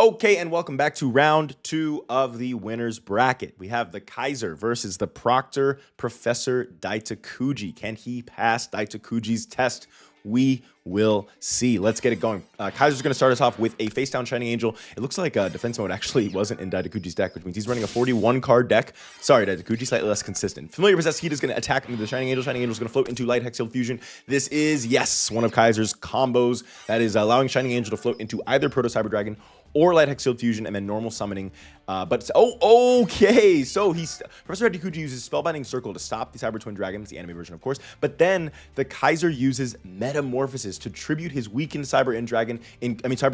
Okay, and welcome back to round 2 of the winner's bracket. We have the Kaiser versus the Proctor Professor Daitokuji. Can he pass Daitokuji's test? We will see. Let's get it going. Kaiser's going to start us off with a face down Shining Angel. It looks like defense mode actually wasn't in Daitokuji's deck, which means he's running a 41 card deck. Sorry, Daitokuji, slightly less consistent. Familiar Possessed Heat is going to attack into the Shining Angel. Shining Angel is going to float into Light Hex Heal Fusion. This is, yes, one of Kaiser's combos that is allowing Shining Angel to float into either Proto Cyber Dragon or Light Hex Shield Fusion and then normal summoning. Okay. So Professor Daitokuji uses Spellbinding Circle to stop the Cyber Twin Dragon. It's the anime version, of course. But then the Kaiser uses Metamorphosis to tribute his weakened Cyber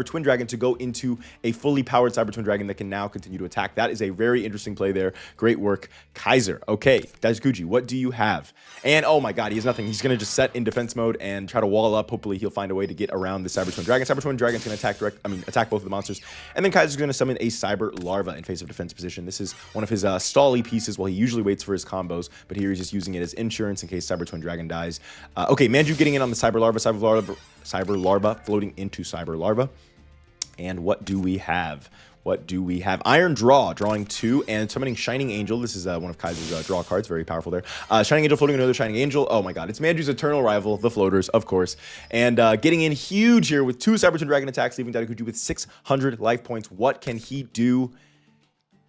Twin Dragon to go into a fully powered Cyber Twin Dragon that can now continue to attack. That is a very interesting play there. Great work, Kaiser. Okay, Daitokuji, what do you have? And oh my god, he has nothing. He's gonna just set in defense mode and try to wall up. Hopefully he'll find a way to get around the Cyber Twin Dragon. Cyber Twin Dragon's gonna attack both of the monsters. And then Kaiser's going to summon a Cyber Larva in face of defense position. This is one of his stally pieces while he usually waits for his combos, but here he's just using it as insurance in case Cyber Twin Dragon dies. Okay, Manjoume getting in on the Cyber Larva, floating into Cyber Larva. And what do we have? What do we have? Iron Draw, drawing 2 and summoning Shining Angel. This is one of Kaiser's draw cards, very powerful there. Shining Angel floating another Shining Angel. Oh my god, it's Manjoume's eternal rival, the floaters, of course. And getting in huge here with 2 Cyber Twin Dragon attacks, leaving Daitokuji with 600 life points. What can he do?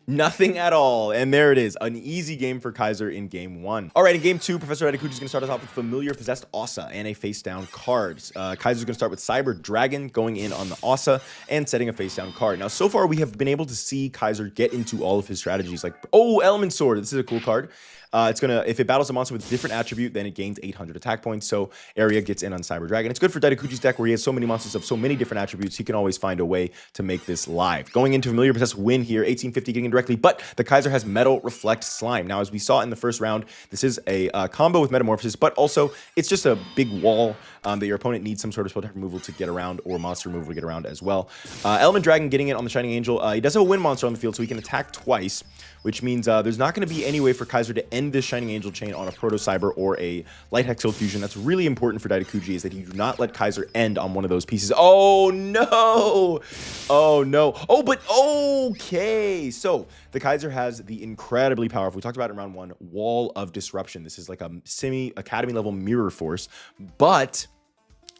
Nothing at all. And there it is. An easy game for Kaiser in game 1. All right, in game 2, Professor Daitokuji is going to start us off with Familiar Possessed Asa and a face down card. Kaiser's going to start with Cyber Dragon going in on the Asa and setting a face down card. Now, so far, we have been able to see Kaiser get into all of his strategies. Like, oh, Element Sword. This is a cool card. If it battles a monster with a different attribute, then it gains 800 attack points. So Area gets in on Cyber Dragon. It's good for Daitokuji's deck where he has so many monsters of so many different attributes. He can always find a way to make this live. Going into Familiar Possessed win here, 1850 getting in directly, but the Kaiser has Metal Reflect Slime. Now, as we saw in the first round, this is a combo with Metamorphosis, but also it's just a big wall that your opponent needs some sort of spell type removal to get around or monster removal to get around as well. Element Dragon getting it on the Shining Angel. He does have a Wind monster on the field, so he can attack twice, which means there's not going to be any way for Kaiser to end this Shining Angel chain on a Proto Cyber or a Light Hex Hill Fusion. That's really important for Daitokuji, is that he do not let Kaiser end on one of those pieces. Oh no! Oh no! Oh, but okay! So the Kaiser has the incredibly powerful, we talked about it in round 1, Wall of Disruption. This is like a semi-academy level mirror force, but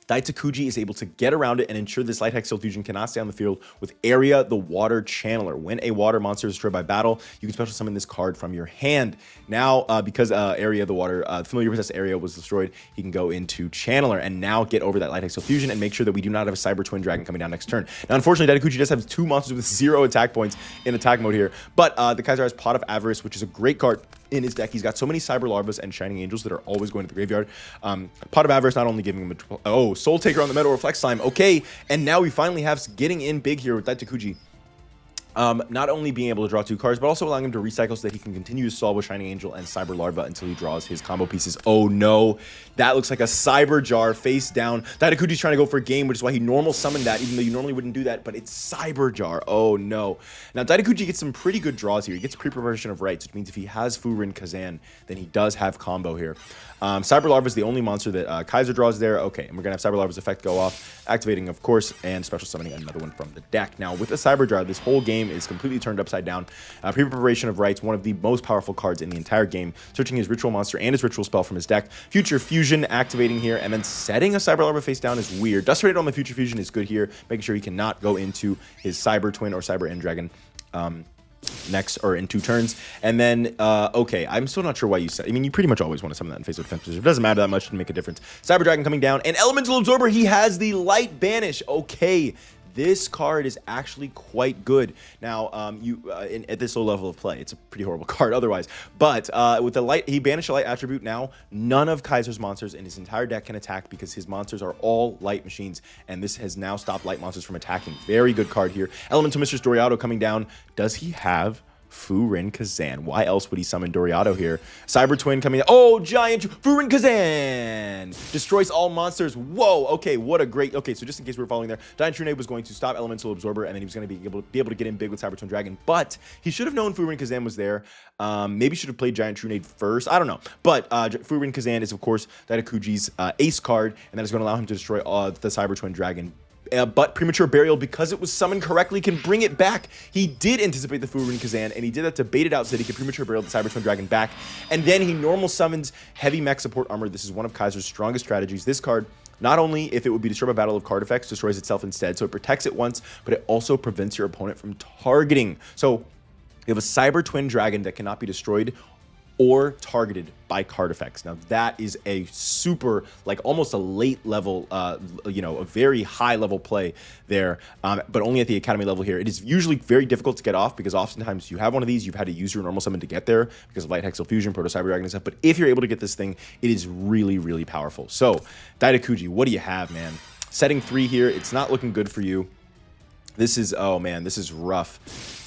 Daitokuji is able to get around it and ensure this Light Hex Hill Fusion cannot stay on the field with Area the Water Channeler. When a water monster is destroyed by battle, you can special summon this card from your hand. Now, because Area the Water, Familiar Possessed Area was destroyed, he can go into Channeler and now get over that Light Hex Hill Fusion and make sure that we do not have a Cyber Twin Dragon coming down next turn. Now, unfortunately, Daitokuji does have 2 monsters with 0 attack points in attack mode here, but the Kaiser has Pot of Avarice, which is a great card in his deck. He's got so many Cyber Larvas and Shining Angels that are always going to the graveyard. Pot of Avarice not only giving him a Soul Taker on the Metal Reflect Slime. Okay, and now we finally have getting in big here with Daitokuji. Not only being able to draw 2 cards, but also allowing him to recycle so that he can continue to solve with Shining Angel and Cyber Larva until he draws his combo pieces. Oh no, that looks like a Cyber Jar face down. Daitokuji's trying to go for a game, which is why he normal summoned that, even though you normally wouldn't do that, but it's Cyber Jar. Oh no. Now Daitokuji gets some pretty good draws here. He gets Pre-Preparation of Rites, which means if he has Furin Kazan, then he does have combo here. Cyber Larva is the only monster that Kaiser draws there. Okay, and we're going to have Cyber Larva's effect go off, activating, of course, and special summoning another one from the deck. Now, with the Cyber Jar, this whole game is completely turned upside down. Pre-Preparation of Rites, one of the most powerful cards in the entire game, searching his Ritual monster and his Ritual spell from his deck. Future Fusion activating here, and then setting a Cyber Larva face down is weird. Dust Radiant on the Future Fusion is good here, making sure he cannot go into his Cyber Twin or Cyber End Dragon next or in 2 turns. And then okay, I'm still not sure why you said, I mean, you pretty much always want to summon that in face of defense position. It doesn't matter that much to make a difference. Cyber Dragon coming down, and Elemental Absorber, he has the Light Banish. Okay, this card is actually quite good. Now, at this low level of play, it's a pretty horrible card otherwise. But with the light, he banished a light attribute. Now, none of Kaiser's monsters in his entire deck can attack because his monsters are all light machines, and this has now stopped light monsters from attacking. Very good card here. Elemental Mistress Doriado coming down. Does he have Furin Kazan? Why else would he summon Doriado here? Cyber Twin coming in. Oh, giant Furin Kazan destroys all monsters. Whoa, okay, what a great, okay, so just in case we were following there, Giant Trunade was going to stop Elemental Absorber, and then he was going to be able to get in big with Cyber Twin Dragon, but he should have known Furin Kazan was there. Maybe should have played Giant Trunade first, I don't know, but Furin Kazan is, of course, Daitokuji's ace card, and that is going to allow him to destroy the Cyber Twin Dragon but Premature Burial, because it was summoned correctly, can bring it back. He did anticipate the Furin Kazan, and he did that to bait it out so that he could Premature Burial the Cyber Twin Dragon back. And then he normal summons Heavy Mech Support Armor. This is one of Kaiser's strongest strategies. This card, not only if it would be destroyed by battle of card effects, destroys itself instead, so it protects it once, but it also prevents your opponent from targeting. So you have a Cyber Twin Dragon that cannot be destroyed or targeted by card effects. Now that is a super, like almost a late level, you know, a very high level play there, but only at the academy level here. It is usually very difficult to get off because oftentimes you have one of these, you've had to use your normal summon to get there because of Light Hexal Fusion, Proto Cyber Dragon and stuff. But if you're able to get this thing, it is really, really powerful. So Daitokuji, what do you have, man? Setting 3 here, it's not looking good for you. This is, oh man, this is rough.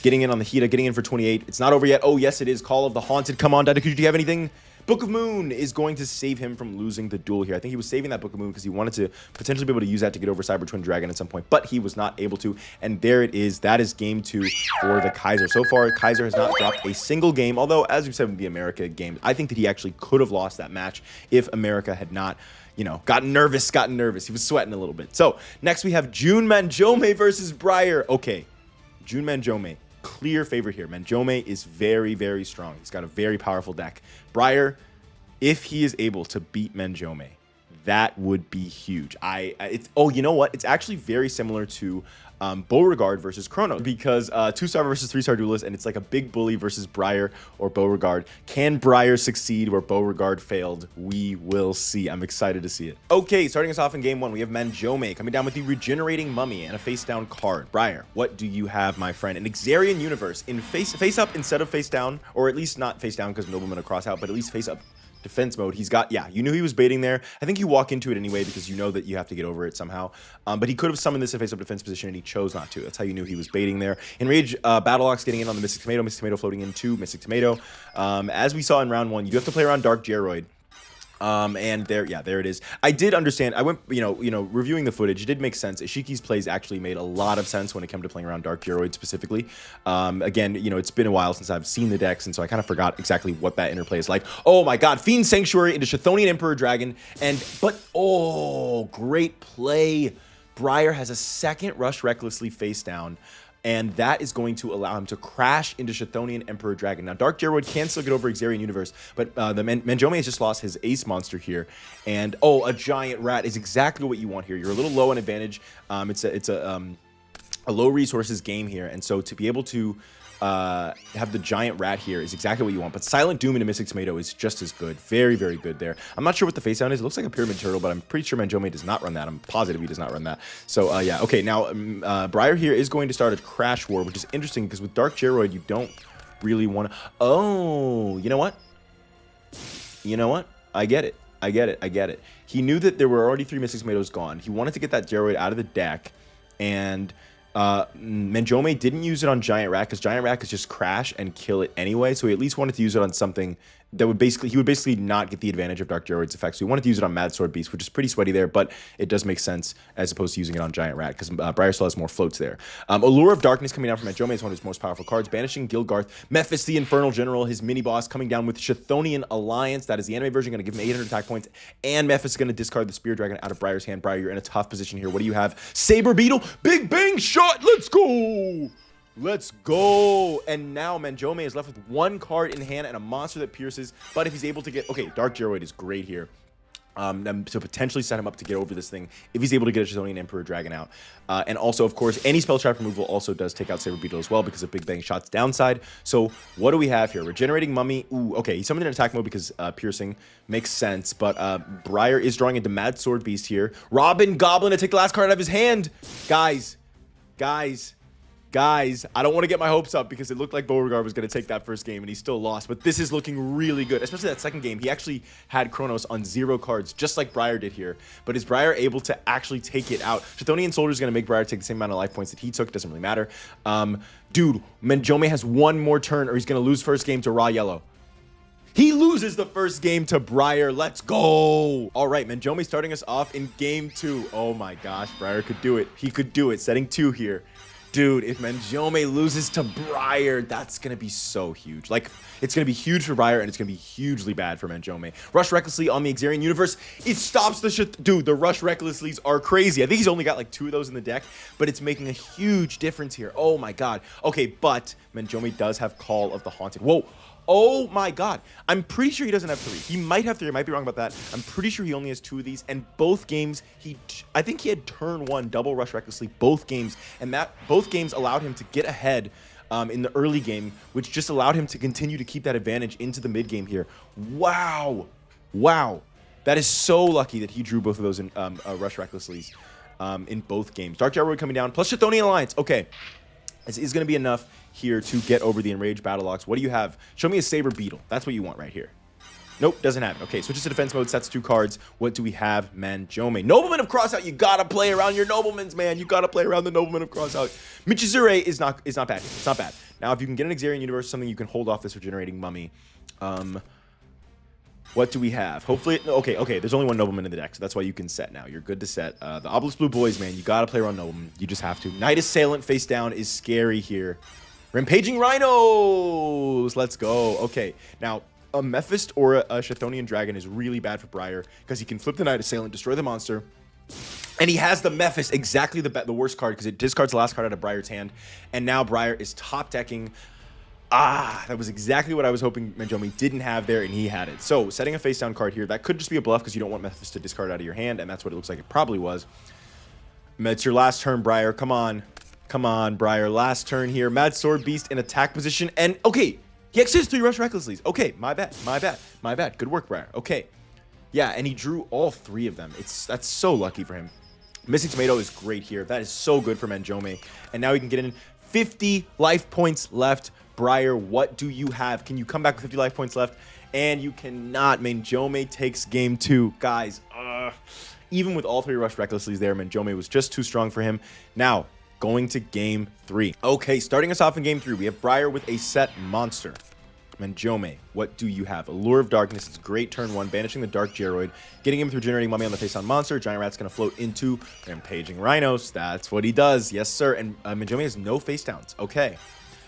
Getting in on the Hida, getting in for 28. It's not over yet. Oh yes, it is. Call of the Haunted. Come on, Daitokuji, do you have anything? Book of Moon is going to save him from losing the duel here. I think he was saving that Book of Moon because he wanted to potentially be able to use that to get over Cyber Twin Dragon at some point, but he was not able to. And there it is. That is game 2 for the Kaiser. So far, Kaiser has not dropped a single game, although, as we've said with the America game, I think that he actually could have lost that match if America had not, you know, gotten nervous. He was sweating a little bit. So next we have June Manjoume versus Brier. Okay, June Manjoume, clear favorite here. Manjoume is very, very strong. He's got a very powerful deck. Brier, if he is able to beat Manjoume, that would be huge. Oh, you know what? It's actually very similar to Beauregard versus Chronos, because 2-star versus 3-star duelist, and it's like a big bully versus Brier or Beauregard. Can Brier succeed where Beauregard failed? We will see. I'm excited to see it. Okay, starting us off in game 1, we have Manjoume coming down with the Regenerating Mummy and a face down card. Brier, what do you have, my friend? An Xarian Universe in face up instead of face down, or at least not face down because Nobleman will cross out, but at least face up defense mode. He's got, yeah, you knew he was baiting there. I think you walk into it anyway because you know that you have to get over it somehow. But he could have summoned this in face-up defense position and he chose not to. That's how you knew he was baiting there. Enrage, Battle getting in on the Mystic Tomato. Mystic Tomato floating into Mystic Tomato. As we saw in round 1, you do have to play around Dark Geroid. And there, yeah, there it is. I did understand. I went, you know, reviewing the footage, it did make sense. Ishiki's plays actually made a lot of sense when it came to playing around Dark Geroid specifically. Again, you know, it's been a while since I've seen the decks, and so I kind of forgot exactly what that interplay is like. Oh my God, Fiend Sanctuary into Chthonian Emperor Dragon, oh, great play. Brier has a second Rush Recklessly face down, and that is going to allow him to crash into Chthonian Emperor Dragon. Now, Dark Geroid can still get over Xarian Universe, but the Manjoume has just lost his ace monster here. And, oh, a giant rat is exactly what you want here. You're a little low on advantage. It's a low resources game here, and so to be able to have the giant rat here is exactly what you want. But Silent Doom into Mystic Tomato is just as good. Very, very good there. I'm not sure what the face down is. It looks like a Pyramid Turtle, but I'm pretty sure Manjoume does not run that. I'm positive he does not run that. So, yeah. Okay, now, Brier here is going to start a Crash War, which is interesting because with Dark Geroid, you don't really want to... Oh, you know what? You know what? I get it. I get it. He knew that there were already 3 Mystic Tomatoes gone. He wanted to get that Geroid out of the deck, and... Manjoume didn't use it on Giant Rat because Giant Rat could just crash and kill it anyway, so he at least wanted to use it on something that would basically, he would basically not get the advantage of Dark Geroid's effect. So he wanted to use it on Mad Sword Beast, which is pretty sweaty there, but it does make sense as opposed to using it on Giant Rat because Brier still has more floats there. Allure of Darkness coming down from Manjoume is one of his most powerful cards. Banishing Gilgarth. Mephis the Infernal General, his mini boss, coming down with Chthonian Alliance. That is the anime version, going to give him 800 attack points, and Mephis is going to discard the Spear Dragon out of Brier's hand. Brier, you're in a tough position here. What do you have? Saber Beetle, Big Bang Shot, let's go! Let's go. And now Manjoume is left with 1 card in hand and a monster that pierces. But if he's able to get... Okay, Dark Geroid is great here. So potentially set him up to get over this thing if he's able to get a Chthonian Emperor Dragon out. And also, of course, any spell trap removal also does take out Saber Beetle as well because of Big Bang Shot's downside. So what do we have here? Regenerating Mummy. Ooh, okay. He's summoned in attack mode because piercing makes sense. But Brier is drawing into Mad Sword Beast here. Robin Goblin to take the last card out of his hand. Guys, I don't want to get my hopes up because it looked like Beauregard was going to take that first game and he still lost, but this is looking really good, especially that second game. He actually had Chronos on 0 cards, just like Brier did here, but is Brier able to actually take it out? Chthonian Soldier is going to make Brier take the same amount of life points that he took. It doesn't really matter. Dude, Manjoume has 1 more turn or he's going to lose first game to Raw Yellow. He loses the first game to Brier. Let's go. All right, Manjoume starting us off in game 2. Oh my gosh, Brier could do it. He could do it. Setting 2 here. Dude, if Manjoume loses to Brier, that's going to be so huge. Like, it's going to be huge for Brier, and it's going to be hugely bad for Manjoume. Rush Recklessly on the Xarian Universe. It stops the shit. Dude, the Rush Recklessly's are crazy. I think he's only got like 2 of those in the deck, but it's making a huge difference here. Oh, my God. Okay, but Manjoume does have Call of the Haunted. Whoa. Oh my God. I'm pretty sure he doesn't have 3. He might have 3. I might be wrong about that. I'm pretty sure he only has 2 of these. And both games, I think he had turn 1 double Rush Recklessly both games. And that both games allowed him to get ahead in the early game, which just allowed him to continue to keep that advantage into the mid game here. Wow. Wow. That is so lucky that he drew both of those in Rush Recklessly's in both games. Dark Gyroid coming down, plus Chthonian Alliance. Okay. This is going to be enough here to get over the Enraged Battle Locks. What do you have? Show me a Saber Beetle. That's what you want right here. Nope, doesn't have it. Okay, switches to defense mode, sets 2 cards. What do we have? Manjoume. Nobleman of Crossout. You got to play around your Noblemans, man. You got to play around the Nobleman of Crossout. Michizure is not bad. It's not bad. Now, if you can get an Xarian Universe, something you can hold off this Regenerating Mummy. What do we have? Hopefully, okay, there's only 1 Nobleman in the deck, so that's why you can set now. You're good to set. The Obelisk Blue Boys, man, you gotta play around Nobleman. You just have to. Knight Assailant face down is scary here. Rampaging Rhinos! Let's go. Okay, now, a Mephist or a Chthonian Dragon is really bad for Brier, because he can flip the Knight Assailant, destroy the monster, and he has the Mephist, exactly the worst card, because it discards the last card out of Brier's hand, and now Brier is top decking. That was exactly what I was hoping Manjoume didn't have there, and he had it. So, setting a face-down card here. That could just be a bluff because you don't want Mephist to discard out of your hand, and that's what it looks like it probably was. It's your last turn, Brier. Come on. Come on, Brier. Last turn here. Mad Sword Beast in attack position. And, okay, he actually has 3 Rush Recklesslys. Okay, my bad. Good work, Brier. Okay. Yeah, and he drew all 3 of them. That's so lucky for him. Missing Tomato is great here. That is so good for Manjoume. And now he can get in 50 life points left. Brier, what do you have? Can you come back with 50 life points left? And you cannot. Manjoume takes game 2. Guys, even with all 3 Rush Recklesslys there, Manjoume was just too strong for him. Now, going to game 3. Okay, starting us off in game 3, we have Brier with a set monster. Manjoume, what do you have? Allure of Darkness. It's great turn 1, banishing the Dark Gyroid, getting him with Regenerating Mummy on the face-on monster. Giant Rat's going to float into Rampaging Rhinos. That's what he does. Yes, sir. And Manjoume has no face-downs. Okay.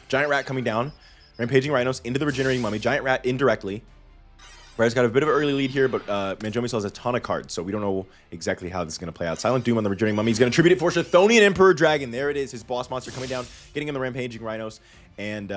Giant Rat coming down, Rampaging Rhinos into the Regenerating Mummy, Giant Rat indirectly. Brier's got a bit of an early lead here, but Manjoume still has a ton of cards, so we don't know exactly how this is going to play out. Silent Doom on the Regenerating Mummy. He's going to tribute it for Chthonian Emperor Dragon. There it is, his boss monster coming down, getting in the Rampaging Rhinos, and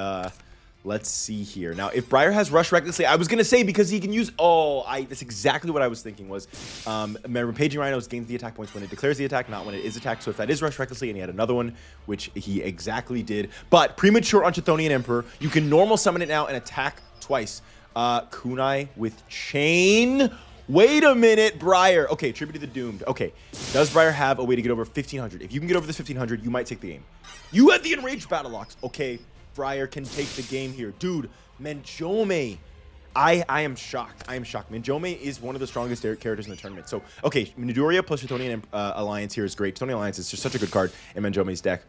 let's see here. Now, if Brier has Rush Recklessly, I was going to say because he can use... that's exactly what I was thinking was Rampaging Rhinos gains the attack points when it declares the attack, not when it is attacked. So if that is Rush Recklessly, and he had another one, which he exactly did. But premature on Chthonian Emperor, you can normal summon it now and attack twice. Kunai with Chain. Wait a minute, Brier. Okay, Tribute to the Doomed. Okay, does Brier have a way to get over 1,500? If you can get over this 1,500, you might take the game. You have the Enraged Battle Locks. Okay, Brier can take the game here. Dude, Manjoume. I am shocked. I am shocked. Manjoume is one of the strongest characters in the tournament. So, okay, Midoriya plus Chthonian Alliance here is great. Chthonian Alliance is just such a good card in Manjoume's deck.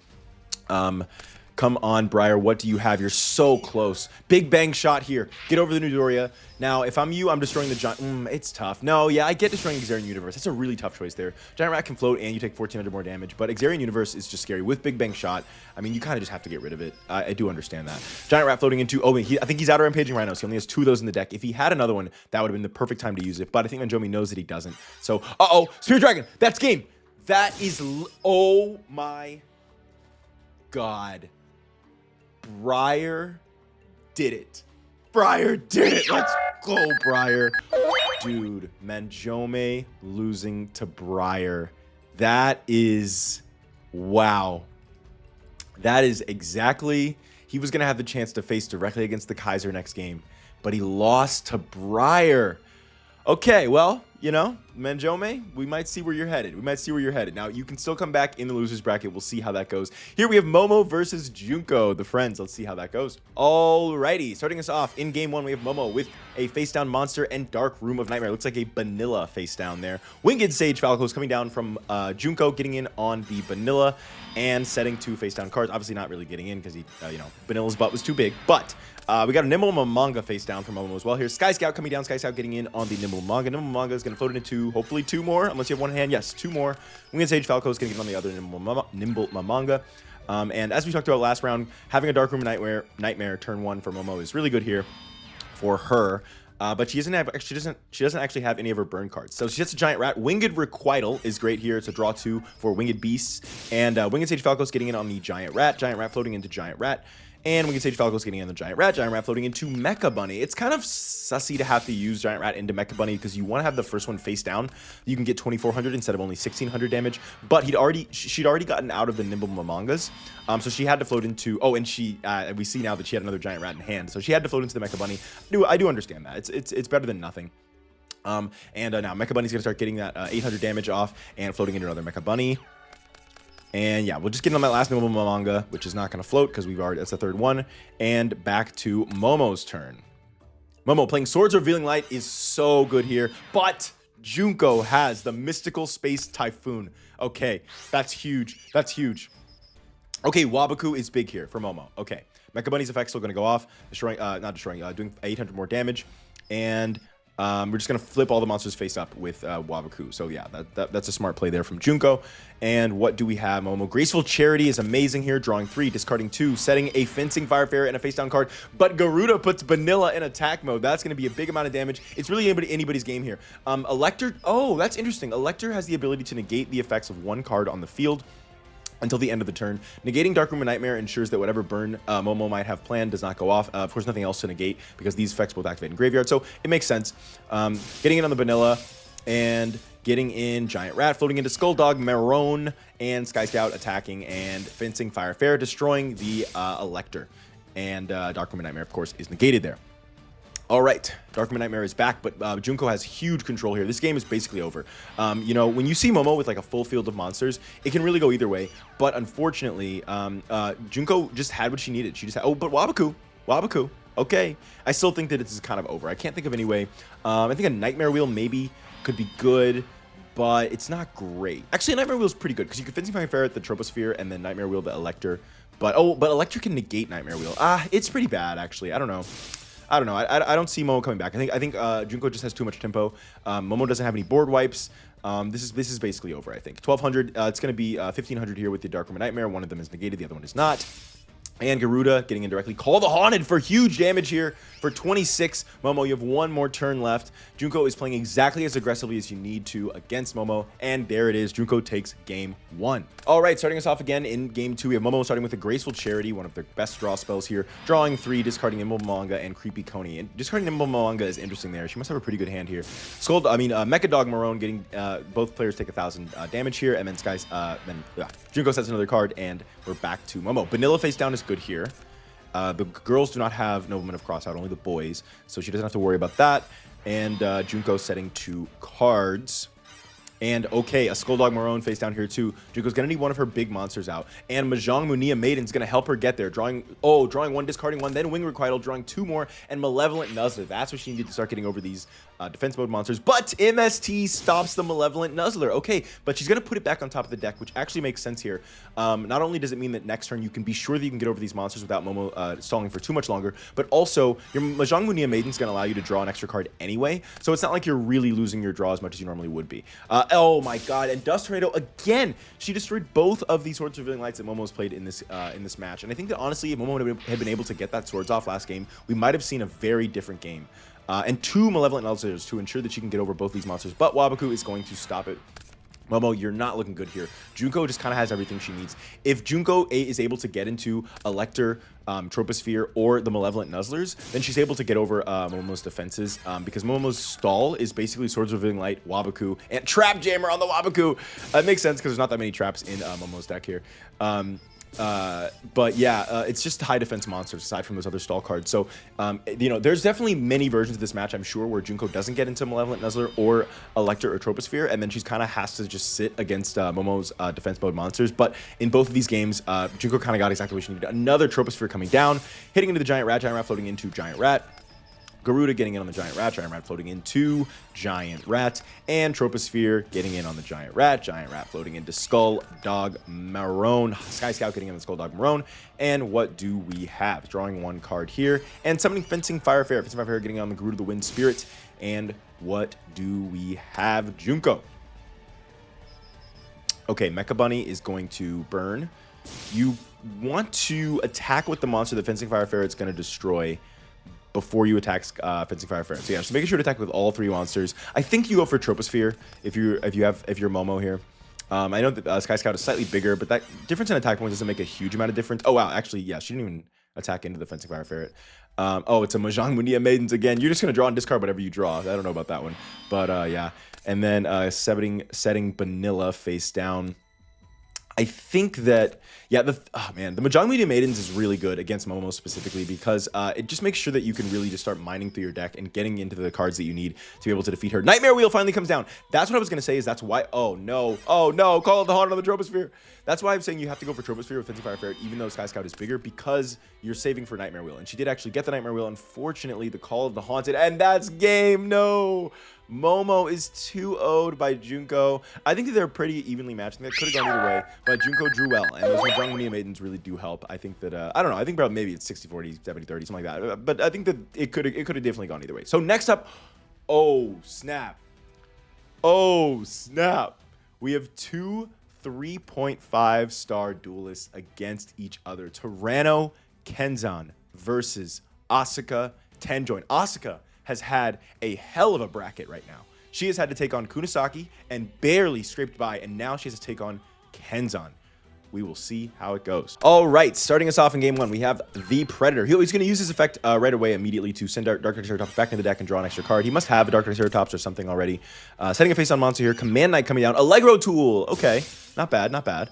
Come on, Brier. What do you have? You're so close. Big bang shot here. Get over the Midoriya. Now, if I'm you, I'm destroying the Giant... it's tough. No, yeah, I get destroying Xarian Universe. That's a really tough choice there. Giant Rat can float, and you take 1,400 more damage. But Xarian Universe is just scary. With Big Bang Shot, I mean, you kind of just have to get rid of it. I do understand that. Giant Rat floating into... I think he's out of Rampaging Rhinos. He only has 2 of those in the deck. If he had another one, that would have been the perfect time to use it. But I think Manjoume knows that he doesn't. So, Spirit Dragon. That's game. That is... oh, my God. Brier did it. Brier did it. Let's go, Brier. Dude, Manjoume losing to Brier. That is... wow. That is exactly... he was going to have the chance to face directly against the Kaiser next game, but he lost to Brier. Okay, well, you know, Manjoume, we might see where you're headed. We might see where you're headed. Now, you can still come back in the loser's bracket. We'll see how that goes. Here we have Momoe versus Junko, the friends. Let's see how that goes. Alrighty, starting us off in game 1, we have Momoe with a face-down monster and Dark Room of Nightmare. Looks like a vanilla face-down there. Winged Sage Falcos coming down from Junko, getting in on the vanilla and setting 2 face-down cards. Obviously not really getting in because he, you know, Vanilla's butt was too big, but... we got a Nimble Manga face down from Momoe as well here. Sky Scout coming down. Sky Scout getting in on the Nimble Manga. Nimble Manga is going to float into hopefully 2 more, unless you have one hand. Yes, 2 more. Winged Sage Falco is going to get on the other Nimble Manga. And as we talked about last round, having a Dark Room Nightmare turn 1 for Momoe is really good here for her. But she doesn't actually have any of her burn cards. So she gets a Giant Rat. Winged Requital is great here. It's a draw 2 for Winged Beasts. And Winged Sage Falcos getting in on the Giant Rat. Giant Rat floating into Giant Rat. And Winged Sage Falcos getting in the Giant Rat. Giant Rat floating into Mecha Bunny. It's kind of sussy to have to use Giant Rat into Mecha Bunny because you want to have the first one face down. You can get 2,400 instead of only 1,600 damage. But she'd already gotten out of the Nimble Momongas. So she had to float into... Oh, and we see now that she had another Giant Rat in hand. So she had to float into the Mecha Bunny. I do understand that. It's better than nothing. Now Mecha Bunny's going to start getting that 800 damage off and floating into another Mecha Bunny. And yeah, we'll just get on that last Nimble Momanga, which is not going to float because that's the third one. And back to Momo's turn. Momoe playing Swords Revealing Light is so good here, but Junko has the Mystical Space Typhoon. Okay, that's huge. That's huge. Okay, Waboku is big here for Momoe. Okay, Mecha Bunny's effect still going to go off, doing 800 more damage. And we're just going to flip all the monsters face up with Waboku. So yeah, that's a smart play there from Junko. And what do we have? Momoe. Graceful Charity is amazing here. Drawing 3, discarding 2, setting a Fencing Fire Fairy and a face down card. But Garuda puts Vanilla in attack mode. That's going to be a big amount of damage. It's really anybody's game here. Elector. Oh, that's interesting. Elector has the ability to negate the effects of one card on the field until the end of the turn. Negating Dark Room and Nightmare ensures that whatever burn Momoe might have planned does not go off. Of course, nothing else to negate because these effects both activate in Graveyard, so it makes sense. Getting in on the Vanilla and getting in Giant Rat, floating into Skulldog, Marone, and Sky Scout attacking and Fencing Fire Fair, destroying the Elector. And Dark Room and Nightmare, of course, is negated there. All right, Dark Room and Nightmare is back, but Junko has huge control here. This game is basically over. When you see Momoe with like a full field of monsters, it can really go either way. But unfortunately, Junko just had what she needed. She just had, but Waboku. Okay, I still think that it's kind of over. I can't think of any way. I think a Nightmare Wheel maybe could be good, but it's not great. Actually, a Nightmare Wheel is pretty good because you can Fencing Fire Ferret the Troposphere and then Nightmare Wheel the Elector. But Elector can negate Nightmare Wheel. It's pretty bad actually. I don't know. I don't see Momo coming back. I think Junko just has too much tempo. Momo doesn't have any board wipes. This is basically over, I think. 1,200. It's going to be 1,500 here with the Dark Room and Nightmare. One of them is negated. The other one is not. And Garuda getting in directly. Call the Haunted for huge damage here for 26. Momo, you have one more turn left. Junko is playing exactly as aggressively as you need to against Momo. And there it is. Junko takes game 1. All right, starting us off again in game 2, we have Momo starting with a Graceful Charity, one of their best draw spells here. Drawing 3, discarding Nimble Manga and Creepy Coney. And discarding Nimble Manga is interesting there. She must have a pretty good hand here. Mecha Dog Marone getting both players take 1,000 damage here. And then Junko sets another card, and we're back to Momo. Vanilla face down is good here. The girls do not have Noblemen of Crossout, only the boys, so she doesn't have to worry about that. And Junko setting 2 cards. And okay, a Skulldog Marone face down here too. Junko's gonna need one of her big monsters out. And Mahjong Munia Maiden's gonna help her get there. Drawing 1, discarding 1, then Wing Requital, drawing 2 more, and Malevolent Nuzzler. That's what she needed to start getting over these defense mode monsters. But MST stops the Malevolent Nuzzler. Okay, but she's gonna put it back on top of the deck, which actually makes sense here. Not only does it mean that next turn you can be sure that you can get over these monsters without Momo stalling for too much longer, but also your Mahjong Munia Maiden's gonna allow you to draw an extra card anyway, so it's not like you're really losing your draw as much as you normally would be. Oh my god, and Dust Tornado again! She destroyed both of these Swords Revealing Lights that Momo's played in this match, and I think that honestly, if Momo had been able to get that Swords off last game, we might have seen a very different game. And 2 Malevolent Nuzzlers to ensure that she can get over both these monsters, but Waboku is going to stop it. Momo, you're not looking good here. Junko just kind of has everything she needs. If Junko is able to get into Elector, Troposphere, or the Malevolent Nuzzlers, then she's able to get over Momo's defenses, because Momo's stall is basically Swords Revealing Light, Waboku, and Trap Jammer on the Waboku. It makes sense because there's not that many traps in Momo's deck here. But yeah, it's just high defense monsters aside from those other stall cards. So, there's definitely many versions of this match, I'm sure, where Junko doesn't get into Malevolent Nuzzler or Elector or Troposphere, and then she's kind of has to just sit against Momo's defense mode monsters. But in both of these games, Junko kind of got exactly what she needed. Another Troposphere coming down, hitting into the Giant Rat floating into Giant Rat. Garuda getting in on the Giant Rat floating into Giant Rat, and Troposphere getting in on the Giant Rat floating into Skull Dog Marone, Sky Scout getting in the Skull Dog Marone, and what do we have? Drawing 1 card here, and summoning Fencing Fire Fair getting on the Garuda the Wind Spirit, and what do we have? Junko. Okay, Mecha Bunny is going to burn. you want to attack with the monster that Fencing Fire Ferret's going to destroy before you attack Fencing Fire Ferret. So yeah, so making sure to attack with all 3 monsters. I think you go for Troposphere if you're Momoe here. I know that Sky Scout is slightly bigger, but that difference in attack points doesn't make a huge amount of difference. Oh wow, actually, yeah, she didn't even attack into the Fencing Fire Ferret. Oh, it's a Manjoume Maidens again. You're just gonna draw and discard whatever you draw. I don't know about that one, but yeah. And then setting Vanilla face down. I think that, yeah, the Manjoume Maidens is really good against Momoe specifically because it just makes sure that you can really just start mining through your deck and getting into the cards that you need to be able to defeat her. Nightmare Wheel finally comes down. That's what I was going to say is that's why, oh no, call it the Haunt on the Troposphere. That's why I'm saying you have to go for Troposphere with Fencing Fire Ferret, even though Sky Scout is bigger, because you're saving for Nightmare Wheel. And she did actually get the Nightmare Wheel. Unfortunately, the Call of the Haunted, and that's game, no. Momo is 2-0'd by Junko. I think that they're pretty evenly matched. I think that could have gone either way, but Junko drew well, and those Manjoume Maidens really do help. I think that, I don't know, I think probably maybe it's 60-40, 70-30, something like that, but I think that it could have definitely gone either way. So next up, oh snap. We have 2 3.5 star duelists against each other. Tyranno Kenzan versus Asuka Tenjoin. Asuka has had a hell of a bracket right now. She has had to take on Kunisaki and barely scraped by, and now she has to take on Kenzan. We will see how it goes. All right, starting us off in game 1, we have the Predator. He's going to use his effect right away immediately to send Dark Triceratops back into the deck and draw an extra card. He must have a Dark Triceratops or something already. Setting a face on monster here. Command Knight coming down. Allegro Tool. Okay, not bad, not bad.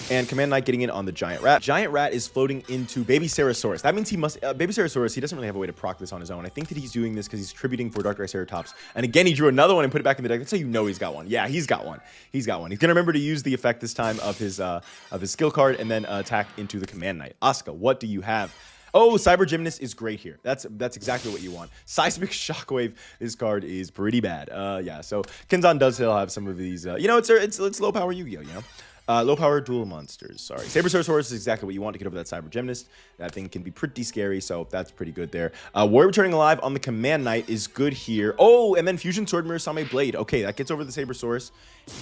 And Command Knight getting in on the Giant Rat. Giant Rat is floating into Baby Ceresaurus. That means he must... Baby Ceresaurus, he doesn't really have a way to proc this on his own. I think that he's doing this because he's tributing for Dark Triceratops. And again, he drew another one and put it back in the deck. That's how you know he's got one. Yeah, he's got one. He's got one. He's going to remember to use the effect this time of his skill card and then attack into the Command Knight. Asuka, what do you have? Oh, Cyber Gymnast is great here. That's exactly what you want. Seismic Shockwave, this card is pretty bad. Yeah, so Kenzan does still have some of these... you know, it's low power Yu-Gi-Oh, you know? Low power dual monsters, sorry. Saber Ceresaurus is exactly what you want to get over that Cyber Gymnast. That thing can be pretty scary, so that's pretty good there. Warrior Returning Alive on the Command Knight is good here. Oh, and then Fusion Sword Mirror Same Blade. Okay, that gets over the Sabersaurus.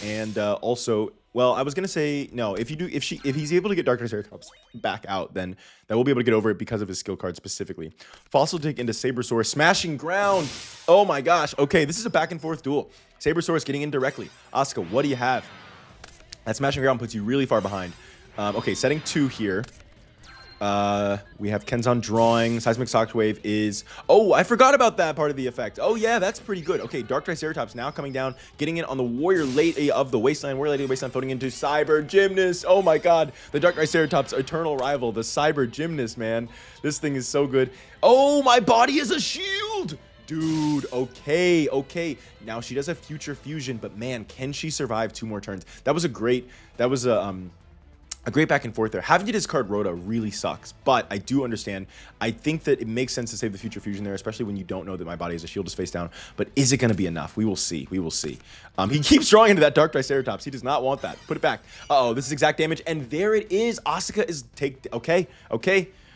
And also, well, I was gonna say no. If he's able to get Dark Triceratops back out, then that will be able to get over it because of his skill card specifically. Fossil Dig into Sabersaurus, smashing ground. Oh my gosh. Okay, this is a back and forth duel. Sabersaurus getting in directly. Asuka, what do you have? That smashing ground puts you really far behind. Okay, setting 2 here. We have Kenzan drawing. Seismic Shockwave is... Oh, I forgot about that part of the effect. Oh, yeah, that's pretty good. Okay, Dark Triceratops now coming down, getting in on the Warrior Lady of the Wasteland. Warrior Lady of the Wasteland floating into Cyber Gymnast. Oh, my God. The Dark Triceratops' eternal rival, the Cyber Gymnast, man. This thing is so good. Oh, my body is a shield! Dude, okay. Now she does have Future Fusion, but man, can she survive 2 more turns? That was a great back and forth there. Having to discard Rhoda really sucks, but I do understand. I think that it makes sense to save the Future Fusion there, especially when you don't know that my body is a shield is face down. But is it going to be enough? We will see. We will see. He keeps drawing into that Dark Triceratops. He does not want that. Put it back. Uh-oh, this is exact damage, and there it is. Asuka is okay.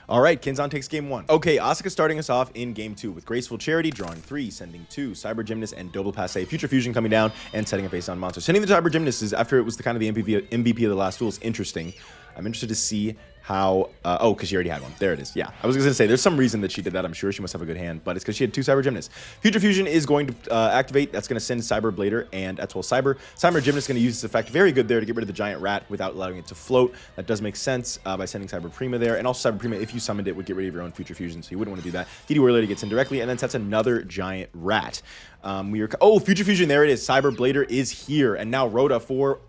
All right, Kenzan takes game 1. Okay, Asuka starting us off in game 2 with Graceful Charity, drawing 3, sending 2, Cyber Gymnast, and Double Passe. Future Fusion coming down and setting a face on monster. Sending the Cyber Gymnast is after it was the kind of the MVP of the last duel is interesting. I'm interested to see how... oh, because she already had one. There it is. Yeah, I was going to say, there's some reason that she did that. I'm sure she must have a good hand, but it's because she had 2 Cyber Gymnasts. Future Fusion is going to activate. That's going to send Cyber Blader and that's well Cyber. Cyber Gymnast is going to use this effect. Very good there to get rid of the Giant Rat without allowing it to float. That does make sense by sending Cyber Prima there. And also Cyber Prima, if you summoned it, would get rid of your own Future Fusion, so you wouldn't want to do that. DD Warrior Lady gets in directly and then sets another Giant Rat. Oh, Future Fusion, there it is. Cyber Blader is here. And now Rhoda for...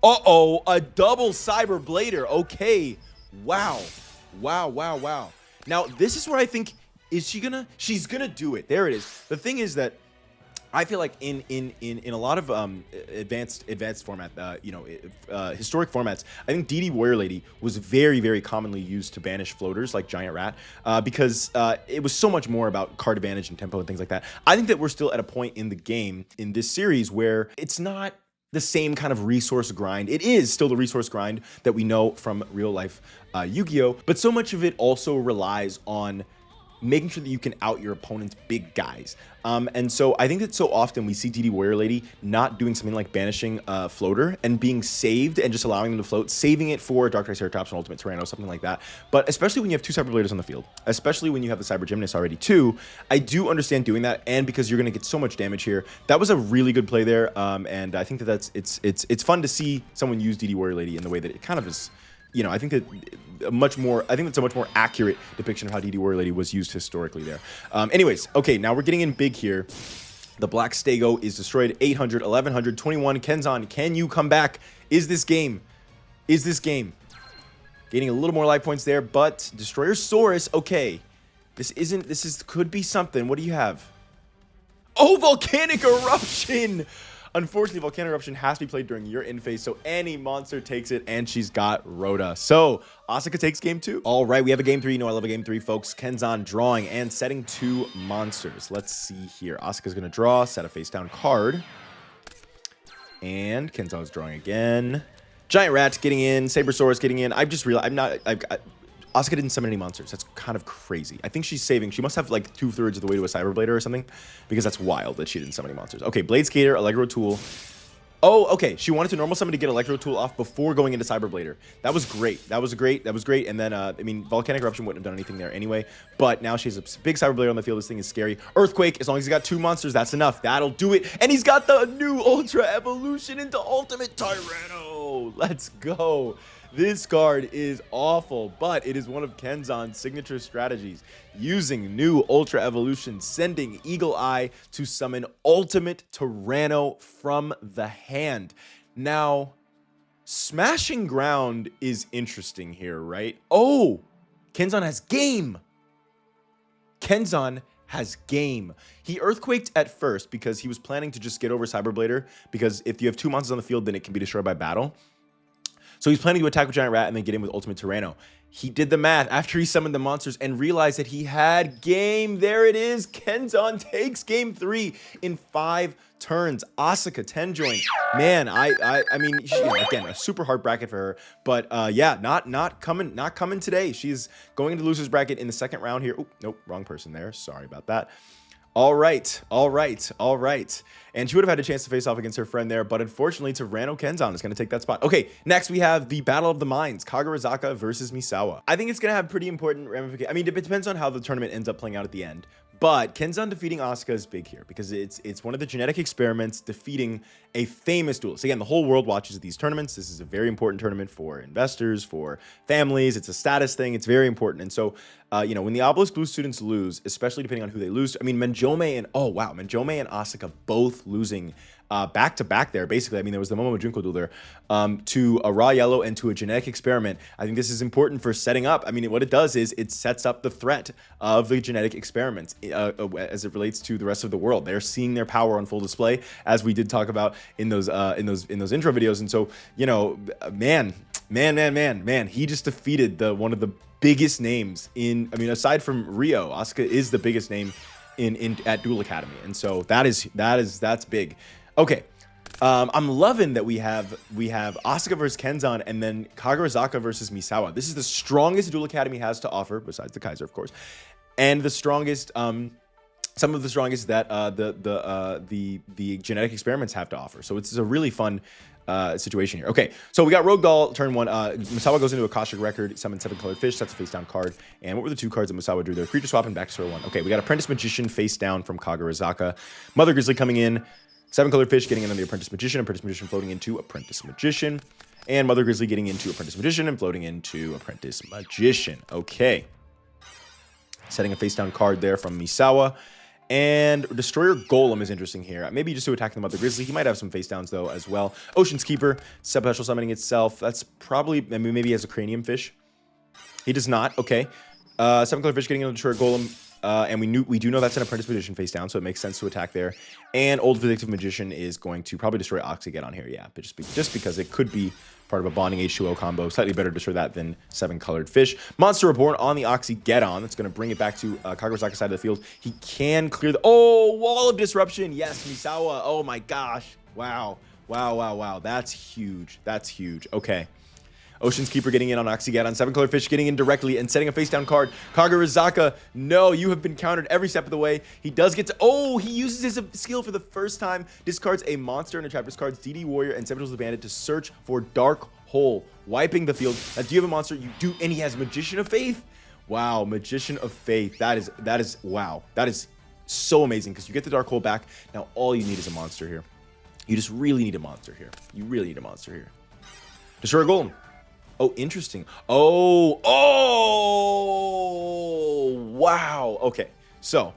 Uh-oh, a double Cyber Blader. Okay. Wow. Now, this is where I think, she's gonna do it. There it is. The thing is that I feel like in a lot of advanced format, historic formats, I think DD Warrior Lady was very, very commonly used to banish floaters like Giant Rat because it was so much more about card advantage and tempo and things like that. I think that we're still at a point in the game in this series where it's not the same kind of resource grind. It is still the resource grind that we know from real life Yu-Gi-Oh! But so much of it also relies on making sure that you can out your opponent's big guys. And so I think that so often we see DD Warrior Lady not doing something like banishing Floater and being saved and just allowing them to float, saving it for Dark Triceratops and Ultimate Tyranno, something like that. But especially when you have 2 Cyber Bladers on the field, especially when you have the Cyber Gymnast already too, I do understand doing that, and because you're going to get so much damage here. That was a really good play there, and I think that it's fun to see someone use DD Warrior Lady in the way that it kind of is. You know, I think that that's a much more accurate depiction of how DD Warrior Lady was used historically there. Anyways, okay, now we're getting in big here. The Black Stego is destroyed. 800, 1100, 21. Kenzan, can you come back? Is this game? Gaining a little more life points there, but Destroyer Saurus, okay. This could be something. What do you have? Oh, Volcanic Eruption! Unfortunately, Volcanic Eruption has to be played during your end phase, so any monster takes it, and she's got Rhoda. So, Asuka takes game 2. All right, we have a game 3. You know I love a game 3, folks. Kenzan drawing and setting 2 monsters. Let's see here. Asuka's going to draw, set a face-down card. And Kenzan's drawing again. Giant Rat getting in, Sabersaurus getting in. I've just realized, Asuka didn't summon any monsters. That's kind of crazy. I think she's saving. She must have like 2/3 of the way to a Cyber Blader or something, because that's wild that she didn't summon any monsters. Okay, Blade Skater, Allegro Tool. Oh, okay. She wanted to normal summon to get Electro Tool off before going into Cyber Blader. That was great. That was great. And then, I mean, Volcanic Eruption wouldn't have done anything there anyway. But now she has a big Cyber Blader on the field. This thing is scary. Earthquake, as long as he's got 2 monsters, that's enough. That'll do it. And he's got the new Ultra Evolution into Ultimate Tyranno. Let's go. This card is awful, but it is one of Kenzan's signature strategies. Using new Ultra Evolution, sending Eagle Eye to summon Ultimate Tyranno from the hand. Now, Smashing Ground is interesting here, right? Oh, Kenzan has game. Kenzan has game. He Earthquaked at first because he was planning to just get over Cyber Blader, because if you have 2 monsters on the field, then it can be destroyed by battle. So he's planning to attack with Giant Rat and then get in with Ultimate Tyranno. He did the math after he summoned the monsters and realized that he had game. There it is. Kenzan takes game 3 in 5 turns. Asuka 10 join. Man, I mean, she, again, a super hard bracket for her. But yeah, not coming today. She's going into losers bracket in the 2nd round here. Oh, nope, wrong person there. Sorry about that. All right. And she would have had a chance to face off against her friend there, but unfortunately, Tyranno Kenzan is going to take that spot. Okay, next we have the Battle of the Minds, Kagurazaka versus Misawa. I think it's going to have pretty important ramifications. I mean, it depends on how the tournament ends up playing out at the end. But Kenzan defeating Asuka is big here because it's one of the genetic experiments defeating a famous duelist. Again, the whole world watches these tournaments. This is a very important tournament for investors, for families. It's a status thing. It's very important. And so, you know, when the Obelisk Blue students lose, especially depending on who they lose, I mean, Manjoume and Asuka both losing back to back there. Basically, I mean, there was the Momoe Junko duel there to a raw yellow and to a genetic experiment. I think this is important for setting up. I mean, what it does is it sets up the threat of the genetic experiments as it relates to the rest of the world. They're seeing their power on full display, as we did talk about in those intro videos. And so, you know, man, he just defeated one of the biggest names in. I mean, aside from Rio, Asuka is the biggest name at Duel Academy, and so that's big. Okay, I'm loving that we have Asuka versus Kenzan and then Kagurazaka versus Misawa. This is the strongest Duel Academy has to offer, besides the Kaiser, of course, and the strongest, some of the strongest that the genetic experiments have to offer. So it's a really fun situation here. Okay, so we got Rogue Doll turn 1. Misawa goes into Akashic Record, summons 7 colored fish, that's a face down card. And what were the 2 cards that Misawa drew there? Creature swap and back to square 1. Okay, we got Apprentice Magician face down from Kagurazaka. Mother Grizzly coming in. 7 colored fish getting in on the Apprentice Magician floating into Apprentice Magician, and Mother Grizzly getting into Apprentice Magician and floating into Apprentice Magician. Okay. Setting a face down card there from Misawa. And Destroyer Golem is interesting here. Maybe just to attack the Mother Grizzly. He might have some face downs though as well. Ocean's Keeper, special summoning itself. That's probably, I mean, maybe he has a Cranium Fish. He does not. Okay. 7 colored fish getting into Destroyer Golem. And we do know that's an Apprentice Magician face down, so it makes sense to attack there. And Old Vindictive Magician is going to probably destroy Ox again on here, yeah. But just because it could be part of a bonding H2O combo. Slightly better to destroy that than 7 colored fish. Monster Reborn on the Oxy Get On. That's going to bring it back to Kagurazaka's side of the field. He can clear the... Oh, Wall of Disruption. Yes, Misawa. Oh my gosh. Wow. That's huge. Okay. Ocean's Keeper getting in on Oxygeddon. 7-color fish getting in directly and setting a face down card. Kagurazaka, no, you have been countered every step of the way. He does get to, oh, he uses his skill for the first time. Discards a monster and a trap. Discards DD Warrior and Saboteurs the Bandit to search for Dark Hole, wiping the field. Now, do you have a monster? You do, and he has Magician of Faith. Wow, Magician of Faith. That is wow. That is so amazing because you get the Dark Hole back. Now, all you need is a monster here. You just really need a monster here. You really need a monster here. Destroy a Golem. Oh, interesting. Oh, wow. Okay, so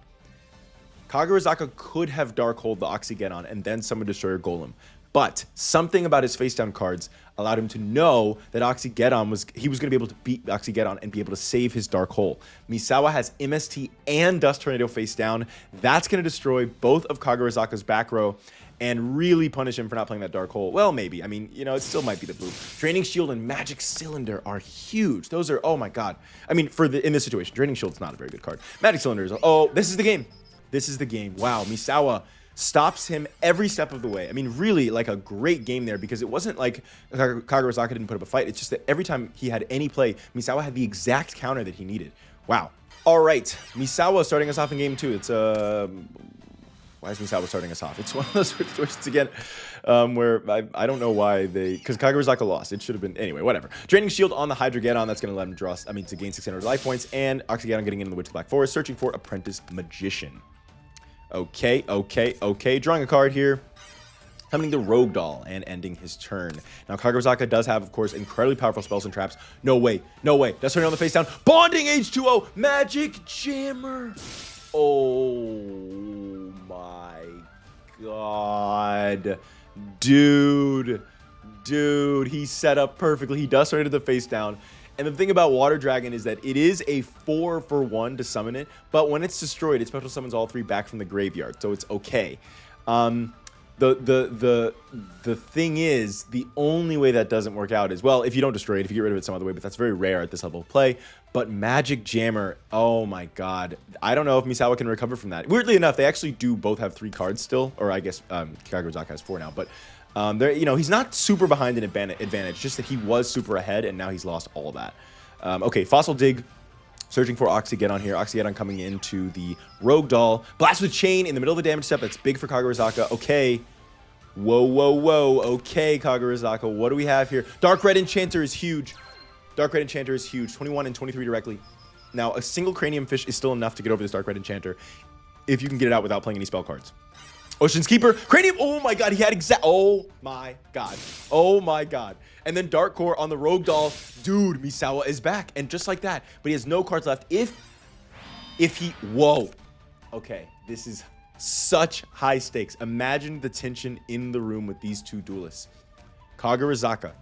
Kagurazaka could have Dark Hold the Oxygeddon and then summon Destroyer Golem. But something about his face down cards allowed him to know that Oxygeddon was going to be able to beat Oxygeddon and be able to save his Dark Hole. Misawa has MST and Dust Tornado face down. That's going to destroy both of Kagurazaka's back row and really punish him for not playing that Dark Hole. Well, maybe. I mean, you know, it still might be the blue. Draining Shield and Magic Cylinder are huge. Those are, oh my god. I mean, in this situation, Draining Shield is not a very good card. Magic Cylinder is, oh, this is the game. This is the game. Wow, Misawa stops him every step of the way. I mean, really, like a great game there because it wasn't like Kagurazaka didn't put up a fight. It's just that every time he had any play, Misawa had the exact counter that he needed. Wow. All right, Misawa starting us off in game 2. It's why is Misawa starting us off? It's one of those situations again where I don't know why because Kagurazaka lost. It should have been, anyway, whatever. Draining Shield on the Hydrogeddon, that's going to let him draw, to gain 600 life points, and Oxygeddon getting into the Witch of the Black Forest, searching for Apprentice Magician. Okay. Drawing a card here. Summoning the Rogue Doll and ending his turn. Now, Kagurazaka does have, of course, incredibly powerful spells and traps. No way. That's turning on the face down. Bonding H2O. Magic Jammer. Oh my god. Dude, he set up perfectly. He dust rated the face down. And the thing about Water Dragon is that it is a 4-for-1 to summon it, but when it's destroyed, it special summons all 3 back from the graveyard, so it's okay. The thing is, the only way that doesn't work out is, well, if you don't destroy it, if you get rid of it some other way, but that's very rare at this level of play. But Magic Jammer, oh my god. I don't know if Misawa can recover from that. Weirdly enough, they actually do both have 3 cards still, or I guess Kagurazaka has 4 now, but he's not super behind in advantage, just that he was super ahead, and now he's lost all that. Okay, Fossil Dig. Searching for Oxygeddon here. Oxygeddon coming into the Rogue Doll. Blast with Chain in the middle of the damage step. That's big for Kagurazaka. Okay. Whoa. Okay, Kagurazaka. What do we have here? Dark Red Enchanter is huge. 21 and 23 directly. Now, a single Cranium Fish is still enough to get over this Dark Red Enchanter if you can get it out without playing any spell cards. Ocean's Keeper. Cranium. Oh my god. He had oh my god. And then Dark Core on the Rogue Doll. Dude, Misawa is back. And just like that. But he has no cards left. If he... Whoa. Okay. This is such high stakes. Imagine the tension in the room with these 2 duelists. Kagurazaka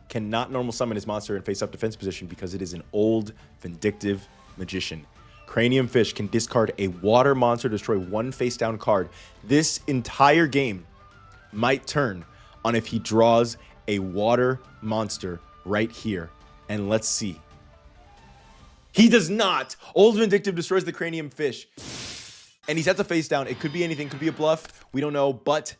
cannot normal summon his monster in face-up defense position because it is an old, vindictive magician. Cranium Fish can discard a water monster to destroy 1 face-down card. This entire game might turn on if he draws a water monster right here. And let's see. He does not. Old Vindictive destroys the Cranium Fish. And he's at the face down. It could be anything. Could be a bluff. We don't know. But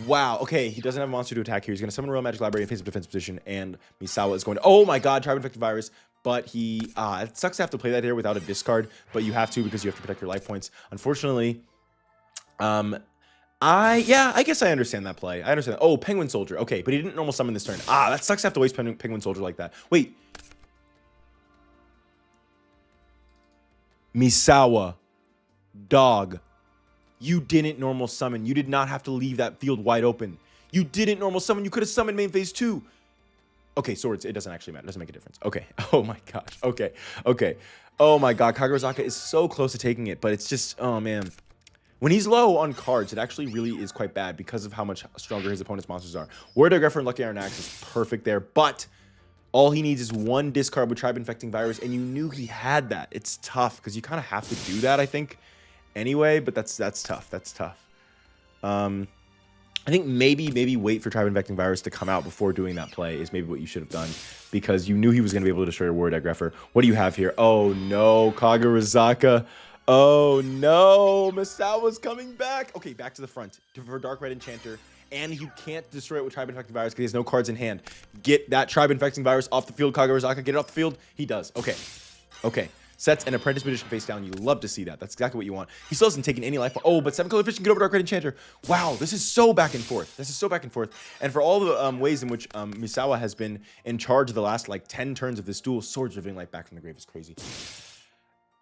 wow. Okay, he doesn't have a monster to attack here. He's going to summon a Royal Magic Library in face of defense position. And Misawa is going to... Oh my god, Tribe Infected Virus. But he... it sucks to have to play that here without a discard. But you have to because you have to protect your life points. Unfortunately... I guess I understand that play. I understand. Oh, Penguin Soldier. Okay, but he didn't normal summon this turn. That sucks to have to waste Penguin Soldier like that. Wait. Misawa. Dog. You didn't normal summon. You did not have to leave that field wide open. You didn't normal summon. You could have summoned main phase 2. Okay, swords. It doesn't actually matter. It doesn't make a difference. Okay. Oh my gosh. Okay. Oh my god. Kagurazaka is so close to taking it, but it's just... Oh, man. When he's low on cards, it actually really is quite bad because of how much stronger his opponent's monsters are. Word Aggressor and Lucky Iron Axe is perfect there, but all he needs is 1 discard with Tribe Infecting Virus, and you knew he had that. It's tough because you kind of have to do that, I think, anyway. But that's tough. That's tough. I think maybe wait for Tribe Infecting Virus to come out before doing that play is maybe what you should have done because you knew he was going to be able to destroy a Word Aggressor. What do you have here? Oh no, Kagurazaka. Oh no, Misawa's coming back. Okay, back to the front for Dark Red Enchanter and you can't destroy it with Tribe Infecting Virus because he has no cards in hand. Get that Tribe Infecting Virus off the field, Kagurazaka. Get it off the field. He does. Okay. Okay. Sets an Apprentice Magician face down. You love to see that. That's exactly what you want. He still hasn't taken any life. Oh, but 7-color fish can get over Dark Red Enchanter. Wow, this is so back and forth. This is so back and forth. And for all the ways in which Misawa has been in charge of the last like 10 turns of this duel, Swords Revealing Light back from the grave is crazy.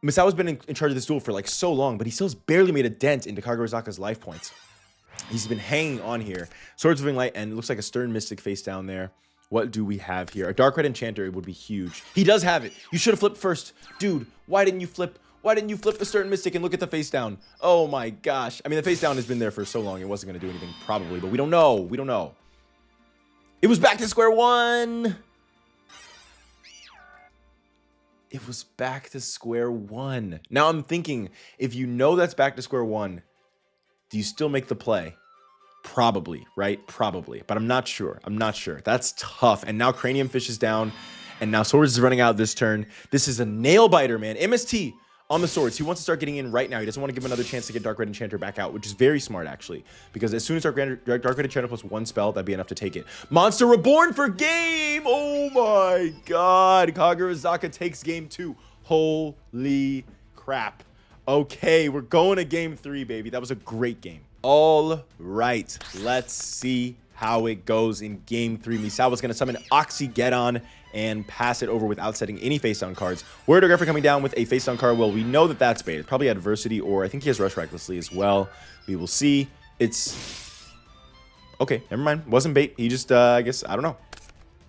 Misawa's been in charge of this duel for like so long, but he still has barely made a dent into Kagurazaka's life points. He's been hanging on here. Swords Revealing Light, and it looks like a Stern Mystic face down there. What do we have here? A Dark Red Enchanter would be huge. He does have it. You should have flipped first. Dude, why didn't you flip? Why didn't you flip the Stern Mystic and look at the face down? Oh my gosh. I mean, the face down has been there for so long. It wasn't going to do anything probably, but we don't know. We don't know. It was back to square one. It was back to square one. Now I'm thinking, if you know that's back to square one, do you still make the play? Probably, right? Probably, but I'm not sure. I'm not sure. That's tough. And now Cranium Fish is down, and now Swords is running out this turn. This is a nail biter, man. MST on the Swords. He wants to start getting in right now. He doesn't want to give him another chance to get Dark Red Enchanter back out, which is very smart, actually, because as soon as Dark Red Enchanter plus one spell, that'd be enough to take it. Monster Reborn for game! Oh my god. Kagurazaka takes game 2. Holy crap. Okay, we're going to game 3, baby. That was a great game. All right, let's see how it goes in game 3. Misawa's going to summon Oxygeddon and pass it over without setting any face-down cards. Wordographer coming down with a face-down card. Well, we know that that's bait. It's probably Adversity, or I think he has Rush Recklessly as well. We will see. It's... Okay, never mind. Wasn't bait. He just, I guess, I don't know.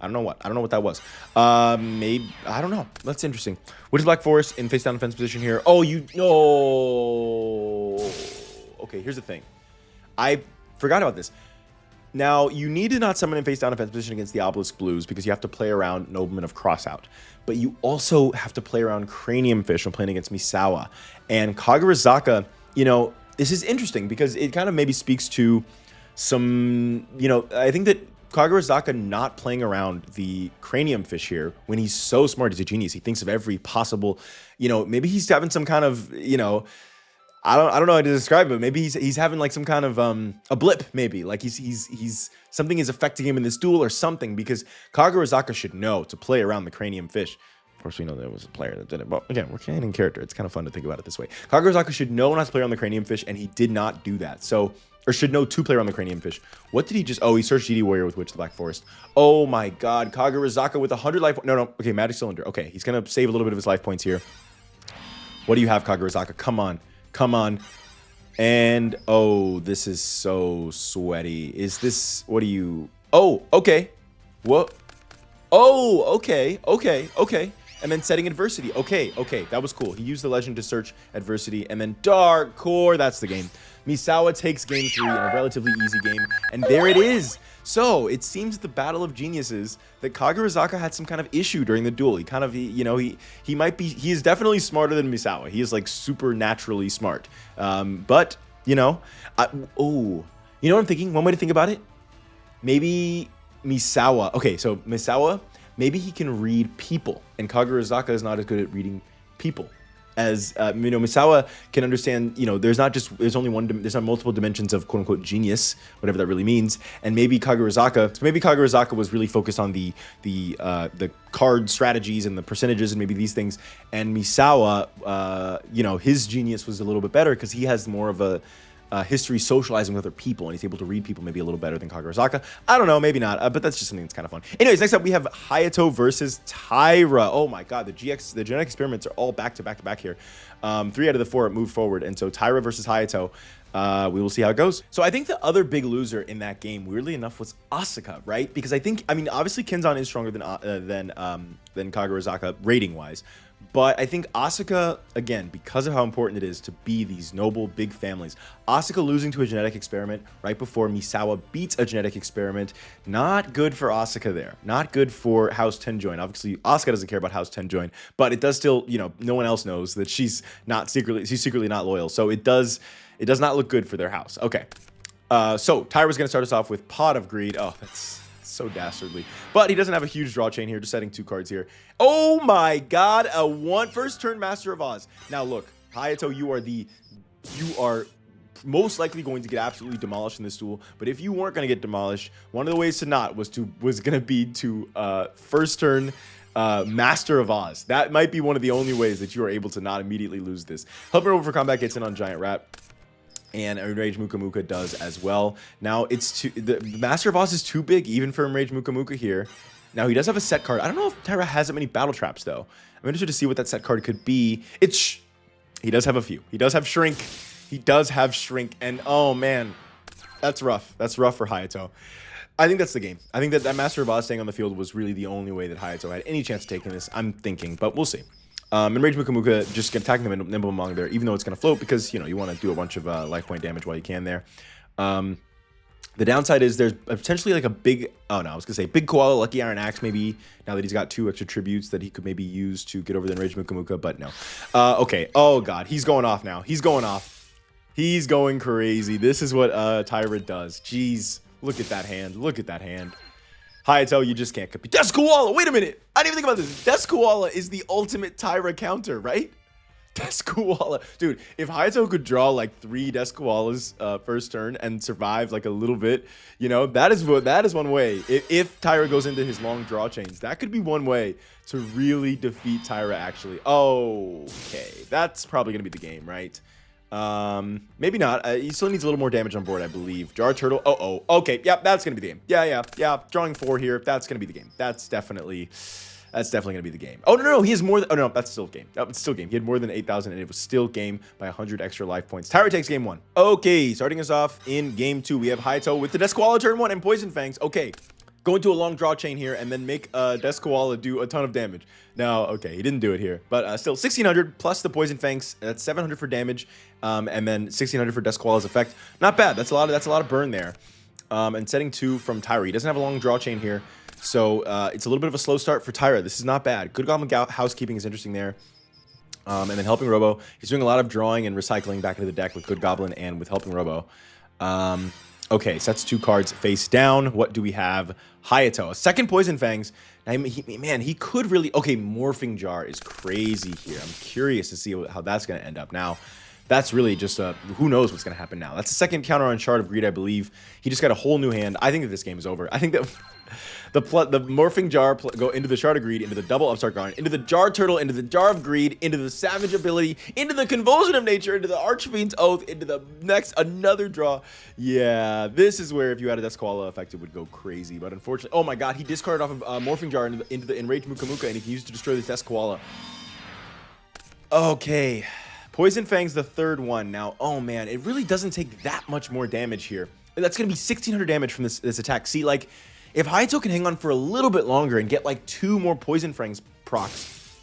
I don't know what that was. Maybe, I don't know. That's interesting. Witch Black Forest in face-down defense position here. Oh, you... No. Okay, here's the thing. I forgot about this. Now, you need to not summon in face-down defense position against the Obelisk Blues because you have to play around Nobleman of Crossout. But you also have to play around Cranium Fish when playing against Misawa. And Kagurazaka, you know, this is interesting because it kind of maybe speaks to some, you know, I think that Kagurazaka not playing around the Cranium Fish here when he's so smart. He's a genius. He thinks of every possible, you know, maybe he's having some kind of, you know, I don't know how to describe it. Maybe he's having like some kind of a blip, maybe like he's something is affecting him in this duel or something, because Kagurazaka should know to play around the Cranium Fish. Of course, we know there was a player that did it, but again, we're canon character. It's kind of fun to think about it this way. Kagurazaka should know not to play around the Cranium Fish, and he did not do that. So, or should know to play around the Cranium Fish. What did he just? Oh, he searched GD Warrior with Witch the Black Forest. Oh my God, Kagurazaka with 100 life. No. Okay, Magic Cylinder. Okay, he's gonna save a little bit of his life points here. What do you have, Kagurazaka? Come on. Come on. And, oh, this is so sweaty. Is this, what do you, oh, okay. What? Oh, okay. And then setting Adversity. Okay. That was cool. He used the Legend to search Adversity. And then Dark Core. That's the game. Misawa takes game 3 in a relatively easy game. And there it is. So it seems the battle of geniuses that Kagurazaka had some kind of issue during the duel. He kind of, you know, he is definitely smarter than Misawa. He is like supernaturally smart. But, you know, you know what I'm thinking? One way to think about it, maybe Misawa. Okay, so Misawa, maybe he can read people, and Kagurazaka is not as good at reading people. As you know, Misawa can understand, you know, there's not multiple dimensions of quote unquote genius, whatever that really means. And maybe Kagurazaka was really focused on the card strategies and the percentages and maybe these things. And Misawa, you know, his genius was a little bit better because he has more of a history socializing with other people, and he's able to read people maybe a little better than Kagurazaka. I don't know, maybe not, but that's just something that's kind of fun. Anyways, next up we have Hayato versus Taira. Oh my God, the genetic experiments are all back to back here. 3 out of the 4 moved forward, and so Taira versus Hayato. We will see how it goes. So I think the other big loser in that game, weirdly enough, was Asuka, right? Because I mean, obviously Kenzan is stronger than Kagurazaka rating wise. But I think Asuka, again, because of how important it is to be these noble big families, Asuka losing to a genetic experiment right before Misawa beats a genetic experiment, not good for Asuka there. Not good for House Tenjoin. Obviously, Asuka doesn't care about House Tenjoin, but it does still, you know, no one else knows that she's secretly not loyal. So it does not look good for their house. Okay. So Taira's going to start us off with Pot of Greed. Oh, that's so dastardly. But he doesn't have a huge draw chain here, just setting 2 cards here. Oh my God, first turn Master of Oz. Now look, Hayato, you are most likely going to get absolutely demolished in this duel. But if you weren't going to get demolished, one of the ways to not was going to be to first turn Master of Oz. That might be one of the only ways that you are able to not immediately lose this. Helping over for combat gets in on Giant Rat. And Enraged Muka Muka does as well. Now, the Master of Oz is too big, even for Enraged Muka Muka here. Now, he does have a set card. I don't know if Taira has that many battle traps, though. I'm interested to see what that set card could be. He does have a few. He does have Shrink. He does have Shrink. And, oh, man, that's rough. That's rough for Hayato. I think that's the game. I think that Master of Oz staying on the field was really the only way that Hayato had any chance of taking this. I'm thinking, but we'll see. Enraged Muka Muka just attacking the Nimble Among there, even though it's going to float, because, you know, you want to do a bunch of life point damage while you can there. The downside is there's potentially like a big, oh no, I was going to say big Koala, Lucky Iron Axe maybe, now that he's got 2 extra tributes that he could maybe use to get over the Enraged Muka Muka, but no. Okay, oh god, he's going off now. He's going off. He's going crazy. This is what Taira does. Jeez, look at that hand. Look at that hand. Hayato, you just can't compete. Death Koala! Wait a minute! I didn't even think about this. Death Koala is the ultimate Taira counter, right? Death Koala. Dude, if Hayato could draw like 3 Death Koalas first turn and survive like a little bit, you know, that is one way. If Taira goes into his long draw chains, that could be one way to really defeat Taira, actually. Okay, that's probably going to be the game, right? Maybe not. He still needs a little more damage on board, I believe. Jar Turtle. Okay. Yep, that's gonna be the game. Yeah. Drawing 4 here. That's gonna be the game. That's definitely gonna be the game. Oh no, he has more. Oh no, that's still game. It's still game. He had more than 8,000, and it was still game by 100 extra life points. Taira takes game 1. Okay, starting us off in game 2, we have Hayato with the Death Koala turn 1 and Poison Fangs. Okay. Go into a long draw chain here and then make Death Koala do a ton of damage. Now, okay, he didn't do it here, but still 1,600 plus the Poison Fangs. That's 700 for damage, and then 1,600 for Death Koala's effect. Not bad. That's a lot of burn there. And setting 2 from Taira. He doesn't have a long draw chain here, so it's a little bit of a slow start for Taira. This is not bad. Good Goblin housekeeping is interesting there. And then Helping Robo. He's doing a lot of drawing and recycling back into the deck with Good Goblin and with Helping Robo. Okay, sets 2 cards face down. What do we have? Hayato, a second Poison Fangs. Now, man, he could really... Okay, Morphing Jar is crazy here. I'm curious to see how that's going to end up. Now, that's really just who knows what's going to happen now. That's the second counter on Shard of Greed, I believe. He just got a whole new hand. I think that this game is over. I think that... The Morphing Jar go into the Shard of Greed, into the double Upstart Garden, into the Jar Turtle, into the Jar of Greed, into the Savage ability, into the Convulsion of Nature, into the Archfiend's Oath, into the next another draw. Yeah, this is where if you had a Death Koala effect, it would go crazy. But unfortunately, oh my god, he discarded off of Morphing Jar into the Enraged Muka Muka, and he can use it to destroy this Death Koala. Okay, Poison Fang's the third one. Now, oh man, it really doesn't take that much more damage here. That's going to be 1,600 damage from this attack. See, like... If Hayato can hang on for a little bit longer and get like 2 more Poison Fangs procs,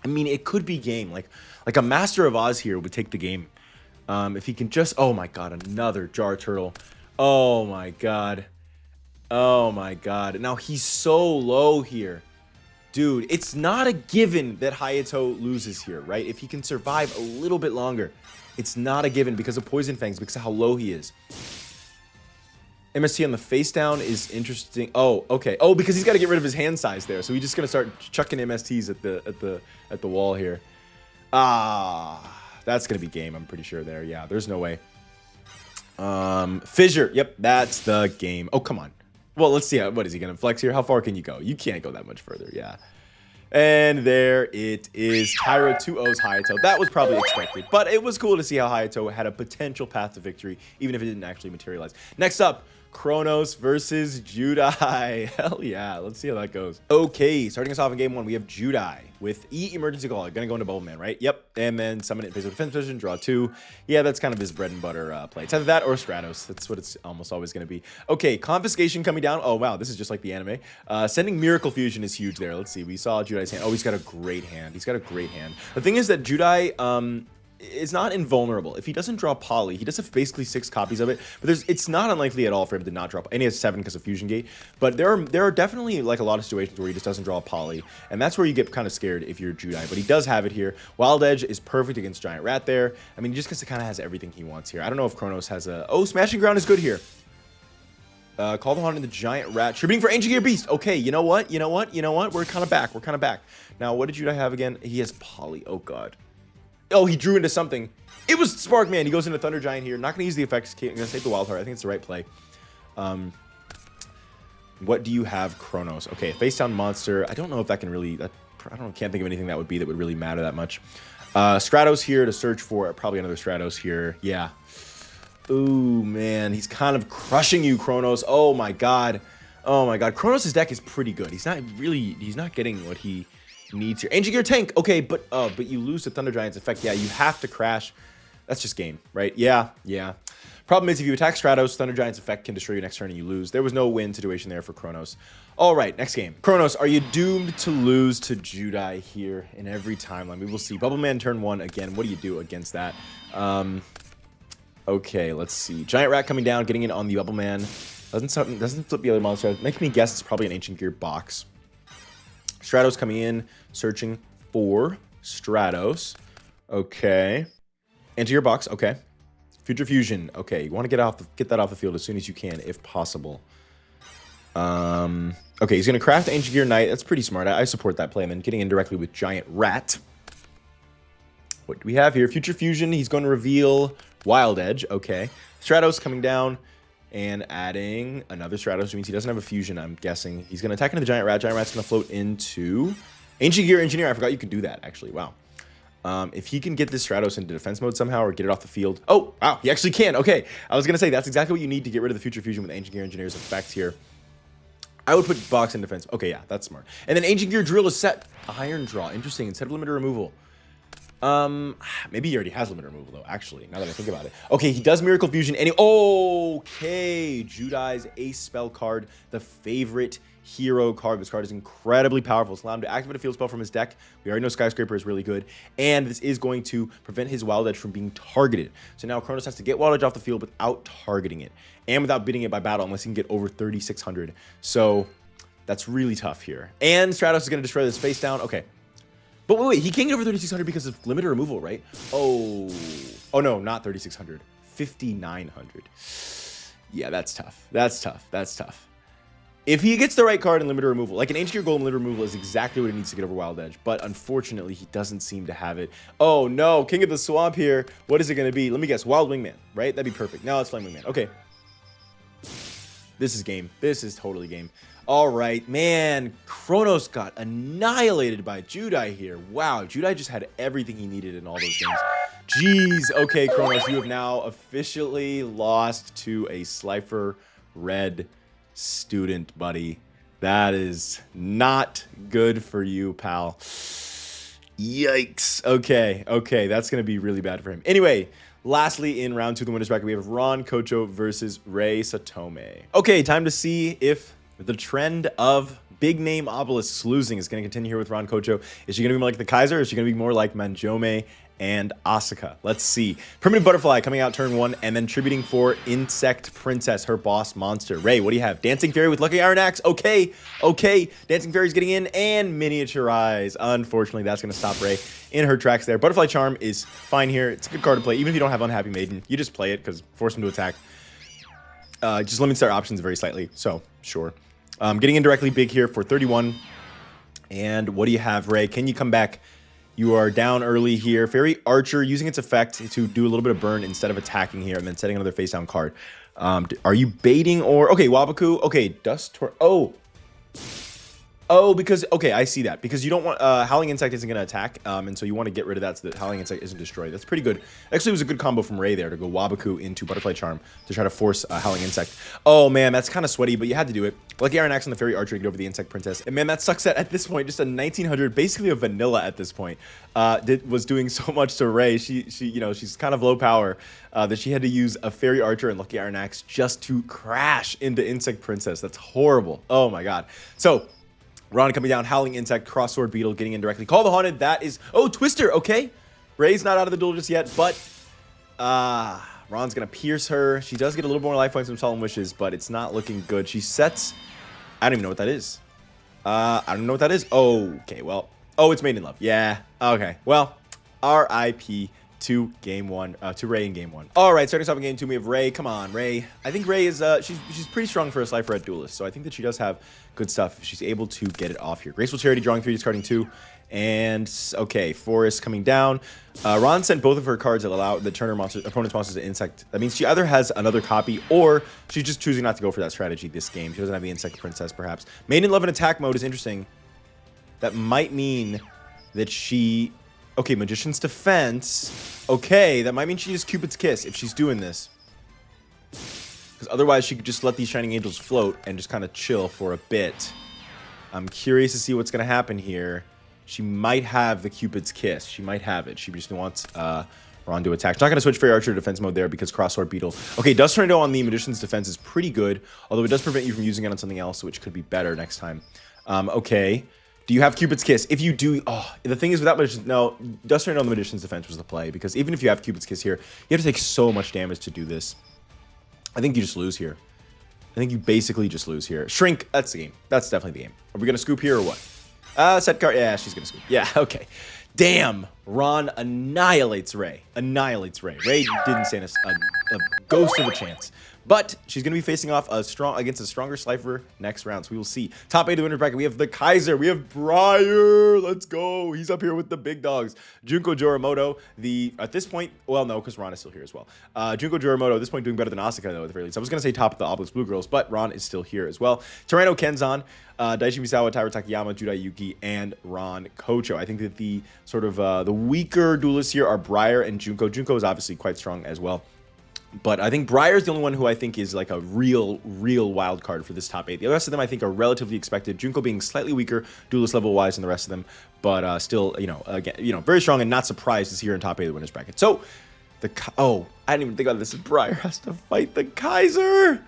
I mean, it could be game. Like a Master of Oz here would take the game. If he can just, oh my god, another Jar Turtle. Oh my god. Oh my god. Now he's so low here. Dude, it's not a given that Hayato loses here, right? If he can survive a little bit longer, it's not a given because of Poison Fangs, because of how low he is. MST on the face down is interesting. Oh, okay. Oh, because he's got to get rid of his hand size there. So he's just gonna start chucking MSTs at the wall here. That's gonna be game. I'm pretty sure there. Yeah, there's no way. Fissure. Yep, that's the game. Oh, come on. Well, let's see. What is he gonna flex here? How far can you go? You can't go that much further. Yeah. And there it is. Taira 2-0's Hayato. That was probably expected, but it was cool to see how Hayato had a potential path to victory, even if it didn't actually materialize. Next up, Chronos versus Judai. Hell yeah, let's see how that goes. Okay, starting us off in game 1, we have Judai with E Emergency Call. Gonna go into Bubble Man, right? Yep. And then summon it in face of defense position, draw 2. Yeah, that's kind of his bread and butter play. It's either that or Stratos. That's what it's almost always gonna be. Okay, Confiscation coming down. Oh wow, this is just like the anime. Sending Miracle Fusion is huge there. Let's see. We saw Judai's hand. Oh, he's got a great hand. He's got a great hand. The thing is that Judai is not invulnerable. If he doesn't draw Poly, he does have basically 6 copies of it, but it's not unlikely at all for him to not draw, and he has 7 because of Fusion Gate, but there are definitely like a lot of situations where he just doesn't draw Poly, and that's where you get kind of scared if you're Judai, but he does have it here. Wild Edge is perfect against Giant Rat there. I mean, just because it kind of has everything he wants here. I don't know if Chronos has a... Oh, Smashing Ground is good here. Call the Haunted and the Giant Rat. Tributing for Ancient Gear Beast. Okay, you know what? We're kind of back. We're kind of back. Now, what did Judai have again? He has Poly. Oh, God. Oh, he drew into something. It was Spark Man. He goes into Thunder Giant here. Not going to use the effects. I'm going to save the Wild Heart. I think it's the right play. What do you have, Chronos? Okay, face down monster. I don't know if that can really... can't think of anything that would really matter that much. Stratos here to search for. Probably another Stratos here. Yeah. Ooh, man. He's kind of crushing you, Chronos. Oh, my God. Oh, my God. Chronos' deck is pretty good. He's not getting what he needs here. Ancient Gear tank. Okay, but you lose the Thunder Giant's effect. Yeah, you have to crash. That's just game, right? Yeah. Problem is, if you attack Stratos, Thunder Giant's effect can destroy you next turn and you lose. There was no win situation there for Chronos. All right, next game. Chronos, are you doomed to lose to Judai here in every timeline? We will see. Bubble Man turn 1 again. What do you do against that? Okay, let's see. Giant Rat coming down, getting in on the Bubble Man. Doesn't flip the other monster. Make me guess it's probably an Ancient Gear box. Stratos coming in, searching for Stratos. Okay. Enter your box. Okay. Future Fusion. Okay, you want to get that off the field as soon as you can, if possible. Okay, he's going to craft Ancient Gear Knight. That's pretty smart. I support that play. And then getting in directly with Giant Rat. What do we have here? Future Fusion. He's going to reveal Wild Edge. Okay. Stratos coming down and adding another Stratos, which means he doesn't have a fusion, I'm guessing. He's going to attack into the Giant Rat. Giant Rat's going to float into Ancient Gear Engineer. I forgot you could do that, actually. Wow. If he can get this Stratos into defense mode somehow or get it off the field. Oh, wow, he actually can. Okay, I was going to say that's exactly what you need to get rid of the Future Fusion with Ancient Gear Engineer's effect here. I would put box in defense. Okay, yeah, that's smart. And then Ancient Gear Drill is set. Iron Draw. Interesting. Instead of limiter removal. Maybe he already has limiter removal, though, actually, now that I think about it. Okay, he does Miracle Fusion. Okay, Judai's Ace spell card, the favorite hero card. This card is incredibly powerful. It's allowed him to activate a field spell from his deck. We already know Skyscraper is really good. And this is going to prevent his Wild Edge from being targeted. So now Chronos has to get Wild Edge off the field without targeting it. And without beating it by battle unless he can get over 3,600. So that's really tough here. And Stratos is going to destroy this face down. Okay. But wait, he can't get over 3,600 because of limiter removal, right? Oh no, not 3,600. 5,900. Yeah, that's tough. That's tough. If he gets the right card in limiter removal, like an Ancient Gear Gold limiter removal is exactly what he needs to get over Wild Edge, but unfortunately, he doesn't seem to have it. Oh no, King of the Swamp here. What is it going to be? Let me guess. Wild Wingman, right? That'd be perfect. No, it's Flame Wingman. Okay. This is game. This is totally game. All right, man. Chronos got annihilated by Judai here. Wow, Judai just had everything he needed in all those games. Jeez. Okay, Chronos, you have now officially lost to a Slifer Red student, buddy. That is not good for you, pal. Yikes. Okay, that's going to be really bad for him. Anyway, lastly, in round 2 of the winners bracket, we have Ron Kocho versus Rei Satome. Okay, time to see if the trend of big name obelisks losing is going to continue here with Ron Kocho. Is she going to be more like the Kaiser, or is she going to be more like Manjoume and Asuka? Let's see. Primitive Butterfly coming out turn 1, and then tributing for Insect Princess, her boss monster. Ray, what do you have? Dancing Fairy with Lucky Iron Axe. Okay. Dancing Fairy's getting in, and Miniaturize. Unfortunately, that's going to stop Ray in her tracks there. Butterfly Charm is fine here. It's a good card to play. Even if you don't have Unhappy Maiden, you just play it because force him to attack. Just limits their options very slightly, so sure. Getting in directly big here for 31. And what do you have, Ray? Can you come back? You are down early here. Fairy Archer using its effect to do a little bit of burn instead of attacking here and then setting another face down card. Are you baiting or... Okay, Wabaku. Okay, Dust Tor... Oh, because... Okay, I see that. Because you don't want... Howling Insect isn't going to attack, and so you want to get rid of that so that Howling Insect isn't destroyed. That's pretty good. Actually, it was a good combo from Ray there to go Wabaku into Butterfly Charm to try to force Howling Insect. Oh, man, that's kind of sweaty, but you had to do it. Lucky Iron Axe on the Fairy Archer to get over the Insect Princess. And, man, that sucks that at this point, just a 1900, basically a vanilla at this point, was doing so much to Ray. She's kind of low power that she had to use a Fairy Archer and Lucky Iron Axe just to crash into Insect Princess. That's horrible. Oh, my God. So... Ron coming down, Howling Insect, Cross Sword Beetle getting in directly. Call the Haunted, that is... Oh, Twister, okay. Ray's not out of the duel just yet, but... Ron's going to pierce her. She does get a little more life points from Solemn Wishes, but it's not looking good. She sets... I don't even know what that is. I don't know what that is. Okay, well... Oh, it's Made in Love. Yeah, okay. Well, R.I.P. to game 1, to Ray in game 1. All right, starting us off in game 2, we have Ray. Come on, Ray. I think Ray is, she's pretty strong for a Slifer Red duelist, so I think that she does have good stuff if she's able to get it off here. Graceful Charity, drawing 3, discarding 2, And okay, Forest coming down. Ron sent both of her cards that allow the turn her opponent's monsters to insect. That means she either has another copy or she's just choosing not to go for that strategy this game. She doesn't have the insect princess, perhaps. Maiden Love in attack mode is interesting. That might mean that she... Okay, Magician's Defense. Okay, that might mean she uses Cupid's Kiss if she's doing this. Because otherwise she could just let these Shining Angels float and just kind of chill for a bit. I'm curious to see what's going to happen here. She might have the Cupid's Kiss. She might have it. She just wants Ron to attack. She's not going to switch Fairy Archer to defense mode there because Crossword Beetle. Okay, Dust Tornado on the Magician's Defense is pretty good, although it does prevent you from using it on something else, which could be better next time. Okay. Do you have Cupid's Kiss? If you do... Oh, the thing is with that Magician... No, Dust Tornado on the Magician's Defense was the play, because even if you have Cupid's Kiss here, you have to take so much damage to do this. I think you just lose here. I think you basically just lose here. Shrink, that's the game. That's definitely the game. Are we going to scoop here or what? Set card. Yeah, she's going to scoop. Yeah, okay. Damn. Ron annihilates Ray. Annihilates Ray. Ray didn't stand a ghost of a chance. But she's going to be facing off against a stronger Slifer next round, so we will see. Top 8 of the winner bracket, we have the Kaiser, we have Brier, let's go. He's up here with the big dogs. Junko Joramoto, at this point, well, no, because Ron is still here as well. Junko Joramoto, at this point, doing better than Asuka, though, at the very least. I was going to say top of the Obelisk Blue Girls, but Ron is still here as well. Taira Kenzan, Daichi Misawa, Taira Takayama, Judai Yuki, and Ron Kocho. I think that the sort of the weaker duelists here are Brier and Junko. Junko is obviously quite strong as well. But I think Brier is the only one who I think is like a real wild card for this top 8. The rest of them I think are relatively expected. Junko being slightly weaker duelist level wise than the rest of them, but still, again, very strong and not surprised to see her in top 8 of the winners bracket. So I didn't even think about this. Brier has to fight the Kaiser.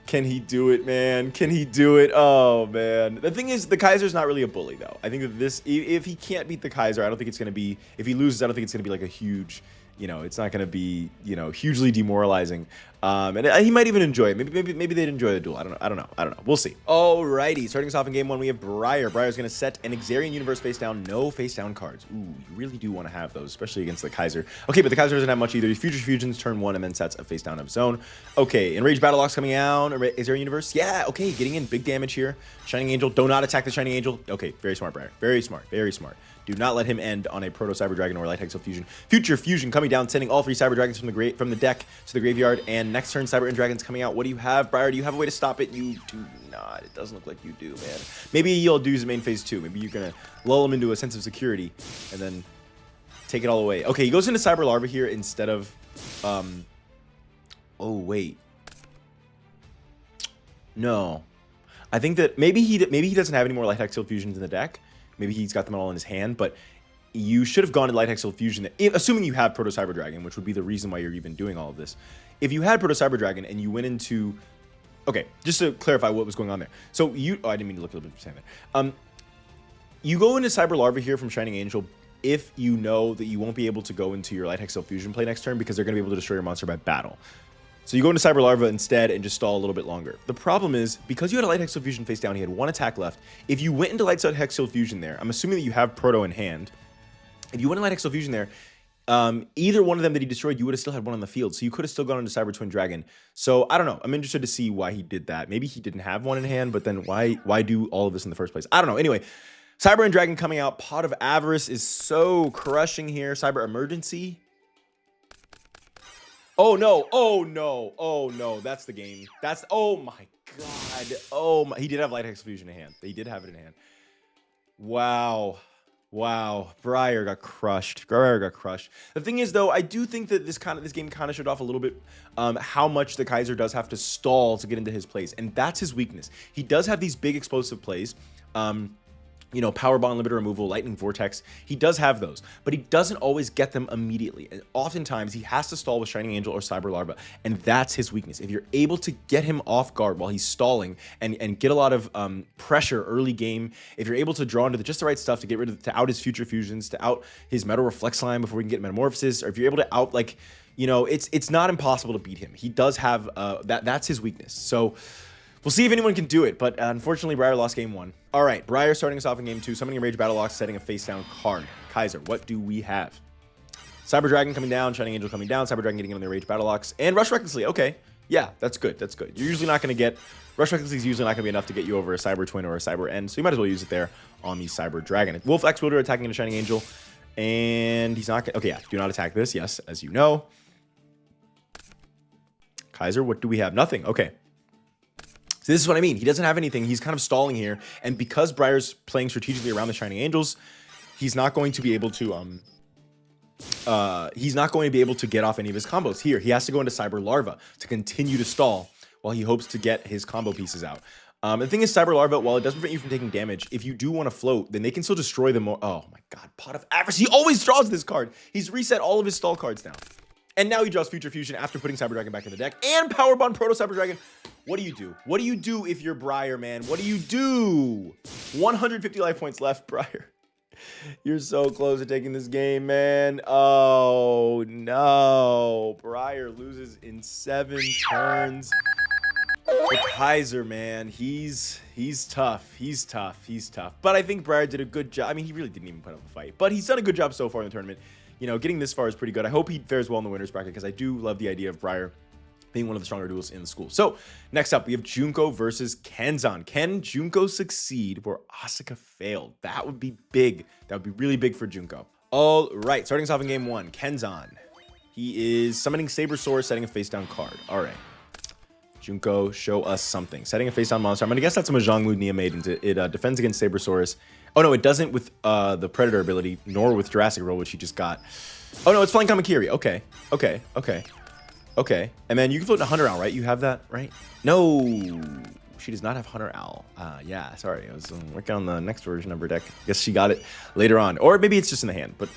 Can he do it, man? Can he do it? Oh man. The thing is, the Kaiser's not really a bully though. I think that if he can't beat the Kaiser, I don't think it's gonna be. If he loses, I don't think it's gonna be like a huge. It's not going to be, hugely demoralizing. And he might even enjoy it. Maybe they'd enjoy the duel. I don't know. We'll see. Alrighty, starting us off in game 1, we have Brier. Brier's going to set an Xarian Universe face down. No face down cards. Ooh, you really do want to have those, especially against the Kaiser. Okay, but the Kaiser doesn't have much either. Future Fusions, turn 1, and then sets a face down of his own. Okay, Enraged Battle Locks coming out. Xarian Universe. Yeah, okay, getting in big damage here. Shining Angel. Do not attack the Shining Angel. Okay, very smart, Brier. Very smart. Very smart. Do not let him end on a Proto Cyber Dragon or Light Hexel Fusion. Future Fusion coming down, sending all 3 Cyber Dragons from the deck to the graveyard. And next turn, Cyber End Dragons coming out. What do you have, Brier? Do you have a way to stop it? You do not. It doesn't look like you do, man. Maybe you'll do his main phase 2. Maybe you're gonna lull him into a sense of security and then take it all away. Okay, he goes into Cyber Larva here instead of. Oh wait. No, I think that maybe he doesn't have any more Light Hexel Fusions in the deck. Maybe he's got them all in his hand, but you should have gone to Light Hexel Fusion, assuming you have Proto Cyber Dragon, which would be the reason why you're even doing all of this. If you had Proto Cyber Dragon and you went into... Okay, just to clarify what was going on there. So you... Oh, I didn't mean to look a little bit there. You go into Cyber Larva here from Shining Angel if you know that you won't be able to go into your Light Hexel Fusion play next turn because they're going to be able to destroy your monster by battle. So you go into Cyber Larva instead and just stall a little bit longer. The problem is, because you had a Light Hexel Fusion face down, he had 1 attack left. If you went into Light Hexel Fusion there, I'm assuming that you have Proto in hand. If you went into Light Hexel Fusion there, either one of them that he destroyed, you would have still had one on the field. So you could have still gone into Cyber Twin Dragon. So I don't know. I'm interested to see why he did that. Maybe he didn't have one in hand, but then why do all of this in the first place? I don't know. Anyway, Cyber End Dragon coming out. Pot of Avarice is so crushing here. Cyber Emergency. Oh no, oh no, oh no, that's the game. Oh my god. Oh my, he did have Light Hexel Fusion in hand. He did have it in hand. Wow. Wow. Brier got crushed. The thing is though, I do think that this game kind of showed off a little bit how much the Kaiser does have to stall to get into his plays. And that's his weakness. He does have these big explosive plays. Power Bond, Limiter Removal, Lightning Vortex. He does have those, but he doesn't always get them immediately. And oftentimes, he has to stall with Shining Angel or Cyber Larva, and that's his weakness. If you're able to get him off guard while he's stalling and get a lot of pressure early game, if you're able to draw into just the right stuff to out his Future Fusions, to out his Metal Reflex line before we can get Metamorphosis, or if you're able to out, it's not impossible to beat him. He does have, that's his weakness. So... we'll see if anyone can do it, but unfortunately, Brier lost game 1. All right, Brier starting us off in game 2, summoning Enraged Battle Locks, setting a face-down card. Kaiser, what do we have? Cyber Dragon coming down, Shining Angel coming down, Cyber Dragon getting in on the Enraged Battle Locks, and Rush Recklessly. Okay, Yeah, that's good. That's good. You're usually not going to get... Rush Reckless is usually not going to be enough to get you over a Cyber Twin or a Cyber End, so you might as well use it there on the Cyber Dragon. Wolf X Wielder attacking a Shining Angel, and he's not... Okay, yeah, do not attack this, yes, as you know. Kaiser, what do we have? Nothing. Okay. So this is what I mean. He doesn't have anything. He's kind of stalling here, and because Brier's playing strategically around the Shining Angels, he's not going to be able to... he's not going to be able to get off any of his combos. Here, he has to go into Cyber Larva to continue to stall while he hopes to get his combo pieces out. The thing is, Cyber Larva, while it doesn't prevent you from taking damage, if you do want to float, then they can still destroy them more. Oh my god, Pot of Avarice. He always draws this card. He's reset all of his stall cards now. And now he draws Future Fusion after putting Cyber Dragon back in the deck. And Power Bond Proto Cyber Dragon. What do you do? What do you do if you're Brier, man? What do you do? 150 life points left, Brier. You're so close to taking this game, man. Oh, no. Brier loses in 7 turns. The Kaiser, man, he's tough. He's tough. He's tough. But I think Brier did a good job. I mean, he really didn't even put up a fight. But he's done a good job so far in the tournament. You know, getting this far is pretty good. I hope he fares well in the winner's bracket because I do love the idea of Brier being one of the stronger duels in the school. So, next up, we have Junko versus Kenzan. Can Junko succeed where Asuka failed? That would be big. That would be really big for Junko. All right, starting us off in game 1, Kenzan. He is summoning Sabersaur, setting a face-down card. All right. Junko, show us something. Setting a face-down monster. I'm going to guess that's a Manjoume Nia Maidens. It defends against Sabersaurus. Oh, no, it doesn't with the Predator ability, nor with Jurassic Roll, which he just got. Oh, no, it's Flying Kamakiri. Okay, okay, okay. Okay, and then you can float into Hunter Owl, right? You have that, right? No, she does not have Hunter Owl. Yeah, sorry. I was working on the next version of her deck. I guess she got it later on. Or maybe it's just in the hand, but...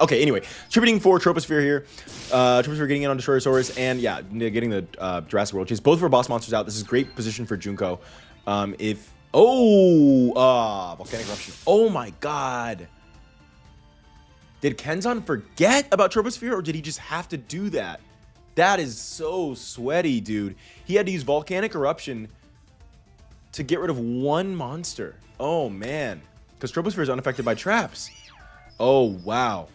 Okay, anyway. Tributing for Troposphere here. Troposphere getting in on Destroyosaurus, and yeah, getting the Jurassic World Chase. Both of our boss monsters out. This is great position for Junko. Volcanic Eruption. Oh my god. Did Kenzan forget about Troposphere, or did he just have to do that? That is so sweaty, dude. He had to use Volcanic Eruption to get rid of one monster. Oh, man. Because Troposphere is unaffected by traps. Oh, wow.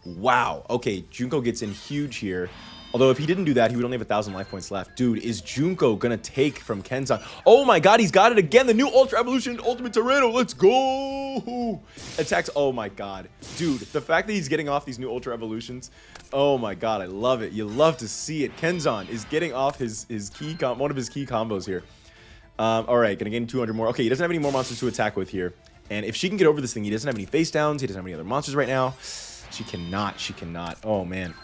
Wow. Okay, Junko gets in huge here. Although if he didn't do that, he would only have 1,000 life points left. Dude, is Junko going to take from Kenzan? Oh my god, he's got it again. The new Ultra Evolution Ultimate Tyranno. Let's go. Attacks. Oh my god. Dude, the fact that he's getting off these new Ultra Evolutions. Oh my god, I love it. You love to see it. Kenzan is getting off one of his key combos here. All right, going to gain 200 more. Okay, he doesn't have any more monsters to attack with here. And if she can get over this thing, he doesn't have any face downs. He doesn't have any other monsters right now. She cannot. She cannot. Oh man.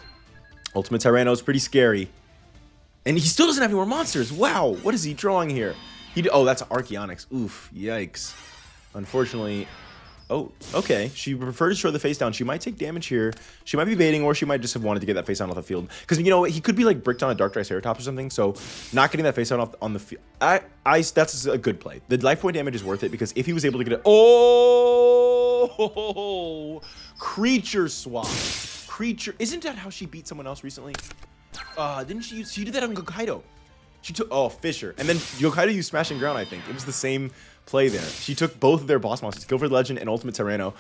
Ultimate Tyranno is pretty scary. And he still doesn't have any more monsters. Wow, what is he drawing here? Oh, that's Archaeonyx. Oof, yikes. Unfortunately... Oh, okay. She prefers to show the face down. She might take damage here. She might be baiting, or she might just have wanted to get that face down off the field. Because, you know, he could be, like, bricked on a Dark Triceratops or something, so not getting that face down off on the field... That's a good play. The life point damage is worth it, because if he was able to get it... Oh! Creature swap. Creature. Isn't that how she beat someone else recently? Didn't she did that on Gokaido. She took, Fisher. And then Gokaido used Smashing Ground, I think. It was the same play there. She took both of their boss monsters, Guilford Legend and Ultimate Tyranno.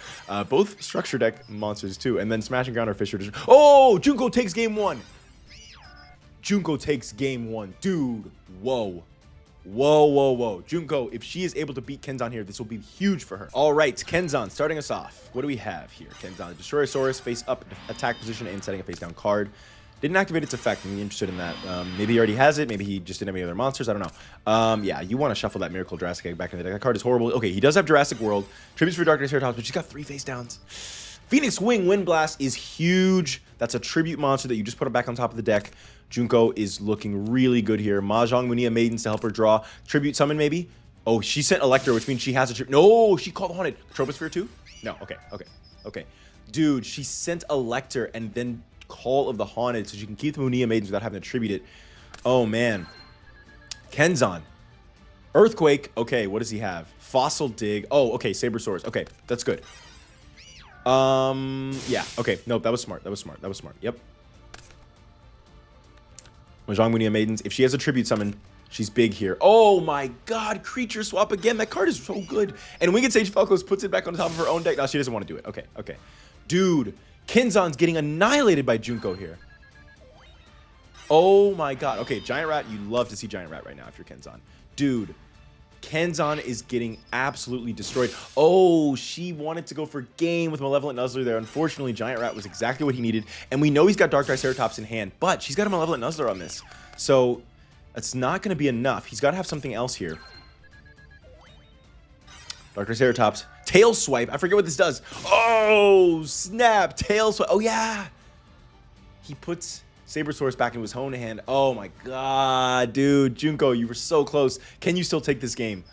Both structure deck monsters too. And then Smashing Ground or Fisher. Oh, Junko takes game 1. Junko takes game 1. Dude, whoa. Whoa, whoa, whoa. Junko, if she is able to beat Kenzan here, this will be huge for her. All right, Kenzan, starting us off. What do we have here? Kenzan, Destroyosaurus, face up, attack position, and setting a face down card. Didn't activate its effect. I'm interested in that. Maybe he already has it. Maybe he just didn't have any other monsters. I don't know. Yeah, you want to shuffle that Miracle Jurassic Egg back in the deck. That card is horrible. Okay, he does have Jurassic World. Tributes for Dark Triceratops, but she's got 3 face downs. Phoenix Wing Wind Blast is huge. That's a tribute monster that you just put back on top of the deck. Junko is looking really good here. Mahjong Munia Maidens to help her draw. Tribute Summon, maybe? Oh, she sent Elector, which means she has a tribute. No, she called Haunted. Troposphere too? No, okay. Dude, she sent Elector and then Call of the Haunted so she can keep the Munia Maidens without having to tribute it. Oh, man. Kenzan. Earthquake. Okay, what does he have? Fossil Dig. Oh, okay, Sabersaurus. Okay, that's good. Yeah, okay. Nope, that was smart. Yep. Mahjong Munia Maidens. If she has a tribute summon, she's big here. Oh my god, creature swap again. That card is so good. And Winged Sage Falcos puts it back on top of her own deck. No, she doesn't want to do it. Okay. Dude, Kenzan's getting annihilated by Junko here. Oh my god. Okay, Giant Rat, you love to see Giant Rat right now if you're Kenzan. Dude, Kenzan is getting absolutely destroyed. Oh, she wanted to go for game with Malevolent Nuzzler there. Unfortunately, Giant Rat was exactly what he needed. And we know he's got Dark Triceratops in hand, but she's got a Malevolent Nuzzler on this. So it's not going to be enough. He's got to have something else here. Dark Triceratops. Tail Swipe. I forget what this does. Oh, snap. Tail Swipe. Oh, yeah. He puts Sabersaurus back into his own hand. Oh my god, dude. Junko, you were so close. Can you still take this game?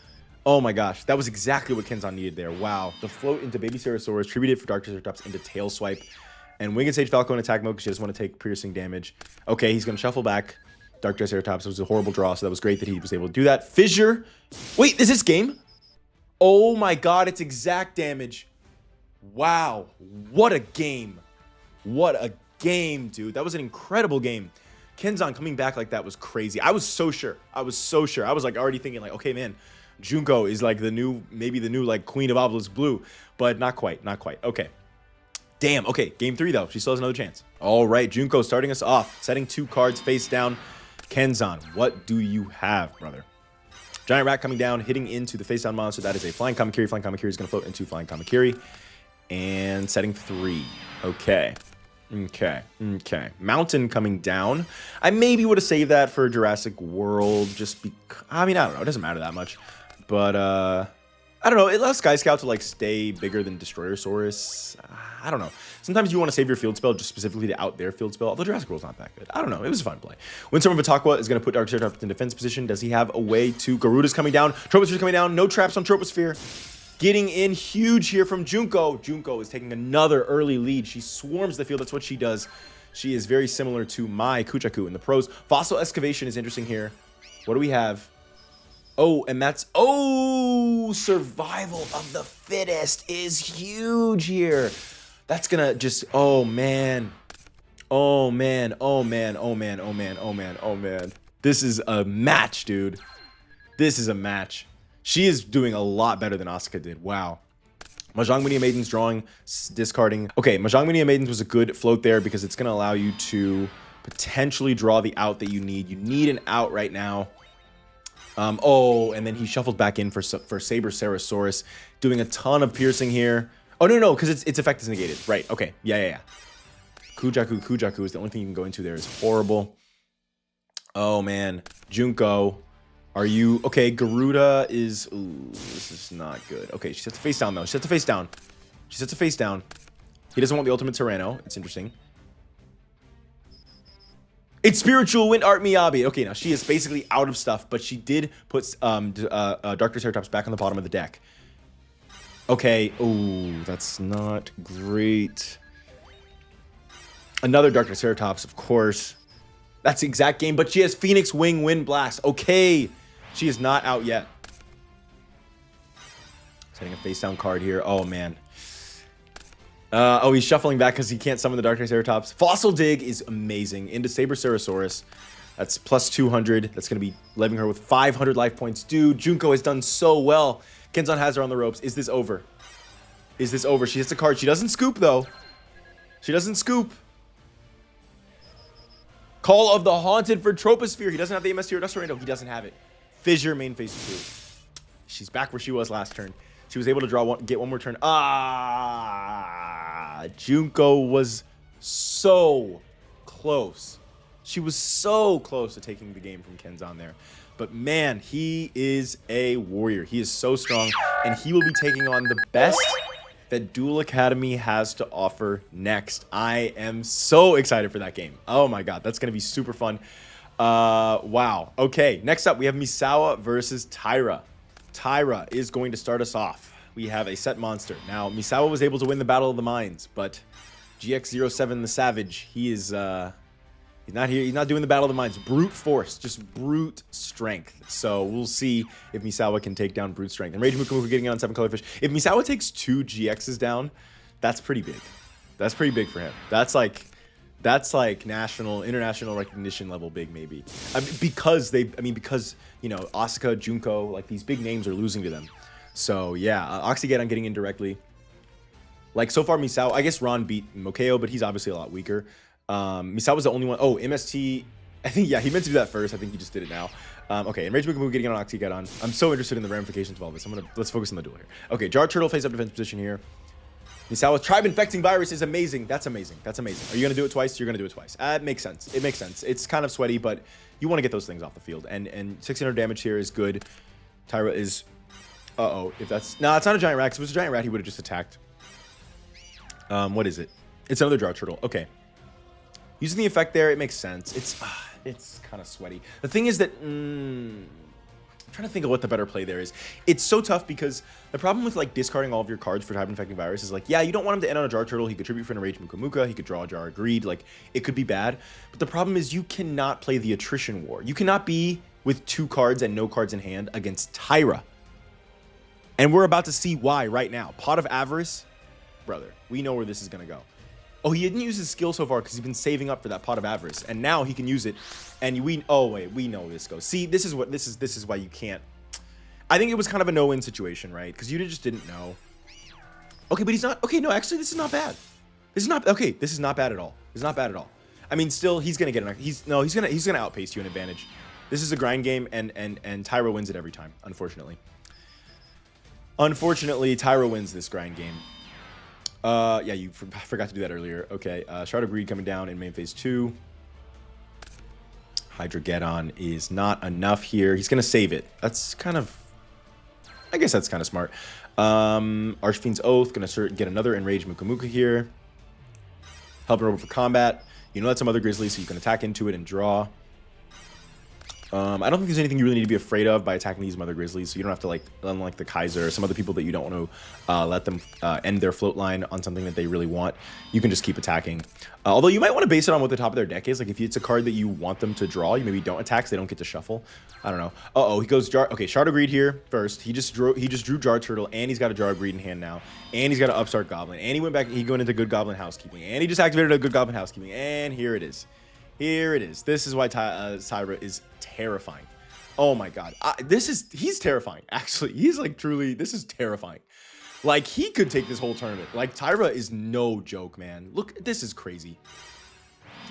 Oh my gosh. That was exactly what Kenzan needed there. Wow. The float into Baby Sabersaurus, tributed for Dark Triceratops into Tail Swipe. And Winged Sage Falco in attack mode because she doesn't want to take piercing damage. Okay, he's going to shuffle back Dark Triceratops. It was a horrible draw, so that was great that he was able to do that. Fissure. Wait, is this game? Oh my god, it's exact damage. Wow. What a game. What a game, dude. That was an incredible game. Kenzan coming back like that was crazy. I was so sure. I was like already thinking like, okay, man, Junko is like maybe the new like Queen of Obelisk Blue, but not quite. Okay. Damn. Okay, game 3 though. She still has another chance. All right, Junko starting us off, setting 2 cards face down. Kenzan, what do you have, brother? Giant Rat coming down, hitting into the face down monster. That is a Flying Kamakiri. Flying Kamakiri is going to float into Flying Kamakiri. And setting 3. Okay. Mountain coming down. I maybe would have saved that for Jurassic World just because, I mean, I don't know. It doesn't matter that much. But, I don't know. It allows Sky Scout to, like, stay bigger than Destroyersaurus. I don't know. Sometimes you want to save your field spell just specifically to out their field spell, although Jurassic World's not that good. I don't know. It was a fun play. Windstorm of Atakwa is going to put Dark Triceratops in defense position. Does he have a way to... Garuda's coming down. Troposphere's coming down. No traps on Troposphere. Getting in huge here from Junko. Junko is taking another early lead. She swarms the field. That's what she does. She is very similar to my Kuchaku in the pros. Fossil Excavation is interesting here. What do we have? Oh, and that's... Oh, Survival of the Fittest is huge here. That's going to just... Oh, man. This is a match, dude. This is a match. She is doing a lot better than Asuka did. Wow. Mahjong Minion Maidens drawing, discarding. Okay, Mahjong Minion Maidens was a good float there because it's going to allow you to potentially draw the out that you need. You need an out right now. Oh, and then he shuffled back in for Saber Sarosaurus, doing a ton of piercing here. Oh, no, because its effect is negated. Right, okay. Yeah. Kujaku is the only thing you can go into there. Is horrible. Oh, man. Junko. Are you... Okay, Garuda is... Ooh, this is not good. Okay, she sets the face down, though. She sets the face down. He doesn't want the ultimate Tyranno. It's interesting. It's Spiritual Wind Art Miyabi. Okay, now she is basically out of stuff, but she did put Dark Triceratops back on the bottom of the deck. Okay. Ooh, that's not great. Another Dark Triceratops, of course. That's the exact game, but she has Phoenix Wing Wind Blast. Okay. She is not out yet. Setting a face down card here. Oh, man. Oh, he's shuffling back because he can't summon the Dark Triceratops. Fossil Dig is amazing. Into Saber Sarosaurus. That's plus 200. That's going to be leaving her with 500 life points. Dude, Junko has done so well. Kenzan has her on the ropes. Is this over? Is this over? She hits a card. She doesn't scoop, though. She doesn't scoop. Call of the Haunted for Troposphere. He doesn't have the MS or Dust Tornado. He doesn't have it. Fissure main phase 2. She's back where she was last turn. She was able to draw get one more turn. Junko was so close. She was so close to taking the game from Kenzan there. But man, he is a warrior. He is so strong, and he will be taking on the best that Duel Academy has to offer next. I am so excited for that game. Oh my god, that's going to be super fun. Wow. Okay, next up we have Misawa versus Taira. Taira is going to start us off. We have a set monster. Now, Misawa was able to win the Battle of the Minds, but GX07 the Savage, he's not here. He's not doing the Battle of the Minds. Brute force, just brute strength. So we'll see if Misawa can take down brute strength. And Rage Mukumu getting it on 7 color fish. If Misawa takes 2 GXs down, that's pretty big. That's pretty big for him. That's like international recognition level big, maybe. Because you know, Asuka, Junko, like these big names are losing to them. So yeah, Oxygeddon getting in directly. Like so far, Misawa. I guess Ron beat Mokeo, but he's obviously a lot weaker. Misawa's the only one. Oh, MST I think, yeah, he meant to do that first. I think he just did it now. Okay, Enraged Mukamu getting on Oxygadon. I'm so interested in the ramifications of all this. Let's focus on the duel here. Okay, Jar Turtle face up defense position here. Misawa's Tribe Infecting Virus is amazing. That's amazing. That's amazing. Are you going to do it twice? You're going to do it twice. It makes sense. It makes sense. It's kind of sweaty, but you want to get those things off the field. And 1600 damage here is good. Taira is... Uh-oh. If that's... No, it's not a Giant Rat. If it was a Giant Rat, he would have just attacked. What is it? It's another Jar Turtle. Okay. Using the effect there, it makes sense. It's kind of sweaty. The thing is that... I'm trying to think of what the better play there is. It's so tough because the problem with like discarding all of your cards for Tribe Infecting Virus is like, yeah, you don't want him to end on a Jar Turtle. He could tribute for an Enraged Muka, he could draw a Jar of Greed. Like, it could be bad. But the problem is you cannot play the Attrition War. You cannot be with 2 cards and no cards in hand against Taira. And we're about to see why right now. Pot of Avarice, brother, we know where this is going to go. Oh, he didn't use his skill so far because he's been saving up for that Pot of Avarice, and now he can use it. And oh wait, we know this goes. See, this is why you can't. I think it was kind of a no-win situation, right? Because you just didn't know. Okay, but he's not. Okay, no, actually, this is not bad. This is not okay. This is not bad at all. It's not bad at all. I mean, still, he's gonna get an. He's gonna outpace you an advantage. This is a grind game, and Taira wins it every time. Unfortunately. Unfortunately, Taira wins this grind game. Yeah, you forgot to do that earlier. Okay, Shard of Greed coming down in main phase 2. Hydrogeddon is not enough here. He's gonna save it. That's kind of... I guess that's kind of smart. Archfiend's Oath, gonna get another Enraged Muka here. Helping over for combat. You know that's some other Grizzly, so you can attack into it and draw. I don't think there's anything you really need to be afraid of by attacking these Mother Grizzlies, so you don't have to, like, unlike the Kaiser or some other people that you don't want to let them end their float line on something that they really want. You can just keep attacking. Although you might want to base it on what the top of their deck is. Like, if it's a card that you want them to draw, you maybe don't attack so they don't get to shuffle. I don't know. Uh-oh, he goes Jar... Okay, Shard of Greed here first. He just drew Jar Turtle, and he's got a Jar of Greed in hand now. And he's got an Upstart Goblin. And he went back... He went into Good Goblin Housekeeping. And he just activated a Good Goblin Housekeeping. And here it is. Here it is. This is why Taira is terrifying. Oh my god. He's terrifying, actually. He's like truly, this is terrifying. Like, he could take this whole tournament. Like, Taira is no joke, man. Look, this is crazy.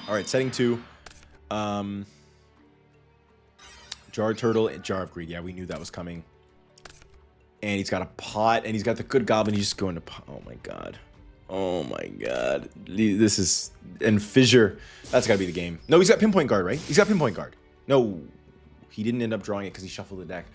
All right, setting 2. Jar Turtle and Jar of Greed. Yeah, we knew that was coming. And he's got a pot, and he's got the Good Goblin. He's just going to pot. Oh my god. Oh my god. This is... And Fissure. That's got to be the game. No, he's got Pinpoint Guard, right? He's got Pinpoint Guard. No. He didn't end up drawing it because he shuffled the deck.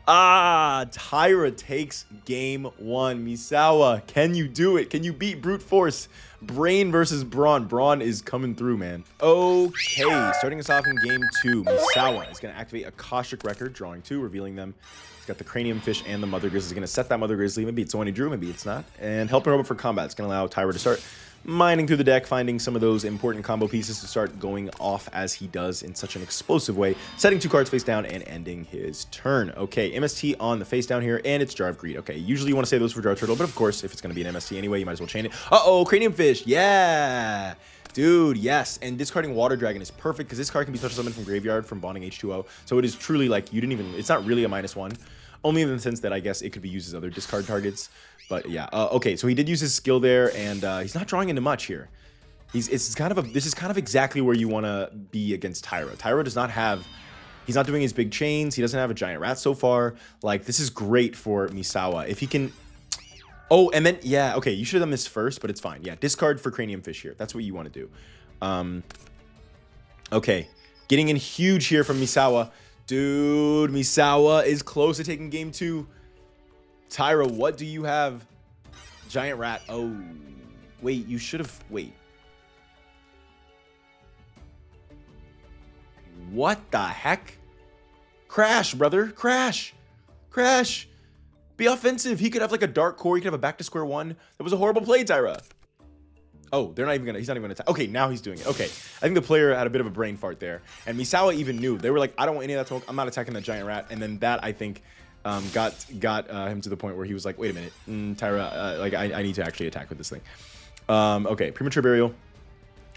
Taira takes game 1. Misawa, can you do it? Can you beat Brute Force? Brain versus Brawn. Brawn is coming through, man. Okay, starting us off in game 2. Misawa is going to activate Akashic Record, drawing 2, revealing them. He's got the Cranium Fish and the Mother Grizzly. He's going to set that Mother Grizzly. Maybe it's the one he drew, maybe it's not. And helping her over for combat. It's going to allow Taira to start mining through the deck, finding some of those important combo pieces to start going off as he does in such an explosive way, setting 2 cards face down and ending his turn. Okay, MST on the face down here, and it's Jar of Greed. Okay, usually you want to say those for Jar Turtle, but of course, if it's going to be an MST anyway, you might as well chain it. Uh-oh, Cranium Fish, yeah! Dude, yes, and discarding Water Dragon is perfect, because this card can be special summoned from Graveyard from Bonding H2O, so it is truly like, you didn't even, it's not really a -1, only in the sense that I guess it could be used as other discard targets. But yeah, okay, so he did use his skill there, and he's not drawing into much here. This is kind of exactly where you want to be against Taira. Taira does not have, he's not doing his big chains. He doesn't have a Giant Rat so far. Like, this is great for Misawa. If he can, oh, and then, yeah, okay, you should have done this first, but it's fine. Yeah, discard for Cranium Fish here. That's what you want to do. Okay, getting in huge here from Misawa. Dude, Misawa is close to taking game 2. Taira, what do you have? Giant Rat. Oh, wait, you should have, wait. What the heck? Crash, brother. Crash. Crash. Be offensive. He could have like a Dark Core. He could have a back to square 1. That was a horrible play, Taira. Oh, they're not even gonna, he's not even gonna attack. Okay, now he's doing it. Okay, I think the player had a bit of a brain fart there. And Misawa even knew. They were like, I don't want any of that smoke. I'm not attacking that Giant Rat. And then that, I think, got him to the point where he was like, wait a minute, Taira, like, I need to actually attack with this thing. Okay, Premature Burial.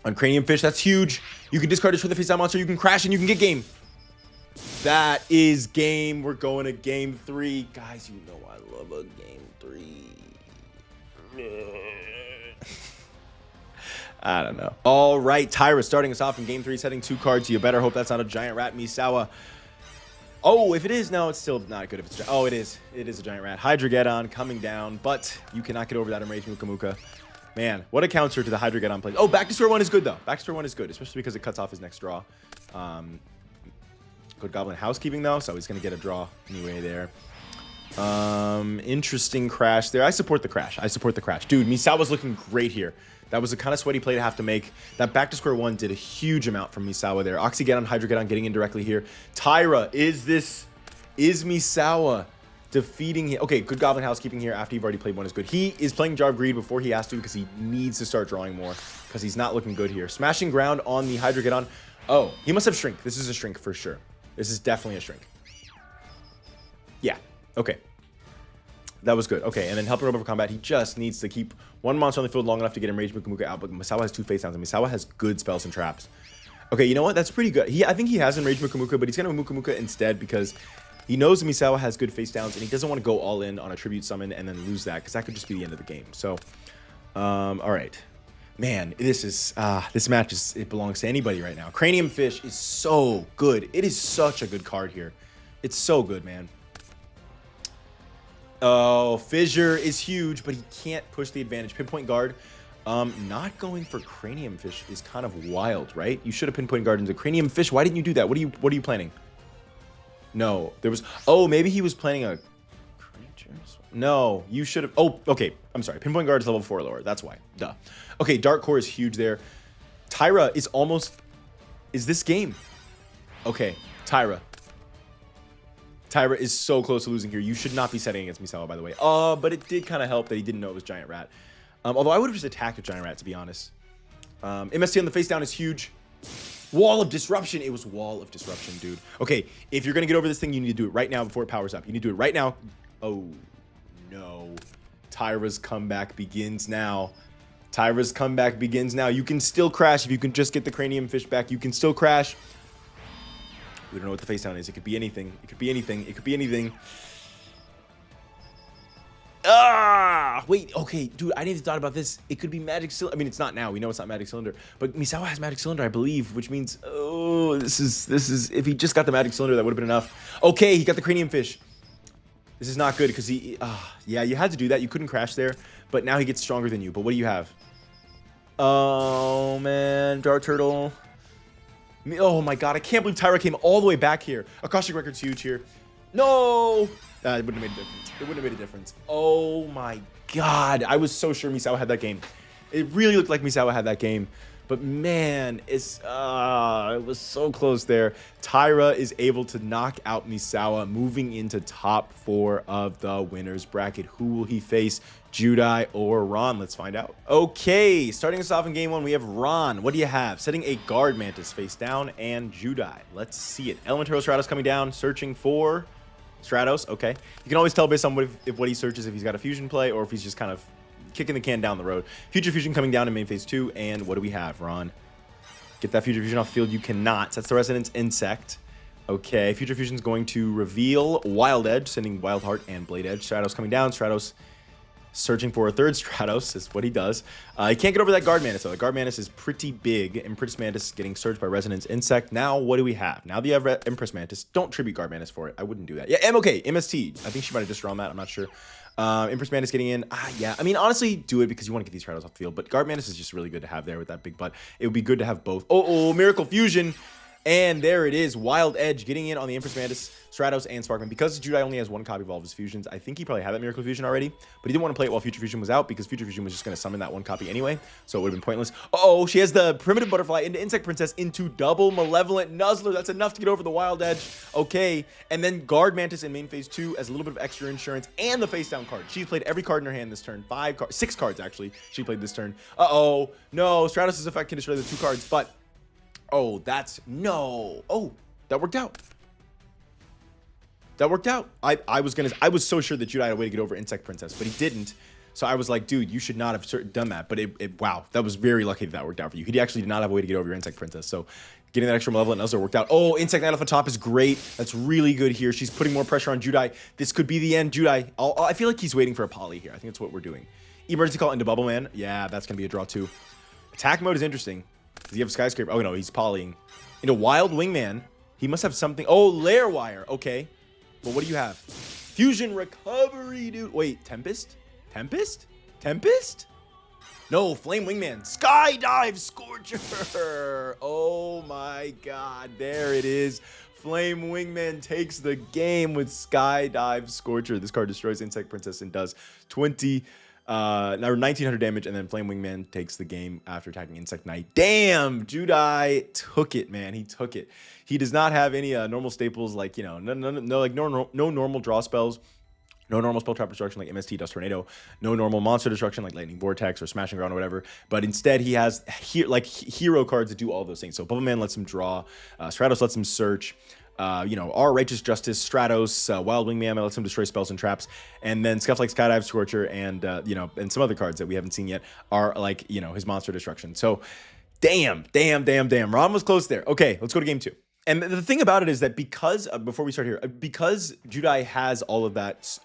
On Cranium Fish, that's huge. You can discard it for the face down monster. You can crash and you can get game. That is game. We're going to game 3. Guys, you know I love a game 3. I don't know. All right, Taira starting us off in game 3, setting 2 cards. You better hope that's not a giant rat, Misawa. Oh, if it is, no, it's still not good if it's... Oh, it is. It is a giant rat. Hydrageddon coming down, but you cannot get over that Enraged Muka Muka. Man, what a counter to the Hydrageddon play. Oh, back to square 1 is good, though. Back to square 1 is good, especially because it cuts off his next draw. Good Goblin Housekeeping, though, so he's going to get a draw anyway there. Interesting crash there. I support the crash. I support the crash. Dude, Misawa's looking great here. That was a kind of sweaty play to have to make. That back to square 1 did a huge amount from Misawa there. Oxygeddon, Hydrageddon getting in directly here. Taira, is Misawa defeating him? Okay, good Goblin Housekeeping here after you've already played 1 is good. He is playing Jar of Greed before he has to because he needs to start drawing more because he's not looking good here. Smashing Ground on the Hydrageddon. Oh, he must have Shrink. This is a Shrink for sure. This is definitely a Shrink. Yeah, okay. That was good. Okay, and then helping over combat. He just needs to keep 1 monster on the field long enough to get Enraged Muka Muka out, but Misawa has 2 face downs, and Misawa has good spells and traps. Okay, you know what? That's pretty good. I think he has Enraged Muka Muka, but he's going to Muka Muka instead because he knows Misawa has good face downs, and he doesn't want to go all in on a Tribute Summon and then lose that, because that could just be the end of the game. So, all right. Man, this match it belongs to anybody right now. Cranium Fish is so good. It is such a good card here. It's so good, man. Oh, Fissure is huge, but he can't push the advantage. Pinpoint Guard. Not going for Cranium Fish is kind of wild, right? You should have Pinpoint Guard into Cranium Fish. Why didn't you do that? What are you planning? No, there was... Oh, maybe he was planning a... No, you should have... Oh, okay. I'm sorry. Pinpoint Guard is level 4 or lower. That's why. Duh. Okay, Dark Core is huge there. Taira is almost... Is this game? Okay, Taira. Taira is so close to losing here. You should not be setting against Misawa, by the way. But it did kind of help that he didn't know it was Giant Rat. Although I would have just attacked with Giant Rat, to be honest. MST on the face down is huge. Wall of Disruption. It was Wall of Disruption, dude. Okay, if you're going to get over this thing, you need to do it right now before it powers up. You need to do it right now. Oh, no. Taira's comeback begins now. Taira's comeback begins now. You can still crash if you can just get the Cranium Fish back. You can still crash. We don't know what the face down is. It could be anything. It could be anything. It could be anything. Ah! Wait, okay, dude, I didn't even thought about this. It could be Magic Cylinder. I mean, it's not now. We know it's not Magic Cylinder. But Misawa has Magic Cylinder, I believe, which means, oh, this is, if he just got the Magic Cylinder, that would have been enough. Okay, he got the Cranium Fish. This is not good because yeah, you had to do that. You couldn't crash there, but now he gets stronger than you. But what do you have? Oh, man, Dart Turtle. Oh my god, I can't believe Taira came all the way back here. Akashic Record's huge here. No! It wouldn't have made a difference. It wouldn't have made a difference. Oh my god. I was so sure Misawa had that game. It really looked like Misawa had that game. But man, it was so close there. Taira is able to knock out Misawa, moving into top 4 of the winner's bracket. Who will he face? Judai or Ron? Let's find out. Okay, starting us off in game 1, we have Ron. What do you have? Setting a Guard Mantis face down and Judai. Let's see it. Elemental Stratos coming down, searching for Stratos. Okay. You can always tell based on what he searches if he's got a fusion play or if he's just kind of kicking the can down the road. Future Fusion coming down in main phase 2. And what do we have, Ron? Get that Future Fusion off the field. You cannot. That's the Resonance Insect. Okay, Future Fusion's going to reveal Wild Edge, sending Wild Heart and Blade Edge. Stratos coming down. Stratos searching for a third Stratos is what he does. He can't get over that Guard Mantis, though. The Guard Mantis is pretty big. Empress Mantis getting searched by Resonance Insect. Now, what do we have? Now that you have Empress Mantis, don't tribute Guard Mantis for it. I wouldn't do that. Yeah, okay, MST. I think she might have just drawn that. I'm not sure. Empress Mantis getting in. Yeah. I mean, honestly, do it because you want to get these Stratos off the field. But Guard Mantis is just really good to have there with that big butt. It would be good to have both. Oh, Miracle Fusion. And there it is. Wild Edge getting in on the Empress Mantis, Stratos, and Sparkman. Because Judai only has 1 copy of all of his fusions, I think he probably had that Miracle Fusion already. But he didn't want to play it while Future Fusion was out because Future Fusion was just going to summon that 1 copy anyway. So it would have been pointless. Oh, she has the Primitive Butterfly into Insect Princess into double Malevolent Nuzzler. That's enough to get over the Wild Edge. Okay. And then Guard Mantis in main phase 2 as a little bit of extra insurance and the face down card. She's played every card in her hand this turn. 6 cards, actually, she played this turn. No. Stratos' effect can destroy the 2 cards, but... Oh, that's... No. Oh, that worked out. That worked out. I was so sure that Judai had a way to get over Insect Princess, but he didn't. So I was like, dude, you should not have done that. But wow, that was very lucky that worked out for you. He actually did not have a way to get over your Insect Princess. So getting that extra Malevolent Nuzzler worked out. Oh, Insect Knight off the top is great. That's really good here. She's putting more pressure on Judai. This could be the end. Judai, I feel like he's waiting for a poly here. I think that's what we're doing. Emergency Call into Bubble Man. Yeah, that's going to be a draw too. Attack mode is interesting. Does he have Skyscraper? Oh, no, he's polying. Into Wild Wingman. He must have something. Oh, Lair Wire. Okay. Well, what do you have? Fusion Recovery, dude. Wait, Tempest? Tempest? Tempest? No, Flame Wingman. Skydive Scorcher. Oh, my God. There it is. Flame Wingman takes the game with Skydive Scorcher. This card destroys Insect Princess and does 1900 damage, and then Flame Wingman takes the game after attacking Insect Knight. Damn, Judai took it, man. He took it. He does not have any normal staples like, you know, no normal draw spells. No normal spell trap destruction like MST Dust Tornado. No normal monster destruction like Lightning Vortex or Smashing Ground or whatever. But instead, he has hero cards that do all those things. So Bubble Man lets him draw. Stratos lets him search. You know, our Righteous Justice, Stratos, Wild Wingman lets him destroy spells and traps. And then stuff like Skydive Scorcher and, you know, and some other cards that we haven't seen yet are like, you know, his monster destruction. So damn. Ron was close there. Okay, let's go to game 2. And the thing about it is that because, before we start here, because Judai has all of that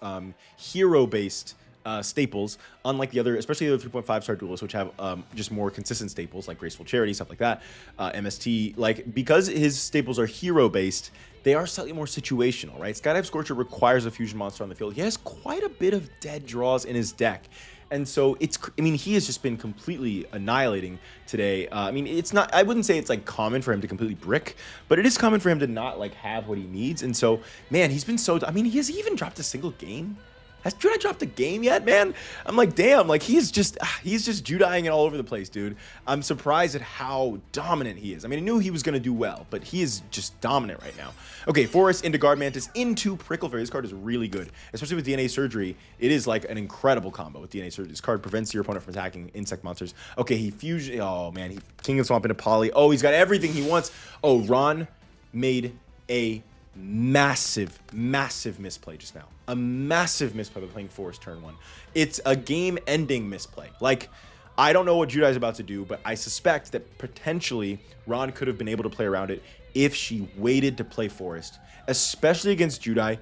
hero-based staples, unlike the other, especially the other 3.5-star duelists, which have just more consistent staples, like Graceful Charity, stuff like that, MST, like, because his staples are hero-based, they are slightly more situational, right? Skydive Scorcher requires a fusion monster on the field. He has quite a bit of dead draws in his deck. And so I mean, he has just been completely annihilating today. I mean, it's not, I wouldn't say it's like common for him to completely brick, but it is common for him to not like have what he needs. And so, man, he's been so, I mean, he hasn't even dropped a single game. Has Judai dropped a game yet, man? I'm like, damn, like he's just Judaiing it all over the place, dude. I'm surprised at how dominant he is. I mean, I knew he was going to do well, but he is just dominant right now. Okay, Forest into Guard Mantis into Prickle Fairy. This card is really good, especially with DNA Surgery. It is like an incredible combo with DNA Surgery. This card prevents your opponent from attacking insect monsters. Okay, he fusion. Oh, man, he King of Swamp into Poly. Oh, he's got everything he wants. Oh, Ron made a massive misplay just now. A massive misplay by playing Forest turn 1. It's a game-ending misplay. Like, I don't know what Judai's about to do, but I suspect that potentially Ron could have been able to play around it if she waited to play Forest, especially against Judai.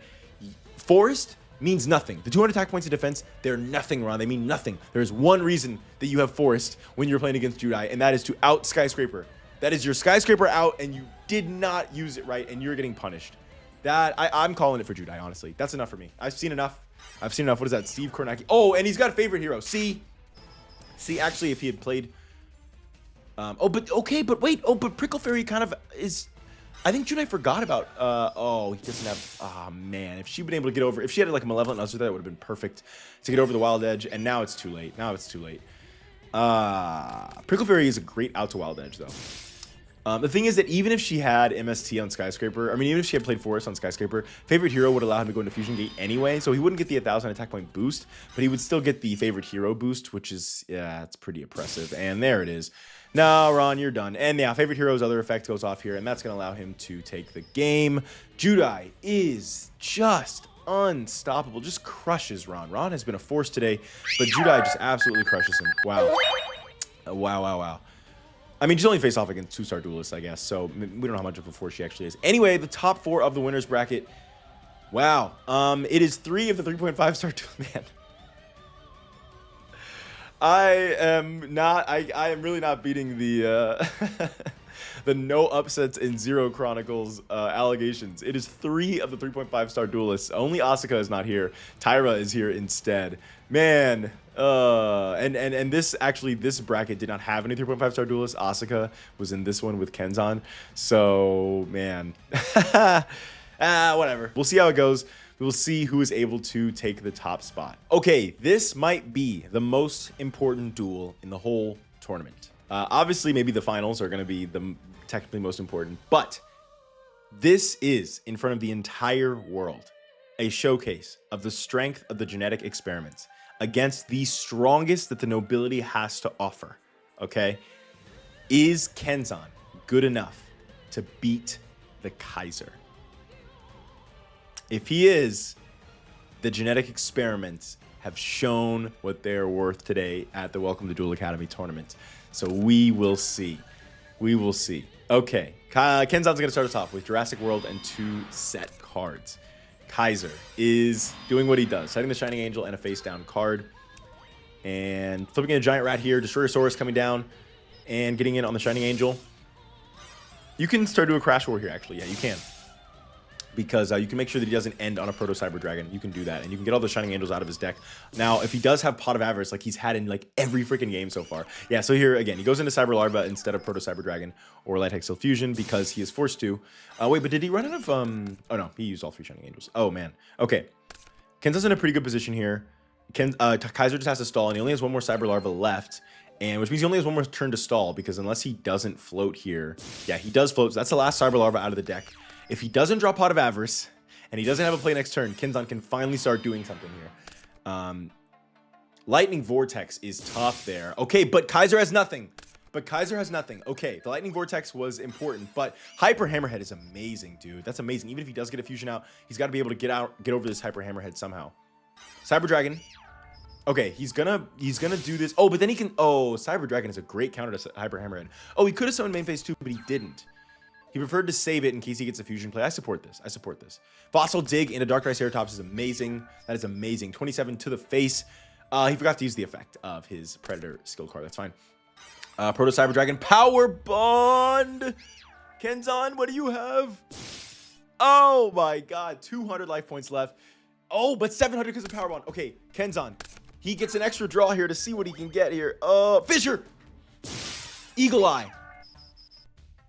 Forest means nothing. The 200 attack points of defense, they're nothing, Ron. They mean nothing. There's one reason that you have Forest when you're playing against Judai, and that is to out Skyscraper. That is your Skyscraper out, and you did not use it right, and you're getting punished. That I'm calling it for Judai, honestly. That's enough for me. I've seen enough. What is that? Steve Kornacki. Oh, and he's got a favorite hero. See, actually, if he had played... but wait. Oh, but Prickle Fairy kind of is... I think Judai forgot about... he doesn't have... Ah, man. If she'd been able to get over... If she had like a Malevolent Nuzzle, that would have been perfect to get over the Wild Edge, and now it's too late. Prickle Fairy is a great out to Wild Edge, though. The thing is that even if she had MST on Skyscraper, I mean, even if she had played Forest on Skyscraper, Favorite Hero would allow him to go into Fusion Gate anyway, so he wouldn't get the 1,000 attack point boost, but he would still get the Favorite Hero boost, which is, yeah, it's pretty oppressive. And there it is. No, Ron, you're done. And yeah, Favorite Hero's other effect goes off here, and that's going to allow him to take the game. Judai is just unstoppable, just crushes Ron. Ron has been a force today, but Judai just absolutely crushes him. Wow. Wow. I mean, she's only faced off against 2-star duelists, I guess, so we don't know how much of a force she actually is. Anyway, the top 4 of the winners bracket. Wow. It is 3 of the 3.5-star duelists. Man. I am really not beating the the no upsets in Zero Chronicles allegations. It is 3 of the 3.5-star duelists. Only Asuka is not here. Taira is here instead. Man, and this bracket did not have any 3.5-star duelists. Asuka was in this one with Kenzan. So, man. Whatever. We'll see how it goes. We will see who is able to take the top spot. Okay, this might be the most important duel in the whole tournament. Obviously, maybe the finals are going to be the technically most important, but this is, in front of the entire world, a showcase of the strength of the genetic experiments against the strongest that the nobility has to offer, okay? Is Kenzan good enough to beat the Kaiser? If he is, the genetic experiments have shown what they're worth today at the Welcome to Duel Academy tournament. So we will see. Okay, Kenzan's going to start us off with Jurassic World and 2 set cards. Kaiser is doing what he does, setting the Shining Angel and a face down card. And flipping in a Giant Rat here, Destroyersaurus coming down. and getting in on the Shining Angel. You can start doing a Crash War here, actually. Yeah, you can. Because you can make sure that he doesn't end on a Proto Cyber Dragon. You can do that, and you can get all the Shining Angels out of his deck. Now, if he does have Pot of Avarice, like he's had in like every freaking game so far. Yeah, so here, again, he goes into Cyber Larva instead of Proto Cyber Dragon or Light Hexyl Fusion because he is forced to. Wait, but did he run out of... Oh, no, he used all 3 Shining Angels. Oh, man. Okay. Kenzan's in a pretty good position here. Kaiser just has to stall, and he only has 1 more Cyber Larva left. And which means he only has 1 more turn to stall, because unless he doesn't float here... Yeah, he does float, so that's the last Cyber Larva out of the deck. If he doesn't draw Pot of Avarice, and he doesn't have a play next turn, Kenzan can finally start doing something here. Lightning Vortex is tough there. Okay, but Kaiser has nothing. Okay, the Lightning Vortex was important, but Hyper Hammerhead is amazing, dude. That's amazing. Even if he does get a fusion out, he's got to be able to get over this Hyper Hammerhead somehow. Cyber Dragon. Okay, he's gonna do this. Oh, but then he can... Oh, Cyber Dragon is a great counter to Hyper Hammerhead. Oh, he could have summoned main phase 2, but he didn't. He preferred to save it in case he gets a fusion play. I support this. Fossil Dig into Dark Triceratops is amazing. That is amazing. 27 to the face. He forgot to use the effect of his Predator skill card. That's fine. Proto Cyber Dragon. Power Bond! Kenzan, what do you have? Oh my god. 200 life points left. Oh, but 700 because of Power Bond. Okay, Kenzan. He gets an extra draw here to see what he can get here. Fissure! Eagle Eye.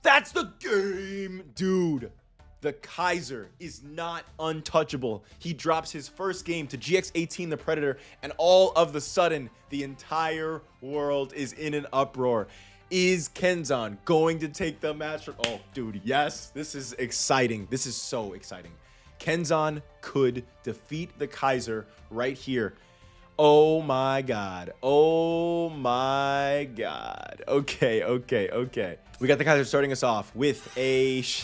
That's the game, dude. The Kaiser is not untouchable. He drops his first game to GX18 the Predator, and all of the sudden, the entire world is in an uproar. Is Kenzan going to take the match? Oh, dude, yes. This is exciting. This is so exciting. Kenzan could defeat the Kaiser right here. Oh my god. Oh my god. Okay. We got the Kaiser starting us off with a... He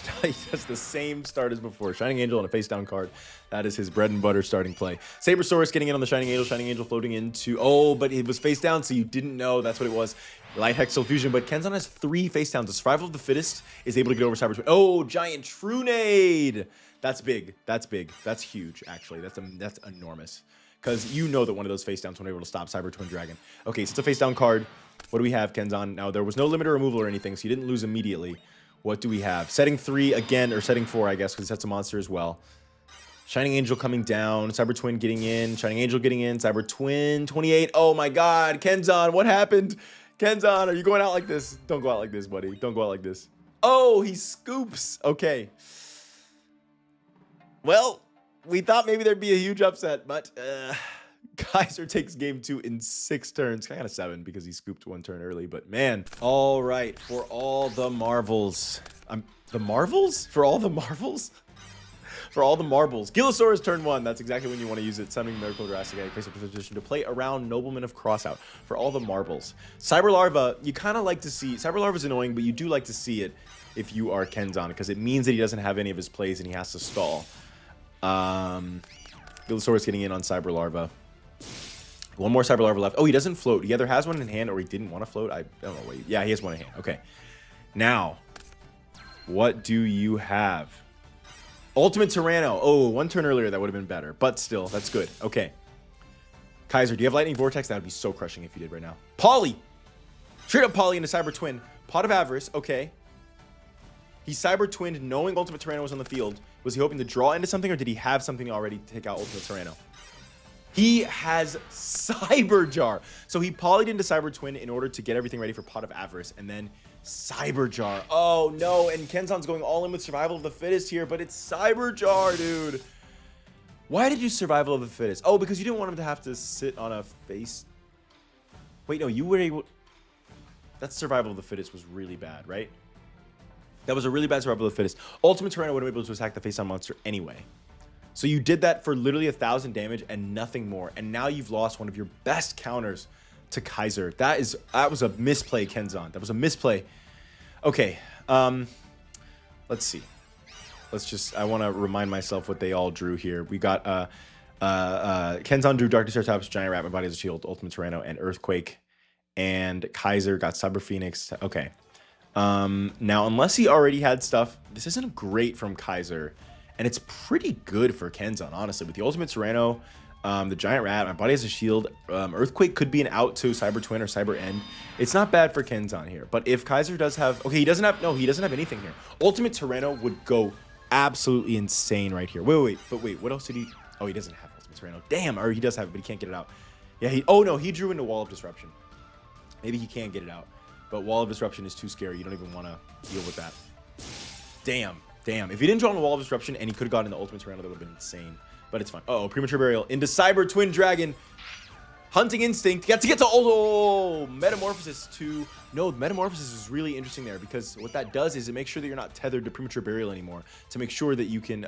does the same start as before. Shining Angel and a face down card. That is his bread and butter starting play. Sabersaurus getting in on the Shining Angel. Shining Angel floating into... Oh, but it was face down, so you didn't know. That's what it was. Light Hexyl Fusion, but Kenzan has 3 face downs. The Survival of the Fittest is able to get over Cyber Twin. Oh, Giant Trunade. That's big. That's huge, actually. That's enormous. Because you know that one of those face downs won't be able to stop Cyber Twin Dragon. Okay, so it's a face down card. What do we have, Kenzan? Now, there was no limiter removal or anything, so you didn't lose immediately. What do we have? Setting 3 again, or setting 4, I guess, because that's a monster as well. Shining Angel coming down. Cyber Twin getting in. Shining Angel getting in. Cyber Twin, 28. Oh my god, Kenzan, what happened? Kenzan, are you going out like this? Don't go out like this, buddy. Don't go out like this. Oh, he scoops. Okay. Well, we thought maybe there'd be a huge upset, but Kaiser takes game 2 in 6 turns. Kind of 7 because he scooped 1 turn early, but man. All right, for all the marvels. The marvels? For all the marvels? For all the marbles. Gilosaurus turn 1. That's exactly when you want to use it. Summoning Miracle Kagurazaka, face up position to play around Nobleman of Crossout. For all the marbles. Cyber Larva, you kind of like to see. Cyber Larva is annoying, but you do like to see it if you are Kenzan, because it means that he doesn't have any of his plays and he has to stall. Gilosaurus getting in on Cyber Larva. 1 more Cyber Larva left. Oh, he doesn't float. He either has 1 in hand or he didn't want to float. I don't know. Wait. Yeah, he has 1 in hand. Okay. Now, what do you have? Ultimate Tyranno. Oh, 1 turn earlier, that would have been better. But still, that's good. Okay. Kaiser, do you have Lightning Vortex? That would be so crushing if you did right now. Poly! Straight up Poly into Cyber Twin. Pot of Avarice. Okay. He Cyber Twinned knowing Ultimate Tyranno was on the field. Was he hoping to draw into something, or did he have something already to take out Ultimate Tyranno? He has Cyber Jar. So he polyed into Cyber Twin in order to get everything ready for Pot of Avarice, and then Cyber Jar. Oh no, and Kenzan's going all in with Survival of the Fittest here, but it's Cyber Jar, dude. Why did you Survival of the Fittest? Oh, because you didn't want him to have to sit on a face. Wait, no, you were able... That Survival of the Fittest was really bad, right? That was a really bad Survival of the Fittest. Ultimate Tyranno would have been able to attack the face-on monster anyway. So you did that for literally 1,000 damage and nothing more. And now you've lost one of your best counters to Kaiser. That was a misplay, Kenzan. That was a misplay. Okay. Let's see. I want to remind myself what they all drew here. We got Kenzan drew Dark Triceratops, Giant Rat, My Body as a Shield, Ultimate Tyranno, and Earthquake. And Kaiser got Cyber Phoenix. Okay. Now, unless he already had stuff, this isn't great from Kaiser. And it's pretty good for Kenzan, honestly. With the Ultimate Tyranno, The Giant Rat, my body has a shield. Earthquake could be an out to Cyber Twin or Cyber End. It's not bad for Kenzan here. But if Kaiser does have... Okay, he doesn't have anything here. Ultimate Tyranno would go absolutely insane right here. Wait, what else did he... Oh, he doesn't have Ultimate Tyranno. Damn, or he does have it, but he can't get it out. Yeah, oh no, he drew into Wall of Disruption. Maybe he can get it out. But Wall of Disruption is too scary. You don't even want to deal with that. Damn. If he didn't draw on the Wall of Disruption and he could have gotten the Ultimate Tyranno, that would have been insane. But it's fine. Uh-oh, Premature Burial into Cyber Twin Dragon. Hunting Instinct. Got to get to... Oh, Metamorphosis to... No, Metamorphosis is really interesting there because what that does is it makes sure that you're not tethered to Premature Burial anymore to make sure that you can...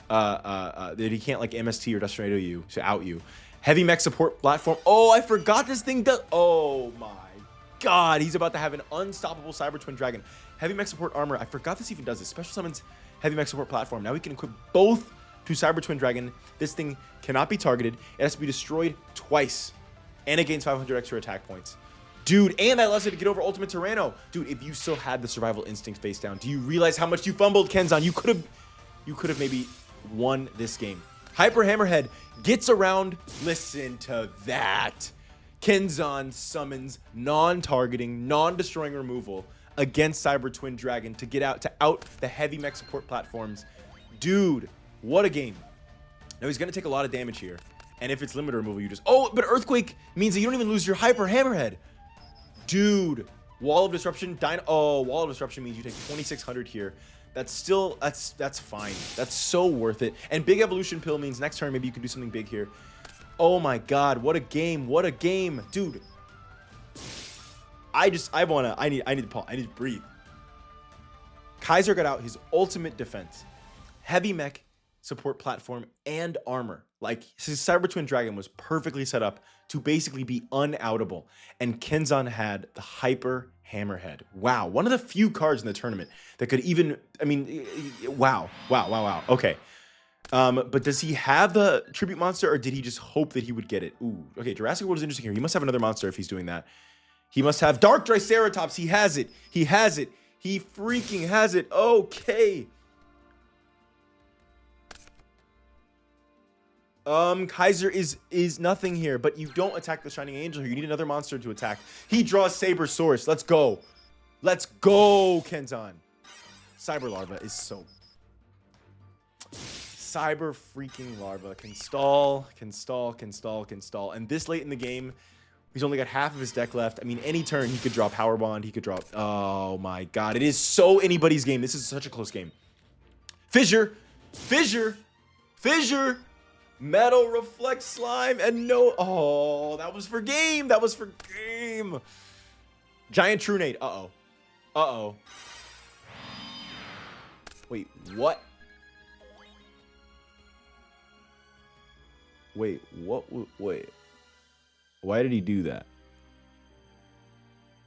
that he can't, like, MST or Dust Tornado you to out you. Heavy Mech Support Platform. Oh, I forgot this thing does... Oh, my God. He's about to have an unstoppable Cyber Twin Dragon. Heavy Mech Support Armor. I forgot this even does this. Special Summons Heavy Mech Support Platform. Now we can equip both to Cyber Twin Dragon. This thing cannot be targeted. It has to be destroyed twice. And it gains 500 extra attack points. Dude, and that allows it to get over Ultimate Tyranno. Dude, if you still had the Survival Instinct face down, do you realize how much you fumbled, Kenzan? You could have maybe won this game. Hyper Hammerhead gets around. Listen to that. Kenzan summons non-targeting, non-destroying removal against Cyber Twin Dragon to get out the heavy mech support platforms. Dude, what a game. Now he's going to take a lot of damage here. And if it's limiter removal, you just... Oh, but Earthquake means that you don't even lose your Hyper Hammerhead. Dude, Wall of Disruption. Wall of Disruption means you take 2,600 here. That's still... That's fine. That's so worth it. And Big Evolution Pill means next turn maybe you can do something big here. Oh my God, what a game. What a game. Dude. I need to pause. I need to breathe. Kaiser got out his ultimate defense. Heavy mech support platform and armor. Like, his Cyber Twin Dragon was perfectly set up to basically be unoutable. And Kenzan had the Hyper Hammerhead. Wow. One of the few cards in the tournament that could even, I mean, wow. Okay. But does he have the tribute monster or did he just hope that he would get it? Ooh, okay. Jurassic World is interesting here. He must have another monster if he's doing that. He must have Dark Triceratops. He has it. He has it. He freaking has it. Okay. Kaiser is nothing here, but you don't attack the Shining Angel here. You need another monster to attack. He draws Saber Source. Let's go. Let's go, Kenzan. Cyber Larva is so... Cyber freaking Larva can stall. And this late in the game, he's only got half of his deck left. I mean, any turn he could draw Power Bond. He could draw... Oh my God. It is so anybody's game. This is such a close game. Fissure. Metal Reflect Slime and no... Oh, that was for game. Giant Trunade. Uh-oh. Wait, what? Wait, what? Wait. Why did he do that?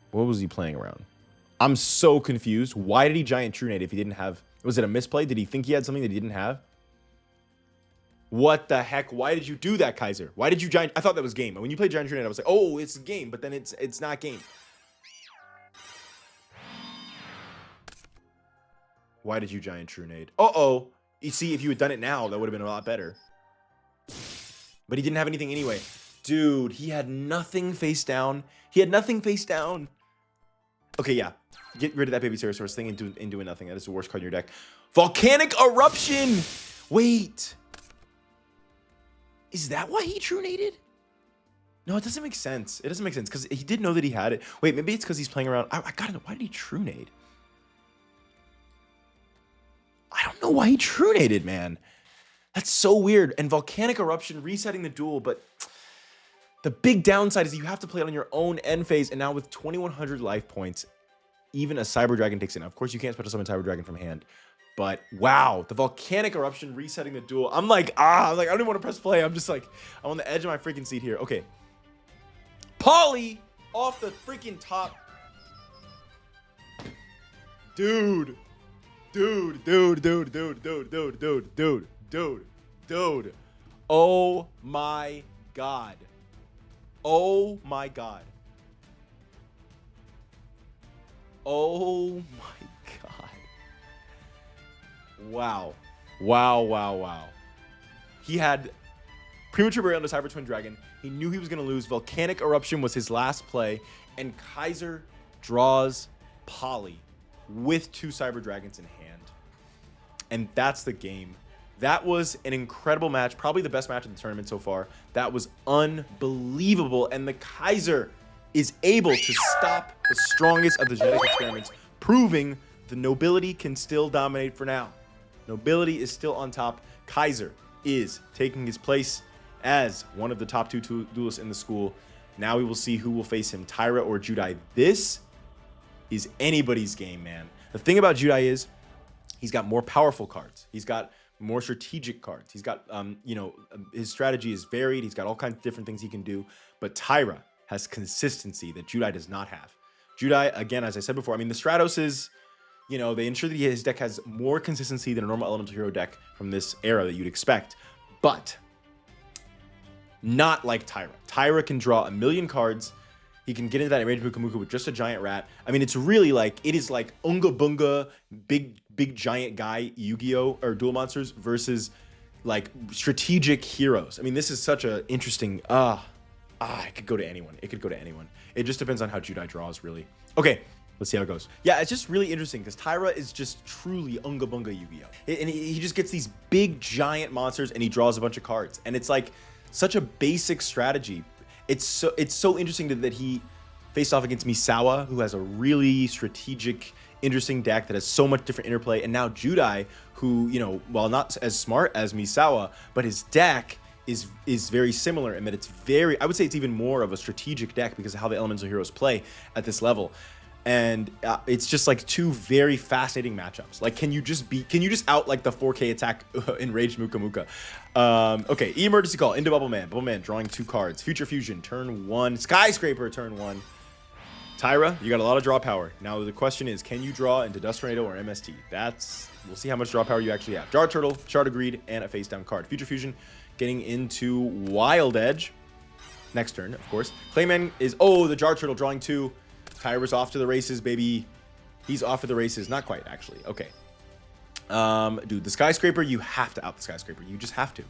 What was he playing around? I'm so confused. Why did he Giant Trunade if he didn't have... Was it a misplay? Did he think he had something that he didn't have? What the heck? Why did you do that, Kaiser? Why did you Giant... I thought that was game. When you played Giant Trunade, I was like, oh, it's a game. But then it's not game. Why did you Giant Trunade? Uh-oh. You see, if you had done it now, that would have been a lot better. But he didn't have anything anyway. Dude, he had nothing face down. Okay, yeah. Get rid of that Baby Pterosaurus thing and do nothing. That is the worst card in your deck. Volcanic Eruption! Wait. Is that why he Trunaded? No, it doesn't make sense. It doesn't make sense because he did know that he had it. Wait, maybe it's because he's playing around. I gotta know. Why did he Trunade? I don't know why he Trunaded, man. That's so weird. And Volcanic Eruption resetting the duel, but the big downside is you have to play it on your own end phase. And now with 2,100 life points, even a Cyber Dragon takes it. Now, of course, you can't special summon Cyber Dragon from hand. But wow, the Volcanic Eruption resetting the duel. I'm like, I don't even want to press play. I'm just like, I'm on the edge of my freaking seat here. Okay. Polly off the freaking top. Dude. Oh my God. Oh my God. Oh my God. Wow. He had Premature Burial into Cyber Twin Dragon. He knew he was going to lose. Volcanic Eruption was his last play. And Kaiser draws Poly with 2 Cyber Dragons in hand. And that's the game. That was an incredible match. Probably the best match in the tournament so far. That was unbelievable. And the Kaiser is able to stop the strongest of the genetic experiments, proving the nobility can still dominate for now. Nobility is still on top. Kaiser is taking his place as one of the top 2 duelists in the school. Now we will see who will face him, Taira or Judai. This is anybody's game, man. The thing about Judai is he's got more powerful cards. He's got more strategic cards. He's got, his strategy is varied. He's got all kinds of different things he can do. But Taira has consistency that Judai does not have. Judai, again, as I said before, I mean, the Stratos is, they ensure that his deck has more consistency than a normal elemental hero deck from this era that you'd expect. But not like Taira. Taira can draw 1,000,000 cards. He can get into that range Muka Muka with just a giant rat. I mean, it's really like, it is like Unga Bunga, big giant guy Yu-Gi-Oh! Or Duel Monsters versus like strategic heroes. I mean, this is such a interesting, it could go to anyone. It could go to anyone. It just depends on how Judai draws, really. Okay, let's see how it goes. Yeah, it's just really interesting because Taira is just truly Unga Bunga Yu-Gi-Oh! And he just gets these big giant monsters and he draws a bunch of cards. And it's like such a basic strategy. It's so interesting that he faced off against Misawa, who has a really strategic, interesting deck that has so much different interplay. And now Judai, who, while not as smart as Misawa, but his deck is very similar in that it's I would say it's even more of a strategic deck because of how the elemental heroes play at this level. And it's just like 2 very fascinating matchups. Like, can you just out like the 4K attack enraged Muka Muka? Okay, emergency call into Bubble Man. Bubble Man drawing 2 cards. Future Fusion, turn 1. Skyscraper, turn 1. Taira, you got a lot of draw power. Now the question is, can you draw into Dust Tornado or MST? We'll see how much draw power you actually have. Jar Turtle, Shard of Greed, and a face down card. Future Fusion getting into Wild Edge. Next turn, of course. Clayman is, the Jar Turtle drawing 2. Taira's off to the races, baby. He's off to the races. Not quite, actually. Okay. Dude, the Skyscraper, you have to out the Skyscraper. You just have to.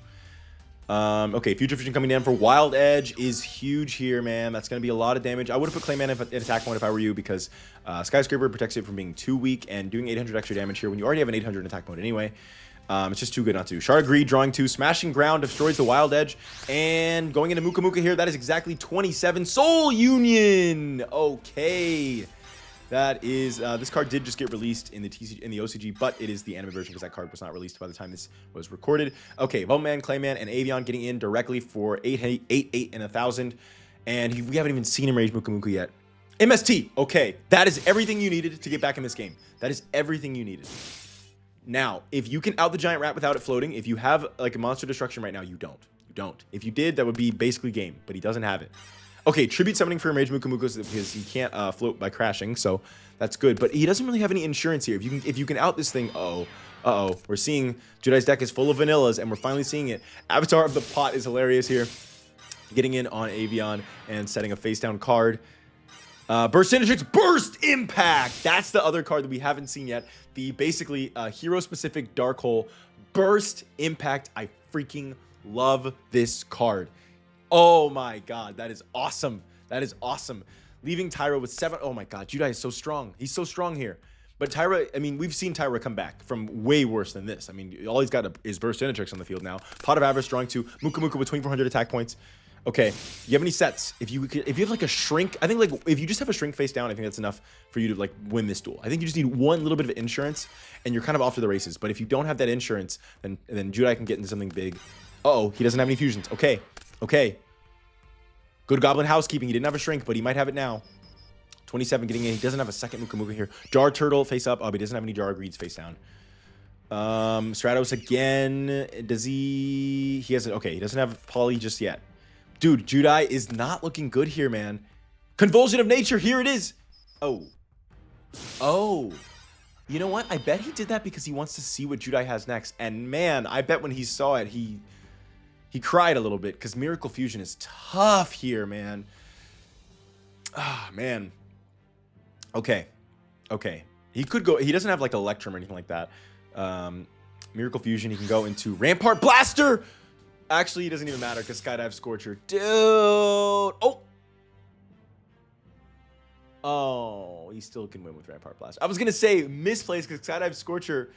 Okay, Future Fusion coming down for Wild Edge is huge here, man. That's going to be a lot of damage. I would have put Clayman in attack mode if I were you because Skyscraper protects it from being too weak and doing 800 extra damage here when you already have an 800 in attack mode anyway. It's just too good not to. Shard of Greed drawing 2. Smashing Ground destroys the Wild Edge. And going into Muka Muka here, that is exactly 27. Soul Union! Okay. That is, this card did just get released in the OCG, but it is the anime version because that card was not released by the time this was recorded. Okay, Bowman, Clayman, and Avion getting in directly for 8, and 1,000. And we haven't even seen him rage Muka Muka yet. MST! Okay, that is everything you needed to get back in this game. That is everything you needed. Now, if you can out the giant rat without it floating, if you have like a monster destruction right now, you don't. You don't. If you did, that would be basically game, but he doesn't have it. Okay, tribute summoning for Enraged Muka Muka because he can't float by crashing, so that's good. But he doesn't really have any insurance here. If you can out this thing, we're seeing Judai's deck is full of vanillas, and we're finally seeing it. Avatar of the Pot is hilarious here, getting in on Avion and setting a face down card. Burst Synergix, Burst Impact! That's the other card that we haven't seen yet. The basically hero-specific Dark Hole Burst Impact. I freaking love this card. Oh my god, that is awesome. That is awesome. Leaving Taira with 7. Oh my god, Judai is so strong. He's so strong here. But Taira, I mean, we've seen Taira come back from way worse than this. I mean, all he's got is Burst Synergix on the field now. Pot of Avarice drawing 2. Muka Muka with 2,400 attack points. Okay, you have any sets? If you have like a shrink, I think like if you just have a shrink face down, I think that's enough for you to like win this duel. I think you just need one little bit of insurance and you're kind of off to the races. But if you don't have that insurance, then Judai can get into something big. Uh-oh, he doesn't have any fusions. Okay, okay. Good Goblin housekeeping. He didn't have a shrink, but he might have it now. 27 getting in. He doesn't have a second Muka Muka here. Jar Turtle face up. Oh, but he doesn't have any Jar Greeds face down. Stratos again. Does he? He hasn't. Okay, he doesn't have Poly just yet. Dude, Judai is not looking good here, man. Convulsion of Nature, here it is. Oh. Oh. You know what? I bet he did that because he wants to see what Judai has next. And man, I bet when he saw it, he cried a little bit because Miracle Fusion is tough here, man. Ah, man. Okay. Okay. He could go, he doesn't have like Electrum or anything like that. Miracle Fusion, he can go into Rampart Blaster. Actually, it doesn't even matter because Skydive Scorcher. Dude. Oh. Oh, he still can win with Rampart Blaster. I was going to say misplaced because Skydive Scorcher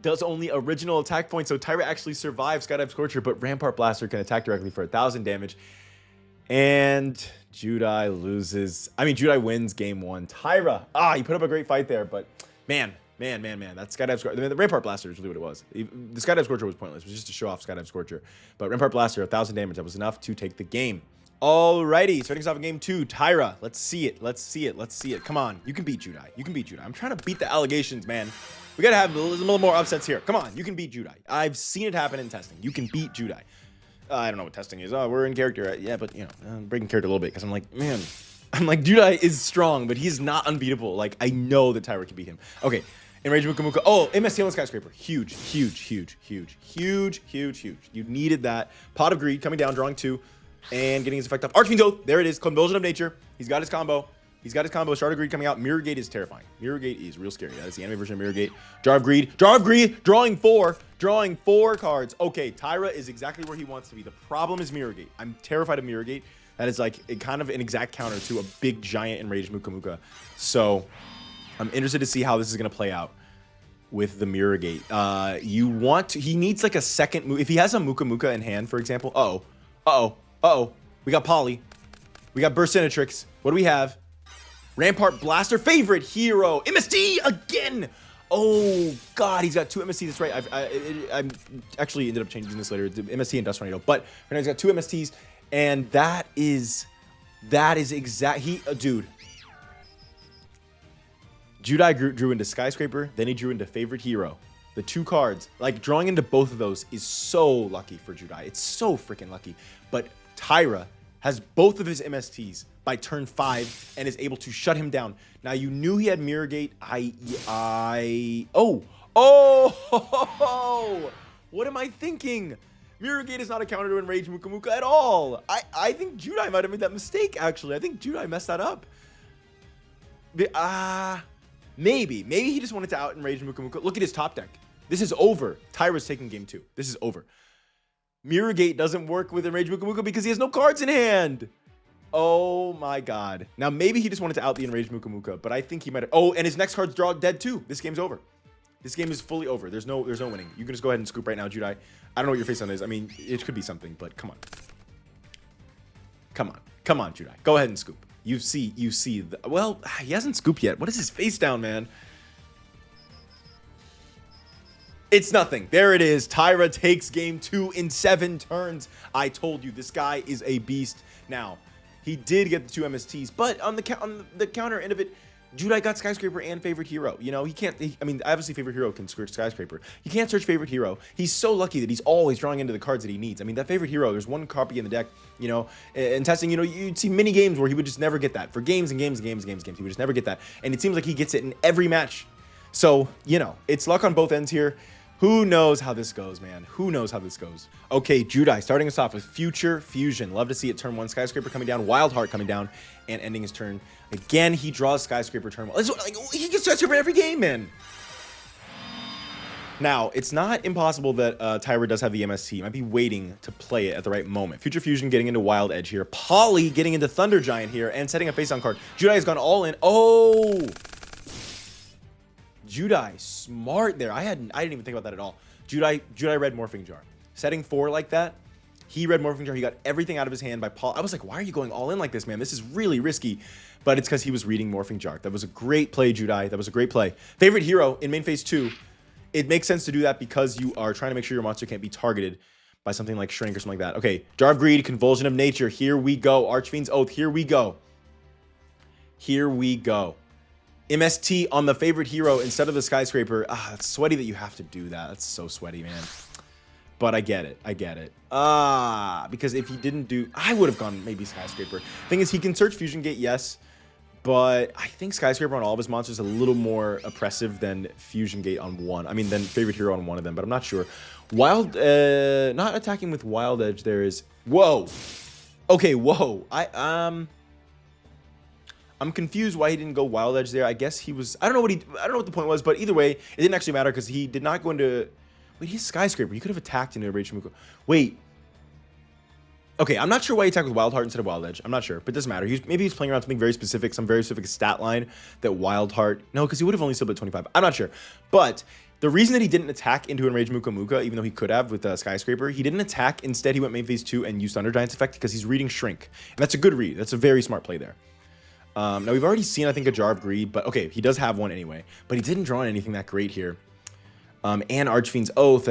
does only original attack points. So Taira actually survives Skydive Scorcher, but Rampart Blaster can attack directly for 1,000 damage. And Judai loses. I mean, Judai wins game 1. Taira. He put up a great fight there, but man. That Skydive Scorcher. I mean, the Rampart Blaster is really what it was. The Skydive Scorcher was pointless. It was just to show off Skydive Scorcher. But Rampart Blaster, 1,000 damage. That was enough to take the game. Alrighty, starting us off in game 2. Taira. Let's see it. Come on. You can beat Judai. I'm trying to beat the allegations, man. We gotta have a little more upsets here. Come on. You can beat Judai. I've seen it happen in testing. You can beat Judai. I don't know what testing is. Oh, we're in character. Yeah, but, you know, I'm breaking character a little bit because I'm like, man. Judai is strong, but he's not unbeatable. Like, I know that Taira can beat him. Okay. Enrage Muka Muka. Oh, MST on the Skyscraper. Huge. You needed that. Pot of Greed coming down, drawing 2, and getting his effect off. Archfiend's Oath. There it is. Convulsion of Nature. He's got his combo. Shard of Greed coming out. Mirror Gate is terrifying. Mirror Gate is real scary. That is the anime version of Mirror Gate. Jar of Greed. Drawing 4 cards. Okay, Taira is exactly where he wants to be. The problem is Mirror Gate. I'm terrified of Mirror Gate. That is like kind of an exact counter to a big, giant Enraged Muka Muka. So I'm interested to see how this is going to play out with the Mirror Gate. He needs like a second move. If he has a Muka Muka in hand, for example. We got Poly. We got Burstinatrix. What do we have? Rampart Blaster, favorite hero. MST again. Oh, God, he's got 2 MSTs. That's right. I actually ended up changing this later. MST and Dust Tornado. But right now he's got 2 MSTs. And that is exact. Dude. Judai drew into Skyscraper, then he drew into Favorite Hero. The 2 cards, like drawing into both of those is so lucky for Judai. It's so freaking lucky. But Taira has both of his MSTs by turn 5 and is able to shut him down. Now you knew he had Mirror Gate. What am I thinking? Mirror Gate is not a counter to Enrage Muka Muka at all. I think Judai might have made that mistake, actually. I think Judai messed that up. Maybe he just wanted to out Enrage Muka Muka. Look at his top deck. This is over. Taira's taking game 2. This is over. Mirror Gate doesn't work with Enrage Muka Muka because he has no cards in hand. Oh my God. Now maybe he just wanted to out the Enraged Muka Muka, but I think he might have. Oh, and his next card's dead too. This game's over. This game is fully over. There's no winning. You can just go ahead and scoop right now, Judai. I don't know what your face on is. I mean, it could be something, but come on. Come on, Judai. Go ahead and scoop. You see well, he hasn't scooped yet. What is his face down, man? It's nothing. There it is. Taira takes game 2 in 7 turns. I told you, this guy is a beast. Now, he did get the 2 MSTs, but on the counter end of it, Judai got Skyscraper and Favorite Hero. You know, I mean, obviously Favorite Hero can search Skyscraper. You can't search Favorite Hero. He's so lucky that he's always drawing into the cards that he needs. I mean, that Favorite Hero, there's 1 copy in the deck, you know, in testing, you know, you'd see many games where he would just never get that. For games and games. He would just never get that. And it seems like he gets it in every match. So, you know, it's luck on both ends here. Who knows how this goes, man? Who knows how this goes? Okay, Judai starting us off with Future Fusion. Love to see it. Turn 1, Skyscraper coming down, Wild Heart coming down, and ending his turn. Again, he draws Skyscraper turn 1. He gets Skyscraper every game, man. Now, it's not impossible that Taira does have the MST. He might be waiting to play it at the right moment. Future Fusion getting into Wild Edge here. Poly getting into Thunder Giant here and setting a face-down card. Judai has gone all in. Oh! Judai, smart there. I didn't even think about that at all. Judai read Morphing Jar. Setting 4 like that, he read Morphing Jar. He got everything out of his hand by Paul. I was like, why are you going all in like this, man? This is really risky. But it's because he was reading Morphing Jar. That was a great play, Judai. That was a great play. Favorite Hero in main phase 2. It makes sense to do that because you are trying to make sure your monster can't be targeted by something like Shrink or something like that. Okay, Jar of Greed, Convulsion of Nature. Here we go. Archfiend's Oath. Here we go. MST on the Favorite Hero instead of the Skyscraper. It's sweaty that you have to do that. That's so sweaty, man. But I get it. Because if he didn't do... I would have gone maybe Skyscraper. Thing is, he can search Fusion Gate, yes. But I think Skyscraper on all of his monsters is a little more oppressive than Fusion Gate on one. I mean, than Favorite Hero on one of them, but I'm not sure. Not attacking with Wild Edge, there is... Whoa! Okay, whoa. I'm confused why he didn't go Wild Edge there. I guess he was... I don't know what the point was, but either way, it didn't actually matter because he did not go into... Wait, he's Skyscraper. You could have attacked into Rage Muka. Wait. Okay, I'm not sure why he attacked with Wild Heart instead of Wild Edge. I'm not sure, but it doesn't matter. Maybe he's playing around something very specific, some very specific stat line that Wild Heart... No, because he would have only still been 25. I'm not sure. But the reason that he didn't attack into Enrage Muka Muka, even though he could have with Skyscraper, he didn't attack. Instead, he went main phase 2 and used Thunder Giant's effect because he's reading Shrink. And that's a good read. That's a very smart play there. Now, we've already seen, I think, a Jar of Greed, but okay, he does have one anyway. But he didn't draw anything that great here. And Archfiend's Oath...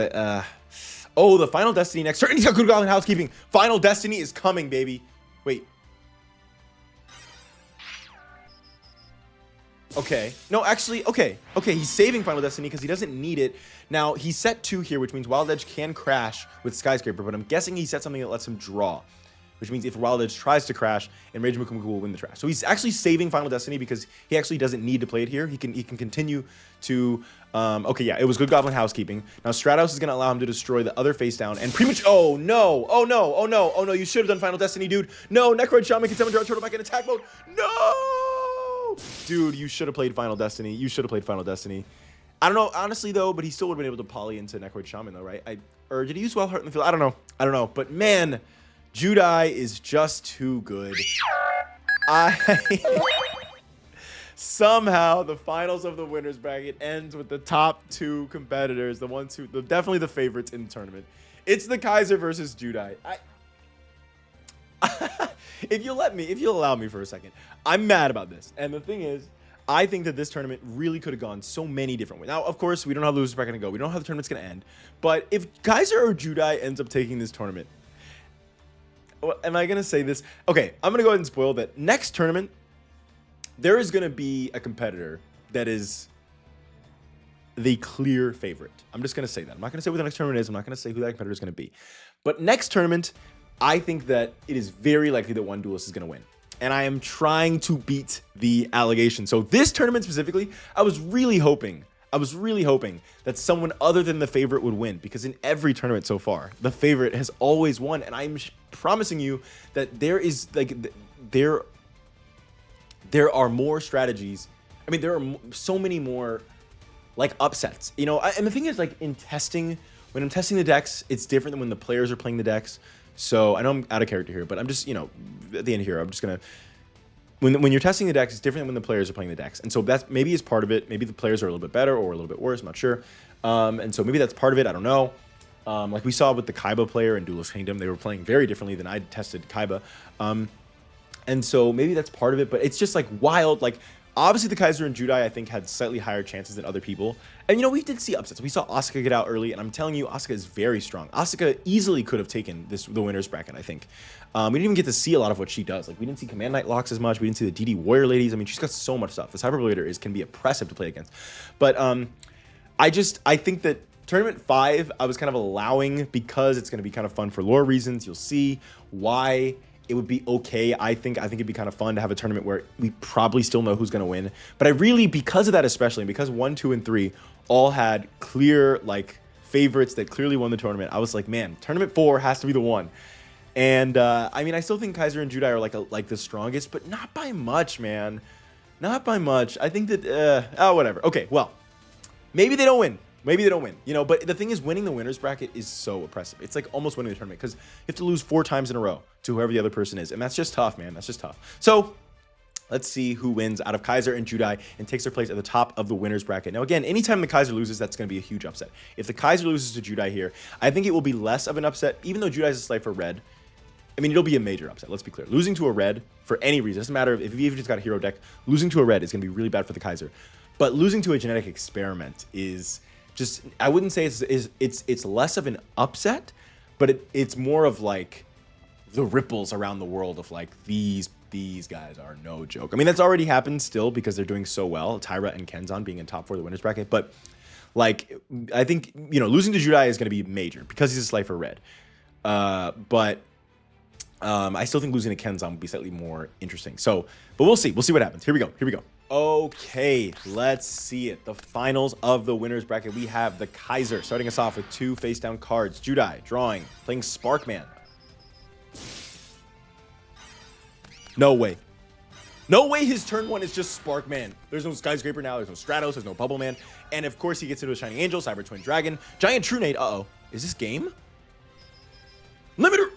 Oh, the Final Destiny next turn. He's got Good Goblin Housekeeping. Final Destiny is coming, baby. Wait. Okay. No, actually, okay. Okay, he's saving Final Destiny because he doesn't need it. Now, he set 2 here, which means Wild Edge can crash with Skyscraper, but I'm guessing he set something that lets him draw, which means if Wild Edge tries to crash, Enrage Muka Muka will win the trash. So he's actually saving Final Destiny because he actually doesn't need to play it here. He can continue to... okay, yeah, it was Good Goblin Housekeeping. Now, Stratos is going to allow him to destroy the other face down. And pretty much... Oh, no. Oh, no. Oh, no. Oh, no. You should have done Final Destiny, dude. No, Necroid Shaman can summon Drought Turtle back in attack mode. No! Dude, you should have played Final Destiny. You should have played Final Destiny. I don't know, honestly, though, but he still would have been able to poly into Necroid Shaman, though, right? Or did he use Wild Heart in the field? I don't know. I don't know. But, man, Judai is just too good. Somehow, the finals of the winners bracket ends with the top 2 competitors, the ones who, definitely the favorites in the tournament. It's the Kaiser versus Judai. If you'll allow me for a second, I'm mad about this. And the thing is, I think that this tournament really could have gone so many different ways. Now, of course, we don't know how the losers bracket going to go. We don't know how the tournament's going to end. But if Kaiser or Judai ends up taking this tournament, am I going to say this? Okay, I'm going to go ahead and spoil that next tournament, there is going to be a competitor that is the clear favorite. I'm just going to say that. I'm not going to say what the next tournament is. I'm not going to say who that competitor is going to be. But next tournament, I think that it is very likely that one duelist is going to win. And I am trying to beat the allegation. So this tournament specifically, I was really hoping that someone other than the favorite would win. Because in every tournament so far, the favorite has always won. And I'm promising you that there is, like, there are more strategies. I mean, there are so many more, like, upsets. You know, and the thing is, like, in testing, when I'm testing the decks, it's different than when the players are playing the decks. So I know I'm out of character here, but I'm just, you know, at the end here, I'm just going to... When you're testing the decks, it's different than when the players are playing the decks. And so that's maybe is part of it. Maybe the players are a little bit better or a little bit worse. I'm not sure. And so maybe that's part of it. I don't know. Like we saw with the Kaiba player in Duelist Kingdom, they were playing very differently than I tested Kaiba. And so maybe that's part of it, but it's just like wild. Like obviously the Kaiser and Judai, I think, had slightly higher chances than other people. And, you know, we did see upsets. We saw Asuka get out early, and I'm telling you, Asuka is very strong. Asuka easily could have taken the winner's bracket, I think. We didn't even get to see a lot of what she does. Like, we didn't see Command Knight locks as much. We didn't see the DD Warrior ladies. I mean, she's got so much stuff. This Hyperblader can be oppressive to play against. But I think that Tournament 5, I was kind of allowing because it's going to be kind of fun for lore reasons. You'll see why it would be okay. I think it'd be kind of fun to have a tournament where we probably still know who's going to win. But I really, because of that especially, and because 1, 2, and 3 all had clear, like, favorites that clearly won the tournament, I was like, man, Tournament 4 has to be the one. And, I mean, I still think Kaiser and Judai are, like the strongest, but not by much, man. Not by much. I think that, whatever. Okay, well, maybe they don't win. Maybe they don't win, you know, but the thing is, winning the winner's bracket is so oppressive. It's like almost winning the tournament because you have to lose 4 times in a row to whoever the other person is. And that's just tough, man. That's just tough. So let's see who wins out of Kaiser and Judai and takes their place at the top of the winner's bracket. Now, again, anytime the Kaiser loses, that's going to be a huge upset. If the Kaiser loses to Judai here, I think it will be less of an upset, even though Judai is a Slifer red. I mean, it'll be a major upset. Let's be clear. Losing to a red for any reason, doesn't matter if you've just got a hero deck, losing to a red is going to be really bad for the Kaiser. But losing to a genetic experiment is just, I wouldn't say it's less of an upset, but it's more of like the ripples around the world of like these guys are no joke. I mean, that's already happened still because they're doing so well. Taira and Kenzan being in top 4 of the winners bracket, but like I think, you know, losing to Judai is going to be major because he's a Slifer red. But I still think losing to Kenzan would be slightly more interesting. So, but we'll see. We'll see what happens. Here we go. Okay, let's see it. The finals of the winners bracket. We have the Kaiser starting us off with 2 face down cards. Judai drawing, playing Sparkman. No way. No way his turn 1 is just Sparkman. There's no Skyscraper now. There's no Stratos. There's no Bubble Man. And of course he gets into a Shining Angel, Cyber Twin Dragon, Giant True Nade. Uh-oh. Is this game? Limiter.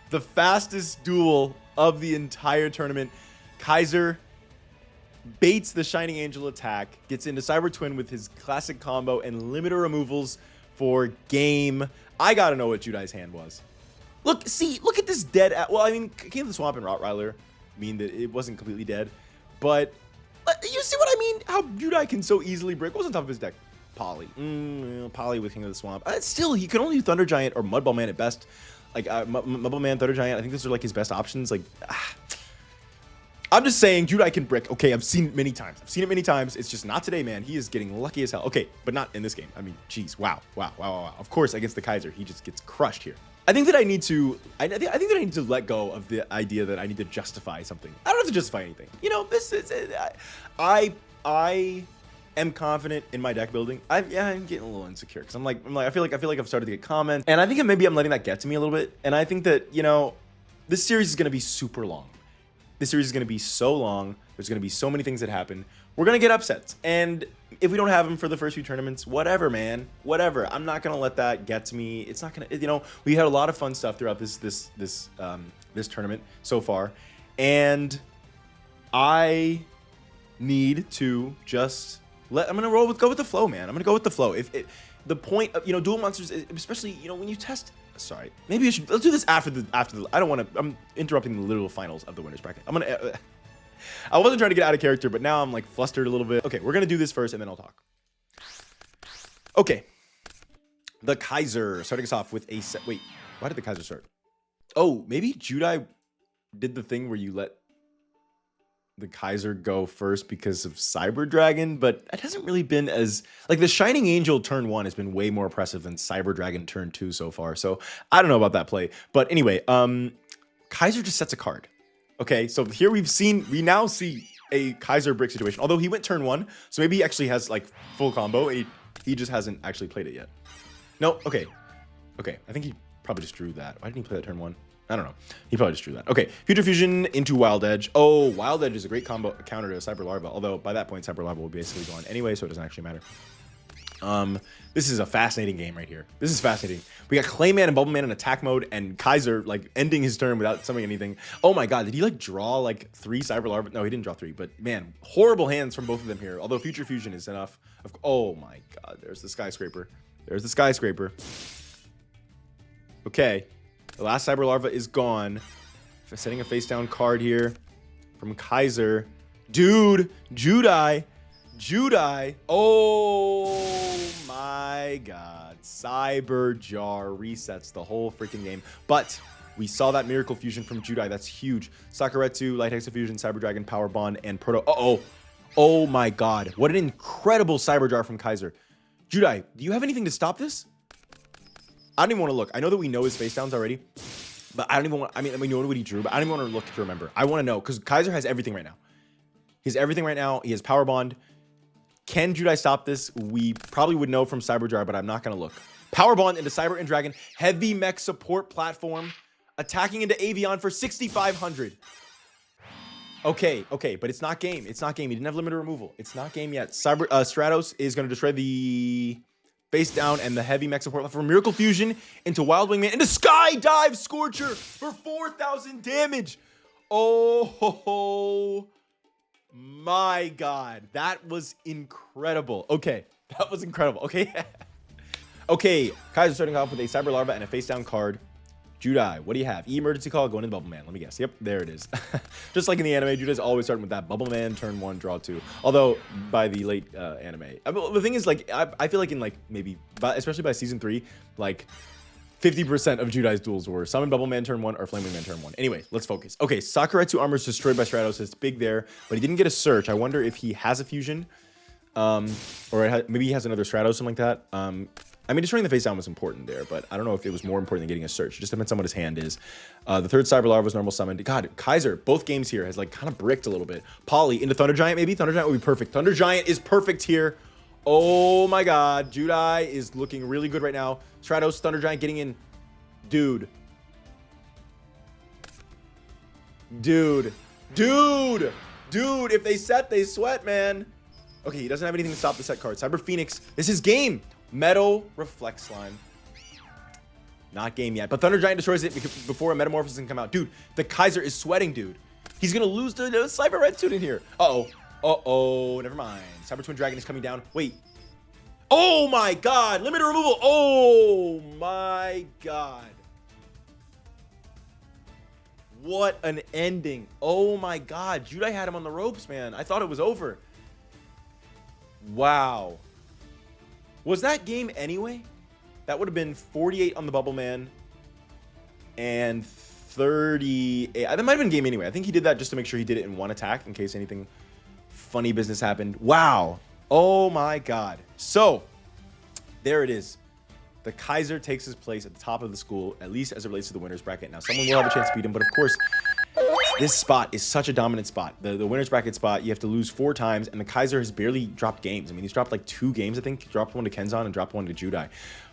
the fastest duel of the entire tournament. Kaiser baits the Shining Angel attack, gets into Cyber Twin with his classic combo and limiter removals for game. I gotta know what Judai's hand was. Look at this dead. Well, I mean, King of the Swamp and Rottweiler mean that it wasn't completely dead, but you see what I mean? How Judai can so easily break. What was on top of his deck? Poly. Poly with King of the Swamp. Still, he can only do Thunder Giant or Mudball Man at best. Like, Mudball Man, Thunder Giant, I think those are like his best options. Like, I'm just saying, Judai can brick. Okay, I've seen it many times. It's just not today, man. He is getting lucky as hell. Okay, but not in this game. I mean, geez, wow. Of course, against the Kaiser, he just gets crushed here. I think that I need to let go of the idea that I need to justify something. I don't have to justify anything. You know, this is I am confident in my deck building. I'm getting a little insecure because I feel like I've started to get comments, and I think maybe I'm letting that get to me a little bit. And I think that, you know, this series is going to be super long. This series is going to be so long. There's going to be so many things that happen. We're going to get upsets. And if we don't have them for the first few tournaments, whatever, man. Whatever. I'm not going to let that get to me. It's not going to, you know, we had a lot of fun stuff throughout this tournament so far. And I need to just I'm going to go with the flow, man. I'm going to go with the flow. The point of, you know, dual monsters, especially, you know, when you test, sorry, maybe let's do this after the, I don't want to, I'm interrupting the literal finals of the winners bracket. I wasn't trying to get out of character, but now I'm like flustered a little bit. Okay, we're going to do this first and then I'll talk. Okay. The Kaiser starting us off with a set. Wait, why did the Kaiser start? Oh, maybe Judai did the thing where you let the Kaiser go first because of Cyber Dragon, but it hasn't really been as, like, the Shining Angel turn 1 has been way more impressive than Cyber Dragon turn 2 so far. So I don't know about that play, but anyway, Kaiser just sets a card. Okay, so here we now see a Kaiser brick situation, although he went turn 1, so maybe he actually has like full combo. He just hasn't actually played it yet. No, okay, I think he probably just drew that. Why didn't he play that turn 1? I don't know. He probably just drew that. Okay, Future Fusion into Wild Edge. Oh, Wild Edge is a great combo counter to Cyber Larva, although by that point Cyber Larva will be basically gone anyway, so it doesn't actually matter. This is a fascinating game right here. This is fascinating. We got Clayman and Bubbleman in attack mode, and Kaiser like ending his turn without summoning anything. Oh my god, did he like draw like 3 Cyber Larva? No, he didn't draw 3, but man, horrible hands from both of them here. Although Future Fusion is enough. Oh my god, there's the Skyscraper. There's the Skyscraper. Okay. The last Cyber Larva is gone. Setting a face down card here from Kaiser. Dude, Judai. Oh my god. Cyber Jar resets the whole freaking game. But we saw that Miracle Fusion from Judai. That's huge. Sakuretsu, Light Hexa Fusion, Cyber Dragon, Power Bond, and Proto. Oh my god. What an incredible Cyber Jar from Kaiser. Judai, do you have anything to stop this? I don't even want to look. I know that we know his face downs already, but I don't even want, I mean, we know what he drew, but I don't even want to look to remember. I want to know, because Kaiser has everything right now. He has everything right now. He has Power Bond. Can Judai stop this? We probably would know from Cyber Jar, but I'm not going to look. Power Bond into Cyber and Dragon. Heavy mech support platform. Attacking into Avion for 6,500. Okay, but it's not game. It's not game. He didn't have limiter removal. It's not game yet. Stratos is going to destroy the face down and the heavy mech support for Miracle Fusion into Wild Wingman into Skydive Scorcher for 4,000 damage. Oh my god, that was incredible. Okay, that was incredible. Okay. Okay, Kaiser starting off with a Cyber Larva and a face down card. Judai, what do you have? Emergency call going into Bubble Man. Let me guess. Yep, there it is. Just like in the anime, Judai's always starting with that Bubble Man turn 1, draw 2. Although by the late anime, the thing is, like, I feel like in like maybe, especially by season 3, like 50% of Judai's duels were Summon Bubble Man turn 1 or Flame Man turn 1. Anyway, let's focus. Okay, Sakuretsu armor is destroyed by Stratos. It's big there, but he didn't get a search. I wonder if he has a fusion, or maybe he has another Stratos, something like that. I mean, destroying the face down was important there, but I don't know if it was more important than getting a search. It just depends on what his hand is. The third Cyber Larva was normal summoned. God, Kaiser, both games here has like kind of bricked a little bit. Poly into Thunder Giant, maybe? Thunder Giant would be perfect. Thunder Giant is perfect here. Oh my god, Judai is looking really good right now. Stratos, Thunder Giant getting in. Dude, if they set, they sweat, man. Okay, he doesn't have anything to stop the set card. Cyber Phoenix, this is game. Metal Reflect Slime. Not game yet. But Thunder Giant destroys it before a Metamorphosis can come out. Dude, the Kaiser is sweating, dude. He's going to lose the Cyber Red student here. Uh-oh. Uh-oh. Never mind. Cyber Twin Dragon is coming down. Wait. Oh, my God. Limited removal. Oh, my God. What an ending. Oh, my God. Judai had him on the ropes, man. I thought it was over. Wow. Was that game anyway? That would have been 48 on the Bubble Man and 38. That might have been game anyway. I think he did that just to make sure he did it in one attack in case anything funny business happened. Wow. Oh my God. So there it is. The Kaiser takes his place at the top of the school, at least as it relates to the winner's bracket. Now, someone will have a chance to beat him, but of course, this spot is such a dominant spot. The winner's bracket spot, you have to lose 4 times, and the Kaiser has barely dropped games. I mean, he's dropped like 2 games, I think. He dropped one to Kenzan and dropped one to Judai.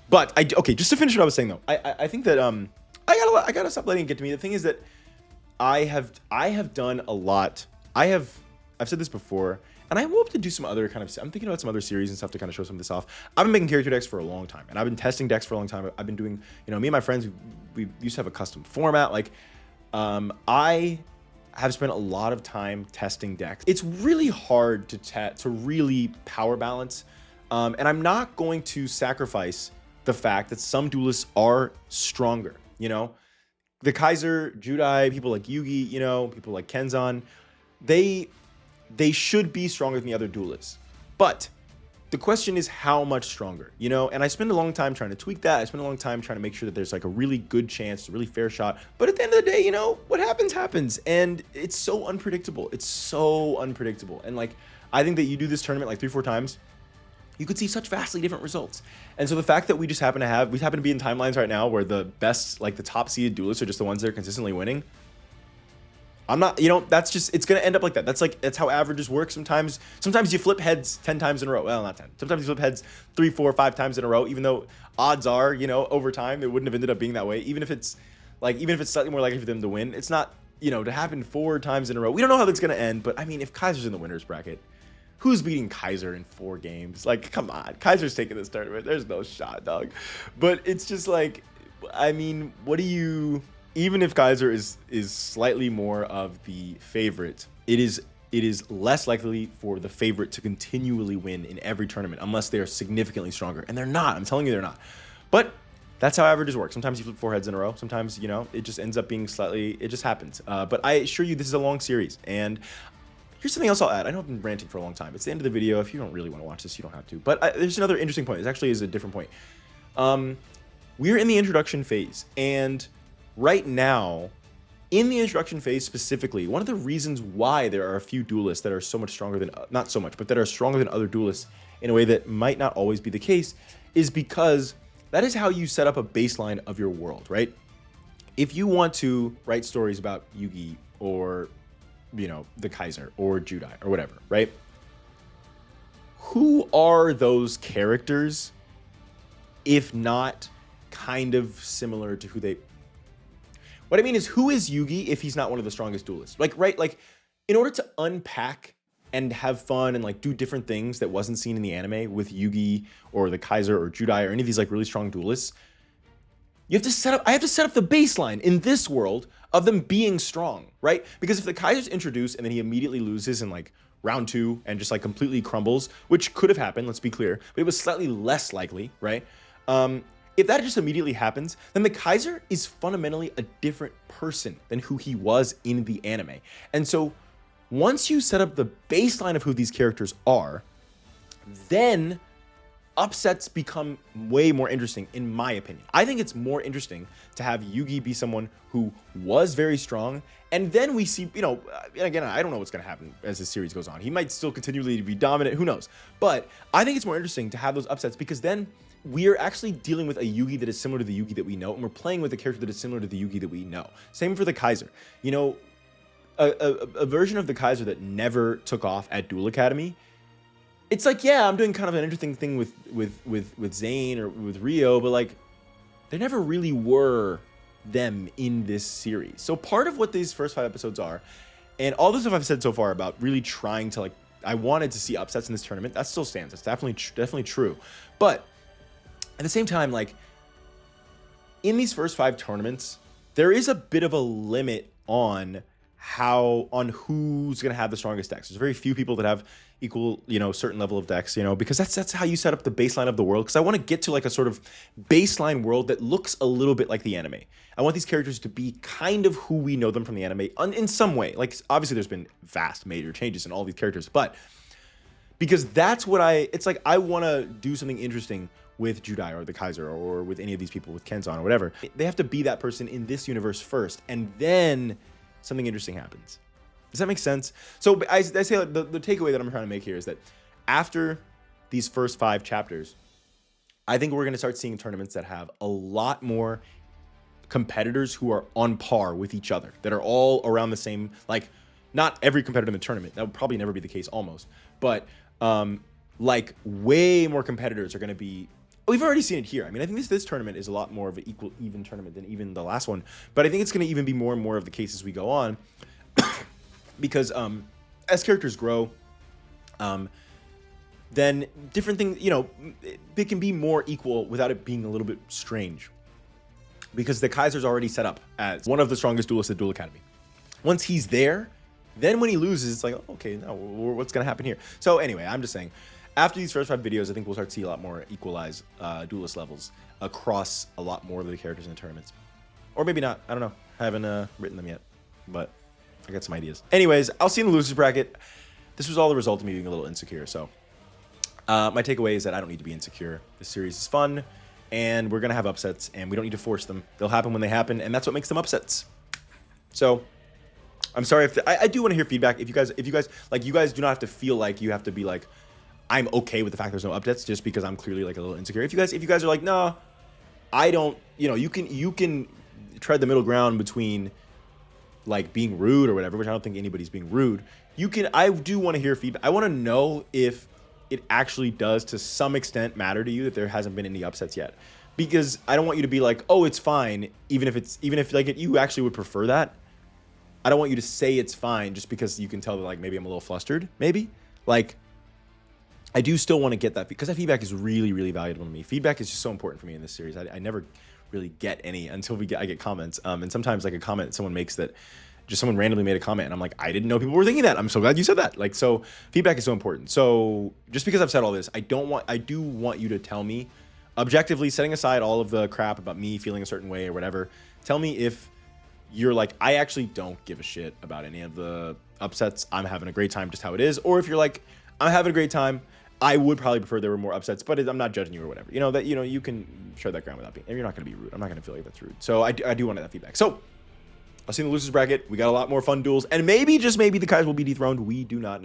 But, okay, just to finish what I was saying, though, I think that I gotta stop letting it get to me. The thing is that I have done a lot. I've said this before, and I hope to do some other kind of, I'm thinking about some other series and stuff to kind of show some of this off. I've been making character decks for a long time, and I've been testing decks for a long time. I've been doing, you know, me and my friends, we used to have a custom format. Like, I have spent a lot of time testing decks. It's really hard to really power balance, and I'm not going to sacrifice the fact that some duelists are stronger, you know? The Kaiser, Judai, people like Yugi, you know, people like Kenzan, they should be stronger than the other duelists. But the question is how much stronger, you know? And I spend a long time trying to tweak that. I spend a long time trying to make sure that there's like a really good chance, a really fair shot. But at the end of the day, you know, what happens, happens. And it's so unpredictable. It's so unpredictable. And like, I think that you do this tournament like 3-4 times, you could see such vastly different results. And so the fact that we happen to be in timelines right now where the best, like the top seeded duelists are just the ones that are consistently winning. I'm not, you know, that's just, it's going to end up like that. That's how averages work. Sometimes you flip heads 10 times in a row. Well, not 10. Sometimes you flip heads 3, 4, 5 times in a row, even though odds are, you know, over time, it wouldn't have ended up being that way. Even if it's slightly more likely for them to win, it's not, you know, to happen 4 times in a row. We don't know how that's going to end, but I mean, if Kaiser's in the winner's bracket, who's beating Kaiser in 4 games? Like, come on. Kaiser's taking this tournament. There's no shot, dog. But it's just like, I mean, what do you... Even if Kaiser is slightly more of the favorite, it is less likely for the favorite to continually win in every tournament unless they are significantly stronger. And they're not. I'm telling you they're not. But that's how averages work. Sometimes you flip 4 heads in a row. Sometimes, you know, it just ends up being slightly... It just happens. But I assure you this is a long series. And... here's something else I'll add. I know I've been ranting for a long time. It's the end of the video. If you don't really want to watch this, you don't have to. But there's another interesting point. This actually is a different point. We're in the introduction phase. And right now, in the introduction phase specifically, one of the reasons why there are a few duelists that are so much stronger than... not so much, but that are stronger than other duelists in a way that might not always be the case is because that is how you set up a baseline of your world, right? If you want to write stories about Yugi or... you know, the Kaiser or Judai or whatever, right? Who are those characters if not kind of similar to who they... What I mean is, who is Yugi if he's not one of the strongest duelists? Like, right? Like, in order to unpack and have fun and like do different things that wasn't seen in the anime with Yugi or the Kaiser or Judai or any of these like really strong duelists, you have to set up, I have to set up the baseline in this world of them being strong, right? Because if the Kaiser's introduced and then he immediately loses in like round 2 and just like completely crumbles, which could have happened, let's be clear, but it was slightly less likely, right? If that just immediately happens, then the Kaiser is fundamentally a different person than who he was in the anime. And so once you set up the baseline of who these characters are, then upsets become way more interesting, in my opinion. I think it's more interesting to have Yugi be someone who was very strong, and then we see, you know, and again, I don't know what's going to happen as the series goes on. He might still continually be dominant, who knows? But I think it's more interesting to have those upsets because then we are actually dealing with a Yugi that is similar to the Yugi that we know, and we're playing with a character that is similar to the Yugi that we know. Same for the Kaiser. You know, a version of the Kaiser that never took off at Duel Academy, it's like, yeah, I'm doing kind of an interesting thing with Zane or with Rio, but like, there never really were them in this series. So part of what these first 5 episodes are, and all the stuff I've said so far about really trying to like, I wanted to see upsets in this tournament, that still stands. That's definitely true. But at the same time, like, in these first 5 tournaments, there is a bit of a limit on who's going to have the strongest decks. There's very few people that have equal, certain level of decks, because that's how you set up the baseline of the world. Because I want to get to like a sort of baseline world that looks a little bit like the anime. I want these characters to be kind of who we know them from the anime in some way. Like, obviously there's been vast major changes in all these characters, but because that's what it's like, I want to do something interesting with Judai or the Kaiser or with any of these people, with Kenzan or whatever. They have to be that person in this universe first, and then something interesting happens. Does that make sense? So I say the takeaway that I'm trying to make here is that after these first 5 chapters, I think we're going to start seeing tournaments that have a lot more competitors who are on par with each other, that are all around the same, like, not every competitor in the tournament. That would probably never be the case almost. But like way more competitors are going to be. We've already seen it here. I mean, I think this tournament is a lot more of an even tournament than even the last one. But I think it's going to even be more and more of the case as we go on. Because as characters grow, then different things, they can be more equal without it being a little bit strange. Because the Kaiser's already set up as one of the strongest duelists at Duel Academy. Once he's there, then when he loses, it's like, oh, okay, now what's going to happen here? So anyway, I'm just saying, after these first 5 videos, I think we'll start to see a lot more equalized duelist levels across a lot more of the characters in the tournaments. Or maybe not. I don't know. I haven't written them yet, but I got some ideas. Anyways, I'll see you in the losers bracket. This was all the result of me being a little insecure. So my takeaway is that I don't need to be insecure. This series is fun, and we're going to have upsets, and we don't need to force them. They'll happen when they happen, and that's what makes them upsets. So I'm sorry if I do want to hear feedback. If you guys like, you guys do not have to feel like you have to be like, I'm okay with the fact there's no updates just because I'm clearly like a little insecure. If you guys are like, no, I don't, you can tread the middle ground between like being rude or whatever, which I don't think anybody's being rude. I do want to hear feedback. I want to know if it actually does to some extent matter to you that there hasn't been any upsets yet, because I don't want you to be like, oh, it's fine. Even if like you actually would prefer that. I don't want you to say it's fine just because you can tell that like maybe I'm a little flustered. Maybe like, I do still want to get that, because that feedback is really, really valuable to me. Feedback is just so important for me in this series. I never really get any until I get comments. And sometimes like a comment someone makes that just someone randomly made a comment and I'm like, I didn't know people were thinking that. I'm so glad you said that. Like, so feedback is so important. So just because I've said all this, I do want you to tell me objectively, setting aside all of the crap about me feeling a certain way or whatever, tell me if you're like, I actually don't give a shit about any of the upsets. I'm having a great time just how it is. Or if you're like, I'm having a great time, I would probably prefer there were more upsets, but I'm not judging you or whatever. You can share that ground without being, and you're not going to be rude. I'm not going to feel like that's rude. So I do want that feedback. So I'll see you in the losers bracket. We got a lot more fun duels, and maybe, just maybe, the Kaiser will be dethroned. We do not know.